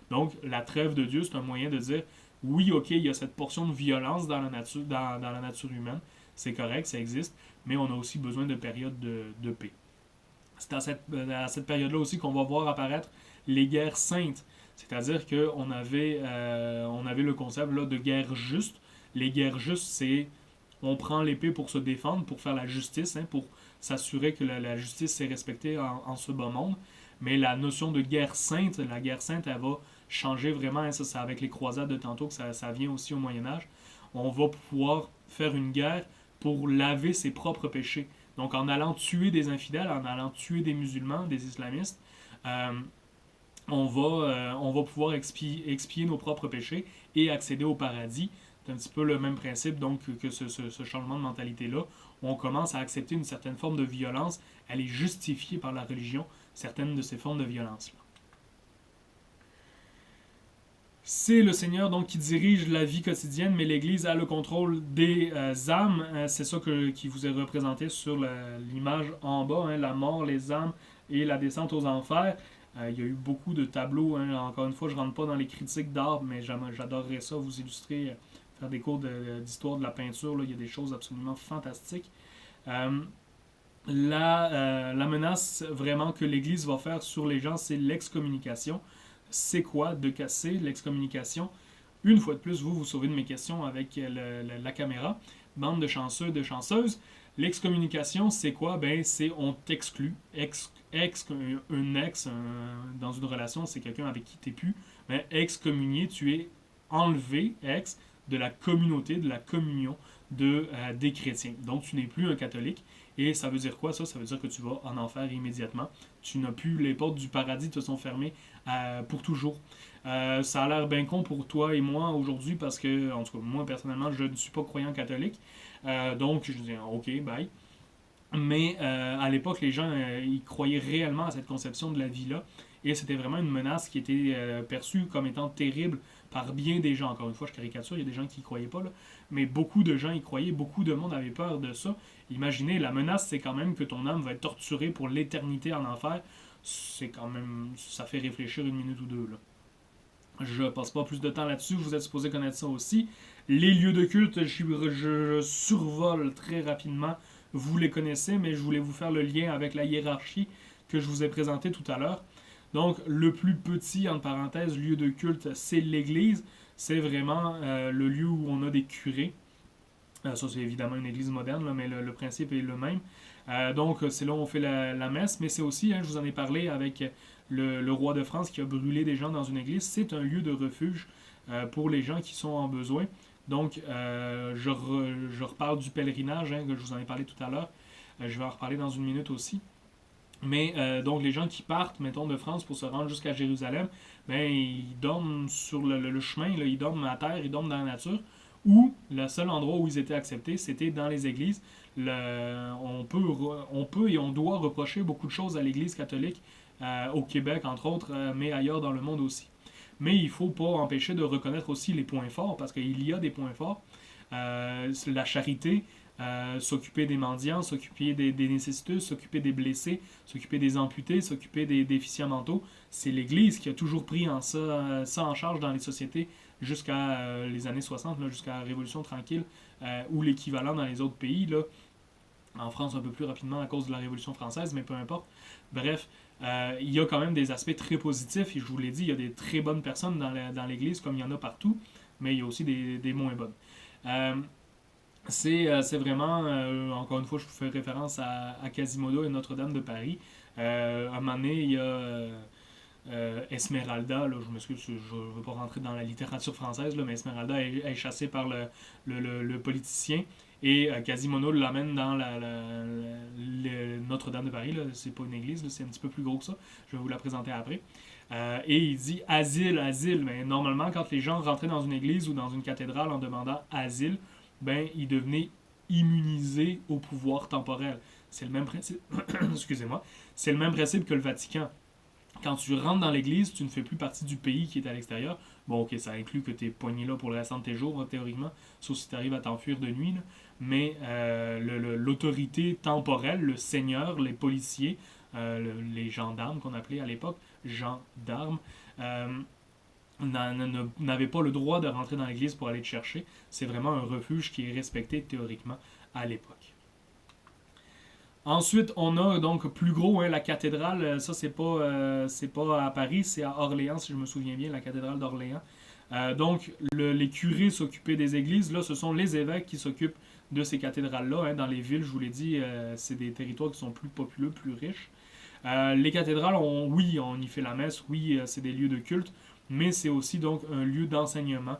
Donc, la trêve de Dieu, c'est un moyen de dire, oui, ok, il y a cette portion de violence dans la nature humaine, c'est correct, ça existe, mais on a aussi besoin de périodes de paix. C'est à cette période-là aussi qu'on va voir apparaître les guerres saintes. C'est-à-dire on avait le concept là, de guerre juste. Les guerres justes, c'est on prend l'épée pour se défendre, pour faire la justice, hein, pour s'assurer que la justice est respectée en ce bas monde. Mais la notion de guerre sainte, la guerre sainte, elle va changer vraiment. Hein, ça, c'est avec les croisades de tantôt que ça vient aussi au Moyen Âge. On va pouvoir faire une guerre pour laver ses propres péchés. Donc en allant tuer des infidèles, en allant tuer des musulmans, des islamistes, euh, on va pouvoir expier nos propres péchés et accéder au paradis. C'est un petit peu le même principe donc que ce changement de mentalité-là. On commence à accepter une certaine forme de violence. Elle est justifiée par la religion, certaines de ces formes de violence-là. C'est le Seigneur donc qui dirige la vie quotidienne, mais l'Église a le contrôle des âmes. C'est ça qui vous est représenté sur l'image en bas, hein, la mort, les âmes et la descente aux enfers. Il y a eu beaucoup de tableaux. Hein. Encore une fois, je ne rentre pas dans les critiques d'art, mais j'adorerais ça, vous illustrer, faire des cours d'histoire de la peinture. Là. Il y a des choses absolument fantastiques. La menace vraiment que l'Église va faire sur les gens, c'est l'excommunication. C'est quoi de casser l'excommunication? Une fois de plus, vous sauvez de mes questions avec la caméra. Bande de chanceux, de chanceuses. L'excommunication, c'est quoi? Ben, c'est on t'exclut. Dans une relation, c'est quelqu'un avec qui t'es plus. Ben, excommunié, tu es enlevé, de la communauté, de la communion des chrétiens. Donc, tu n'es plus un catholique. Et ça veut dire quoi, ça? Ça veut dire que tu vas en enfer immédiatement. Tu n'as plus, les portes du paradis te sont fermées pour toujours. Ça a l'air bien con pour toi et moi aujourd'hui parce que, en tout cas, moi personnellement, je ne suis pas croyant catholique. Donc, je dis, ok, bye. Mais à l'époque, les gens ils croyaient réellement à cette conception de la vie-là. Et c'était vraiment une menace qui était perçue comme étant terrible par bien des gens. Encore une fois, je caricature, il y a des gens qui ne croyaient pas, là. Mais beaucoup de gens y croyaient, beaucoup de monde avait peur de ça. Imaginez, la menace, c'est quand même que ton âme va être torturée pour l'éternité en enfer. C'est quand même... ça fait réfléchir une minute ou deux, là. Je passe pas plus de temps là-dessus, vous êtes supposé connaître ça aussi. Les lieux de culte, je survole très rapidement. Vous les connaissez, mais je voulais vous faire le lien avec la hiérarchie que je vous ai présentée tout à l'heure. Donc, le plus petit, entre parenthèses, lieu de culte, c'est l'église. C'est vraiment le lieu où on a des curés. Ça, c'est évidemment une église moderne, là, mais le principe est le même. Donc, c'est là où on fait la messe, mais c'est aussi, hein, je vous en ai parlé avec le roi de France qui a brûlé des gens dans une église. C'est un lieu de refuge pour les gens qui sont en besoin. Donc, je reparle du pèlerinage, hein, que je vous en ai parlé tout à l'heure. Je vais en reparler dans une minute aussi. Mais donc les gens qui partent, mettons, de France pour se rendre jusqu'à Jérusalem, ben ils dorment sur le chemin, là, ils dorment à terre, ils dorment dans la nature. Ou le seul endroit où ils étaient acceptés, c'était dans les églises. On peut et on doit reprocher beaucoup de choses à l'Église catholique, au Québec entre autres, mais ailleurs dans le monde aussi. Mais il ne faut pas empêcher de reconnaître aussi les points forts, parce qu'il y a des points forts. La charité, s'occuper des mendiants, s'occuper des nécessiteux, s'occuper des blessés, s'occuper des amputés, s'occuper des déficients mentaux. C'est l'Église qui a toujours pris ça en charge dans les sociétés jusqu'à les années 60, là, jusqu'à la Révolution tranquille, ou l'équivalent dans les autres pays, là, en France un peu plus rapidement à cause de la Révolution française, mais peu importe. Bref, il y a quand même des aspects très positifs, et je vous l'ai dit, il y a des très bonnes personnes dans l'Église, comme il y en a partout, mais il y a aussi des moins bonnes. C'est vraiment, encore une fois, je vous fais référence à Quasimodo et Notre-Dame de Paris. À un moment donné, il y a Esmeralda, là, je m'excuse, je ne veux pas rentrer dans la littérature française, là, mais Esmeralda est chassée par le politicien et Quasimodo l'amène dans Notre-Dame de Paris. C'est pas une église, c'est un petit peu plus gros que ça. Je vais vous la présenter après. Et il dit asile, asile. Mais normalement, quand les gens rentraient dans une église ou dans une cathédrale en demandant asile, ben, ils devenaient immunisés au pouvoir temporel. C'est le même principe. Excusez-moi. C'est le même principe que le Vatican. Quand tu rentres dans l'église, tu ne fais plus partie du pays qui est à l'extérieur. Bon, ok, ça inclut que tu es pogné là pour le restant de tes jours, théoriquement, sauf si tu arrives à t'enfuir de nuit. Là. Mais l'autorité temporelle, le seigneur, les policiers, les gendarmes qu'on appelait à l'époque, gendarmes, n'avaient pas le droit de rentrer dans l'église pour aller te chercher. C'est vraiment un refuge qui est respecté théoriquement à l'époque. Ensuite, on a donc plus gros, la cathédrale. Ça, c'est pas à Paris, c'est à Orléans, si je me souviens bien, la cathédrale d'Orléans. Donc, les curés s'occupaient des églises. Là, ce sont les évêques qui s'occupent de ces cathédrales-là. Dans les villes, je vous l'ai dit, c'est des territoires qui sont plus populeux, plus riches. Les cathédrales, oui, on y fait la messe, oui, c'est des lieux de culte, mais c'est aussi donc un lieu d'enseignement.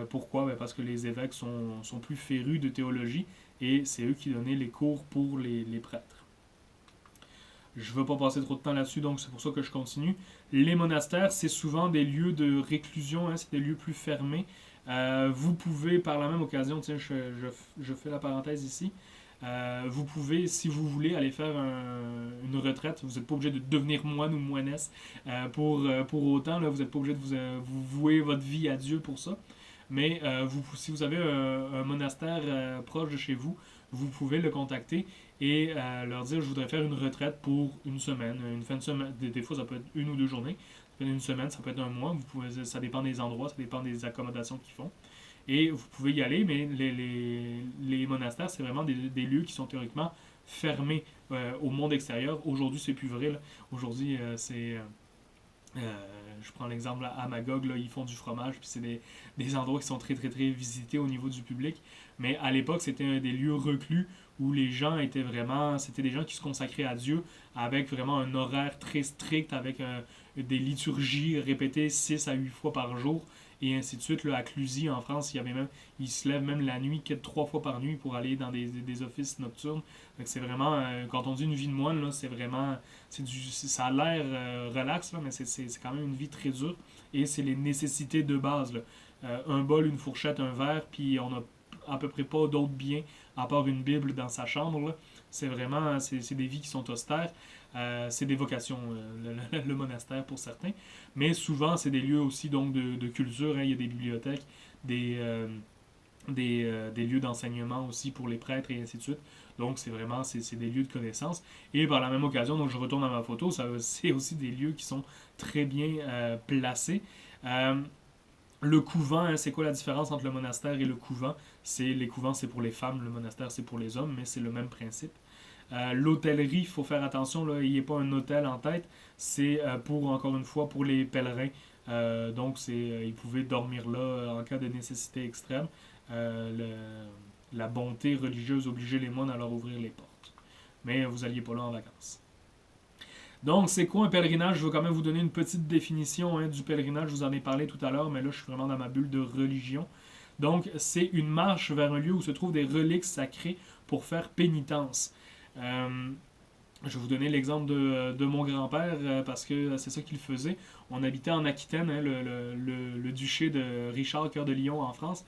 Pourquoi? Parce que les évêques sont plus férus de théologie et c'est eux qui donnaient les cours pour les prêtres. Je ne veux pas passer trop de temps là-dessus, donc c'est pour ça que je continue. Les monastères, c'est souvent des lieux de réclusion, c'est des lieux plus fermés. Vous pouvez, par la même occasion, tiens, je fais la parenthèse ici, vous pouvez, si vous voulez, aller faire une retraite. Vous n'êtes pas obligé de devenir moine ou moinesse pour autant. Là, vous n'êtes pas obligé de vous vouer votre vie à Dieu pour ça. Mais si vous avez un monastère proche de chez vous, vous pouvez le contacter et leur dire je voudrais faire une retraite pour une semaine, une fin de semaine. Des fois, ça peut être une ou deux journées. Ça peut être une semaine, ça peut être un mois. Ça dépend des endroits, ça dépend des accommodations qu'ils font. Et vous pouvez y aller, mais les monastères, c'est vraiment des lieux qui sont théoriquement fermés au monde extérieur. Aujourd'hui, c'est plus vrai. Là. Aujourd'hui, je prends l'exemple à Magog, là, ils font du fromage, puis c'est des endroits qui sont très, très, très visités au niveau du public. Mais à l'époque, c'était des lieux reclus où les gens étaient vraiment... C'était des gens qui se consacraient à Dieu avec vraiment un horaire très strict, avec des liturgies répétées 6 à 8 fois par jour, et ainsi de suite. Là, à Cluzy, en France, ils se lèvent même la nuit 3 fois par nuit pour aller dans des offices nocturnes. Donc c'est vraiment, quand on dit une vie de moine, là, c'est vraiment, ça a l'air relax, là, mais c'est quand même une vie très dure. Et c'est les nécessités de base. Là. Un bol, une fourchette, un verre, puis on a à peu près pas d'autres biens à part une Bible dans sa chambre. Là. C'est vraiment, c'est des vies qui sont austères. C'est des vocations, le monastère pour certains. Mais souvent, c'est des lieux aussi donc, de culture. Il y a des bibliothèques, des lieux d'enseignement aussi pour les prêtres et ainsi de suite. Donc, c'est vraiment c'est des lieux de connaissance. Et par la même occasion, donc je retourne à ma photo, c'est aussi des lieux qui sont très bien placés. Le couvent, c'est quoi la différence entre le monastère et le couvent? Les couvents, c'est pour les femmes, le monastère, c'est pour les hommes, mais c'est le même principe. L'hôtellerie, il faut faire attention, là, il n'y a pas un hôtel en tête, c'est encore une fois, pour les pèlerins. Donc, ils pouvaient dormir là en cas de nécessité extrême. La bonté religieuse obligeait les moines à leur ouvrir les portes. Mais vous n'alliez pas là en vacances. Donc, c'est quoi un pèlerinage? Je vais quand même vous donner une petite définition du pèlerinage. Je vous en ai parlé tout à l'heure, mais là, je suis vraiment dans ma bulle de religion. Donc, c'est une marche vers un lieu où se trouvent des reliques sacrées pour faire pénitence. Je vais vous donner l'exemple de mon grand-père parce que c'est ça qu'il faisait. On habitait en Aquitaine, le duché de Richard, cœur de Lion en France.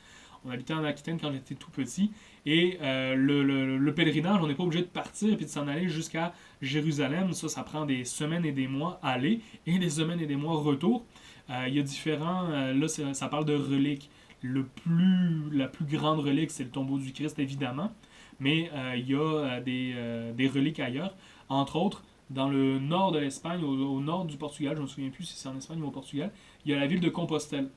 On habitait en Aquitaine quand j'étais tout petit. Et le pèlerinage, on n'est pas obligé de partir et de s'en aller jusqu'à Jérusalem. Ça prend des semaines et des mois aller et des semaines et des mois retour. Il y a différents... là, ça parle de reliques. La plus grande relique, c'est le tombeau du Christ, évidemment. Mais il y a des reliques ailleurs. Entre autres, dans le nord de l'Espagne, au nord du Portugal, je ne me souviens plus si c'est en Espagne ou au Portugal, il y a la ville de Compostelle.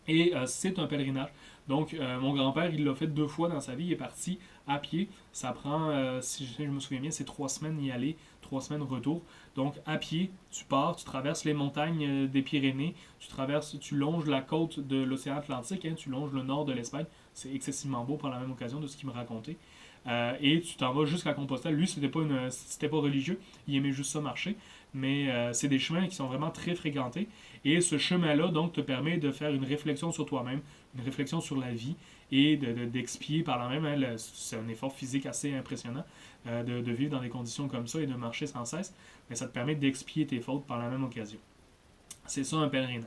Et c'est un pèlerinage. Donc, mon grand-père, il l'a fait 2 fois dans sa vie. Il est parti à pied. Ça prend, si je me souviens bien, c'est 3 semaines y aller, 3 semaines retour. Donc, à pied, tu pars, tu traverses les montagnes des Pyrénées, tu longes la côte de l'océan Atlantique, tu longes le nord de l'Espagne. C'est excessivement beau par la même occasion de ce qu'il me racontait. Et tu t'en vas jusqu'à Compostelle. Lui, c'était pas religieux. Il aimait juste ça marcher. Mais c'est des chemins qui sont vraiment très fréquentés. Et ce chemin-là, donc, te permet de faire une réflexion sur toi-même, une réflexion sur la vie et d'expier par là même. C'est un effort physique assez impressionnant de vivre dans des conditions comme ça et de marcher sans cesse. Mais ça te permet d'expier tes fautes par la même occasion. C'est ça un pèlerinage.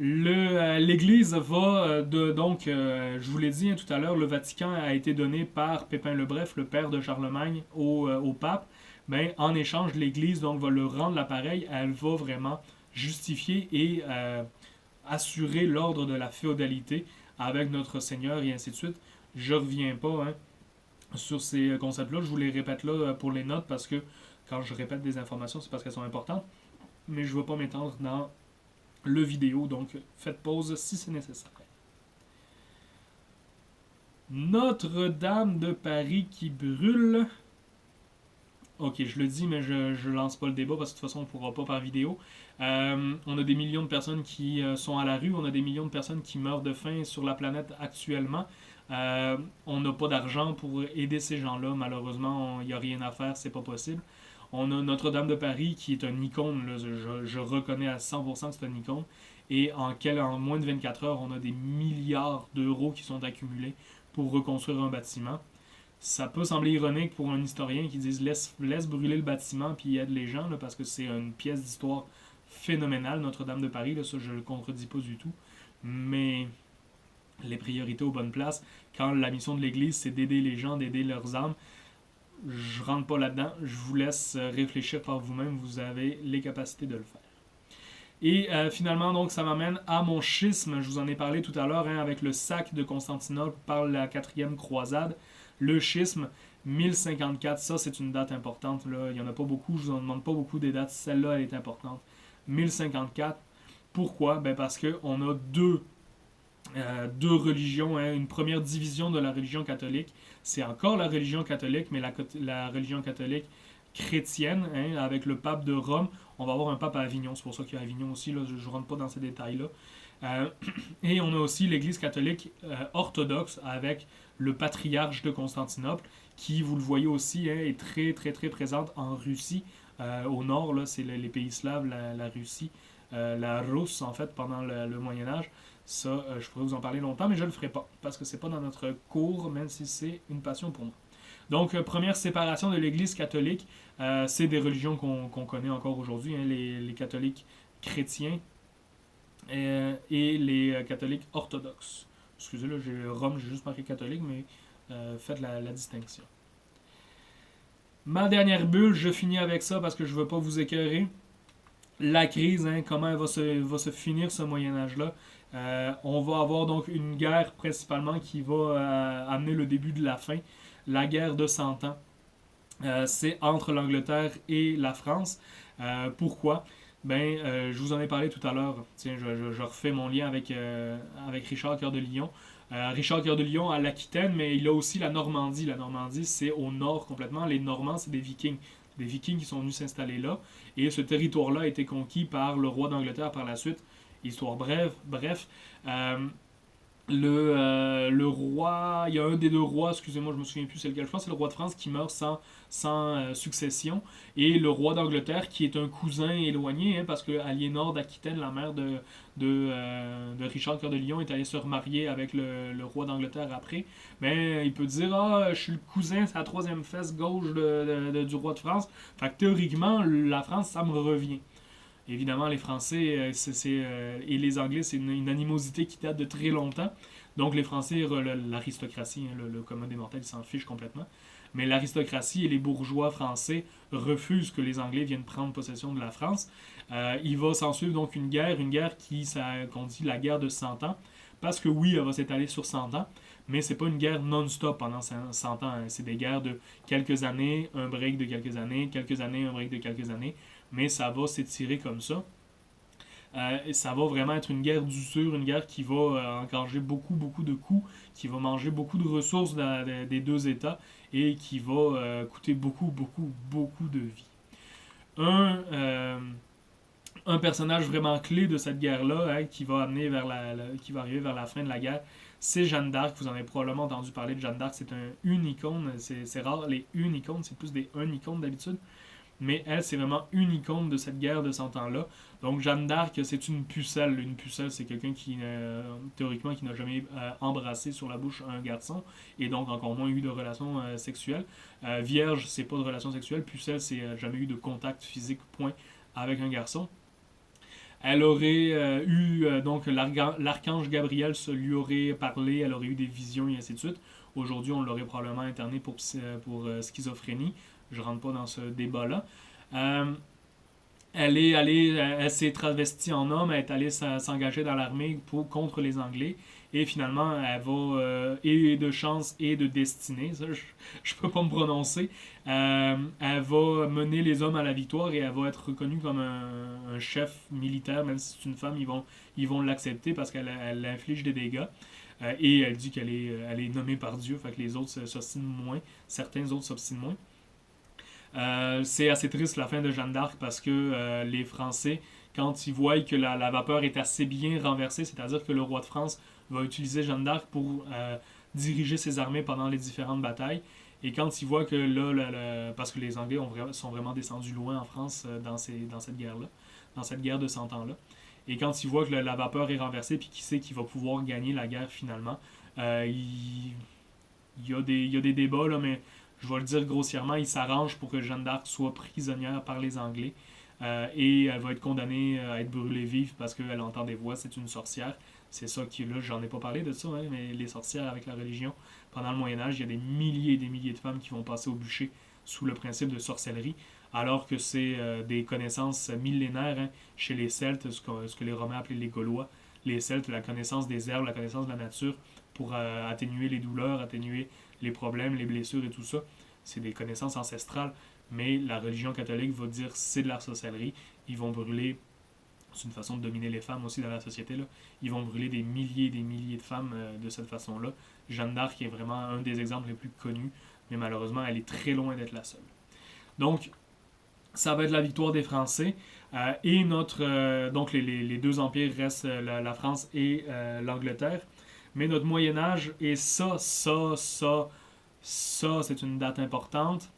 L'Église va donc, je vous l'ai dit tout à l'heure, le Vatican a été donné par Pépin le Bref, le père de Charlemagne, au pape. En échange, l'Église donc va leur rendre l'appareil, elle va vraiment justifier et assurer l'ordre de la féodalité avec notre Seigneur et ainsi de suite. Je reviens pas sur ces concepts-là. Je vous les répète là pour les notes parce que quand je répète des informations, c'est parce qu'elles sont importantes. Mais je ne vais pas m'étendre dans le vidéo, donc faites pause si c'est nécessaire. Notre-Dame de Paris qui brûle. Ok, je le dis, mais je lance pas le débat parce que de toute façon, on ne pourra pas par vidéo. On a des millions de personnes qui sont à la rue, on a des millions de personnes qui meurent de faim sur la planète actuellement. On n'a pas d'argent pour aider ces gens-là, malheureusement, il n'y a rien à faire, c'est pas possible. On a Notre-Dame de Paris qui est une icône, là, je reconnais à 100% que c'est une icône. Et en moins de 24 heures, on a des milliards d'euros qui sont accumulés pour reconstruire un bâtiment. Ça peut sembler ironique pour un historien qui dise laisse brûler le bâtiment puis aide les gens, là, parce que c'est une pièce d'histoire phénoménale, Notre-Dame de Paris, là, ça je le contredis pas du tout. Mais les priorités aux bonnes places, quand la mission de l'Église c'est d'aider les gens, d'aider leurs âmes, je rentre pas là-dedans, je vous laisse réfléchir par vous-même, vous avez les capacités de le faire. Et finalement, donc, ça m'amène à mon schisme. Je vous en ai parlé tout à l'heure avec le sac de Constantinople par la 4e croisade. Le schisme, 1054, ça c'est une date importante. Là. Il n'y en a pas beaucoup, je vous en demande pas beaucoup des dates. Celle-là, elle est importante. 1054, pourquoi? Ben parce qu'on a deux religions. Une première division de la religion catholique. C'est encore la religion catholique, mais la religion catholique chrétienne, avec le pape de Rome. On va avoir un pape à Avignon, c'est pour ça qu'il y a Avignon aussi, là, je ne rentre pas dans ces détails-là. Et on a aussi l'Église catholique orthodoxe avec le patriarche de Constantinople, qui, vous le voyez aussi, est très très très présente en Russie. Au nord, là, c'est les pays slaves, la Russie, la Russe en fait, pendant le Moyen-Âge. Ça, je pourrais vous en parler longtemps, mais je ne le ferai pas, parce que c'est pas dans notre cours, même si c'est une passion pour moi. Donc, première séparation de l'Église catholique, c'est des religions qu'on connaît encore aujourd'hui, les catholiques chrétiens et les catholiques orthodoxes. Excusez, là, Rome, j'ai juste marqué catholique, mais faites la distinction. Ma dernière bulle, je finis avec ça parce que je ne veux pas vous écœurer. La crise, comment elle va se finir ce Moyen-Âge-là. On va avoir donc une guerre principalement qui va amener le début de la fin. La guerre de 100 ans. C'est entre l'Angleterre et la France. Pourquoi? Je vous en ai parlé tout à l'heure. Tiens, je refais mon lien avec Richard Cœur de Lion. Richard Cœur de Lion a l'Aquitaine, mais il a aussi la Normandie. La Normandie, c'est au nord complètement. Les Normands, c'est des Vikings. Des Vikings qui sont venus s'installer là. Et ce territoire-là a été conquis par le roi d'Angleterre par la suite. Histoire bref. Le roi, il y a un des deux rois, excusez-moi, je me souviens plus c'est lequel, je pense que c'est le roi de France qui meurt sans succession, et le roi d'Angleterre qui est un cousin éloigné, parce que Aliénor d'Aquitaine, la mère de Richard Cœur de Lion, est allée se remarier avec le roi d'Angleterre après. Mais il peut dire je suis le cousin, c'est la troisième fesse gauche du roi de France, fait que théoriquement la France ça me revient. Évidemment, les Français et les Anglais, c'est une animosité qui date de très longtemps. Donc, les Français, l'aristocratie, le commun des mortels, ils s'en fichent complètement. Mais l'aristocratie et les bourgeois français refusent que les Anglais viennent prendre possession de la France. Il va s'ensuivre donc une guerre qu'on dit la guerre de 100 ans. Parce que oui, elle va s'étaler sur 100 ans, mais c'est pas une guerre non-stop pendant 100 ans. C'est des guerres de quelques années, un break de quelques années, un break de quelques années. Mais ça va s'étirer comme ça. Ça va vraiment être une guerre d'usure, une guerre qui va engorger beaucoup de coûts, qui va manger beaucoup de ressources des deux États et qui va coûter beaucoup de vie. Un personnage vraiment clé de cette guerre-là, qui va arriver vers la fin de la guerre, c'est Jeanne d'Arc. Vous en avez probablement entendu parler de Jeanne d'Arc. C'est une icône. C'est rare, les une icônes, c'est plus des un icônes d'habitude. Mais elle, c'est vraiment une icône de cette guerre de 100 ans-là. Donc, Jeanne d'Arc, c'est une pucelle. Une pucelle, c'est quelqu'un qui, théoriquement, qui n'a jamais embrassé sur la bouche un garçon, et donc encore moins eu de relations sexuelles. Vierge, c'est pas de relations sexuelles. Pucelle, c'est jamais eu de contact physique, point, avec un garçon. Elle aurait donc, l'archange Gabriel se lui aurait parlé, elle aurait eu des visions, et ainsi de suite. Aujourd'hui, on l'aurait probablement interné pour schizophrénie. Je rentre pas dans ce débat-là. Elle s'est travestie en homme, elle est allée s'engager dans l'armée contre les Anglais. Et finalement, elle va, et de chance et de destinée, ça je peux pas me prononcer, elle va mener les hommes à la victoire et elle va être reconnue comme un chef militaire, même si c'est une femme, ils vont l'accepter parce qu'elle inflige des dégâts. Et elle dit elle est nommée par Dieu, fait que les autres s'obstinent moins, certains autres s'obstinent moins. C'est assez triste la fin de Jeanne d'Arc parce que les Français, quand ils voient que la vapeur est assez bien renversée, c'est-à-dire que le roi de France va utiliser Jeanne d'Arc pour diriger ses armées pendant les différentes batailles, et quand ils voient que là, parce que les Anglais sont vraiment descendus loin en France dans cette guerre-là, dans cette guerre de 100 ans-là, et quand ils voient que la vapeur est renversée, puis qu'il sait qu'il va pouvoir gagner la guerre finalement, il y a des débats, là, mais je vais le dire grossièrement, il s'arrange pour que Jeanne d'Arc soit prisonnière par les Anglais. Et elle va être condamnée à être brûlée vive parce qu'elle entend des voix, c'est une sorcière. C'est ça qui, là, j'en ai pas parlé de ça, hein, mais les sorcières avec la religion, pendant le Moyen-Âge, il y a des milliers et des milliers de femmes qui vont passer au bûcher sous le principe de sorcellerie, alors que c'est des connaissances millénaires, hein, chez les Celtes, ce que les Romains appelaient les Gaulois. Les Celtes, la connaissance des herbes, la connaissance de la nature pour atténuer les douleurs, atténuer les problèmes, les blessures et tout ça. C'est des connaissances ancestrales, mais la religion catholique va dire c'est de la sorcellerie. Ils vont brûler, c'est une façon de dominer les femmes aussi dans la société, là. Ils vont brûler des milliers et des milliers de femmes de cette façon-là. Jeanne d'Arc est vraiment un des exemples les plus connus, mais malheureusement, elle est très loin d'être la seule. Donc, ça va être la victoire des Français. Et donc les deux empires restent la France et l'Angleterre. Mais notre Moyen Âge, et ça, c'est une date importante.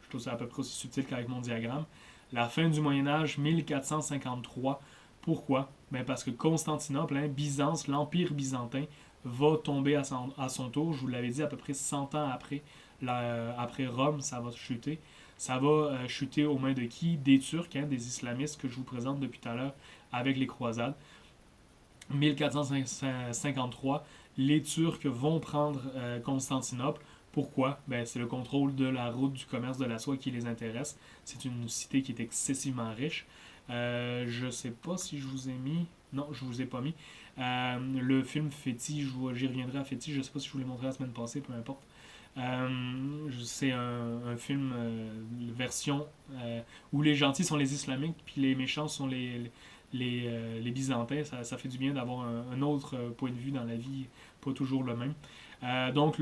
Je trouve ça à peu près aussi subtil qu'avec mon diagramme. La fin du Moyen Âge, 1453. Pourquoi? Ben parce que Constantinople, hein, Byzance, l'Empire byzantin, va tomber à son tour. Je vous l'avais dit, à peu près 100 ans après Rome, ça va chuter. Ça va chuter aux mains de qui? Des Turcs, hein, des islamistes que je vous présente depuis tout à l'heure avec les croisades. 1453, les Turcs vont prendre Constantinople. Pourquoi? Ben, c'est le contrôle de la route du commerce de la soie qui les intéresse. C'est une cité qui est excessivement riche. Je sais pas si je vous ai mis. Non, je vous ai pas mis. Le film Fétis, j'y reviendrai à Fétis. Je sais pas si je vous l'ai montré la semaine passée, peu importe. C'est un film version où les gentils sont les islamiques puis les méchants sont les byzantins. Ça fait du bien d'avoir un autre point de vue dans la vie, pas toujours le même. Donc,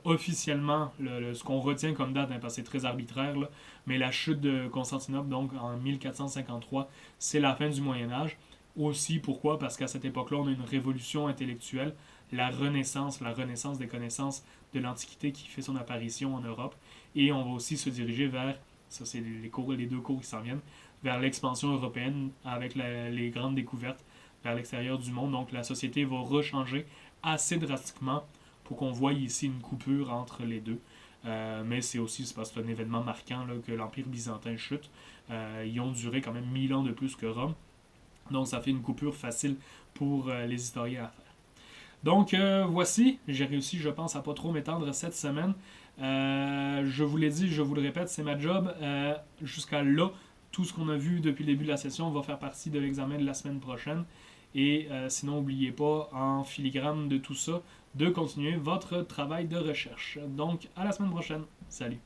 officiellement, ce qu'on retient comme date, hein, parce que c'est très arbitraire, là, mais la chute de Constantinople, donc en 1453, c'est la fin du Moyen Âge. Aussi, pourquoi? Parce qu'à cette époque-là, on a une révolution intellectuelle, la renaissance des connaissances de l'Antiquité qui fait son apparition en Europe. Et on va aussi se diriger vers, ça c'est les deux cours qui s'en viennent, vers l'expansion européenne avec les grandes découvertes vers l'extérieur du monde. Donc la société va rechanger assez drastiquement pour qu'on voie ici une coupure entre les deux. Mais c'est parce que c'est un événement marquant là, que l'Empire byzantin chute. Ils ont duré quand même 1000 ans de plus que Rome. Donc ça fait une coupure facile pour les historiens à faire. Donc voici, j'ai réussi, je pense, à pas trop m'étendre cette semaine. Je vous l'ai dit, je vous le répète, c'est ma job. Jusqu'à là, tout ce qu'on a vu depuis le début de la session va faire partie de l'examen de la semaine prochaine. Et sinon, n'oubliez pas, en filigrane de tout ça, de continuer votre travail de recherche. Donc, à la semaine prochaine. Salut!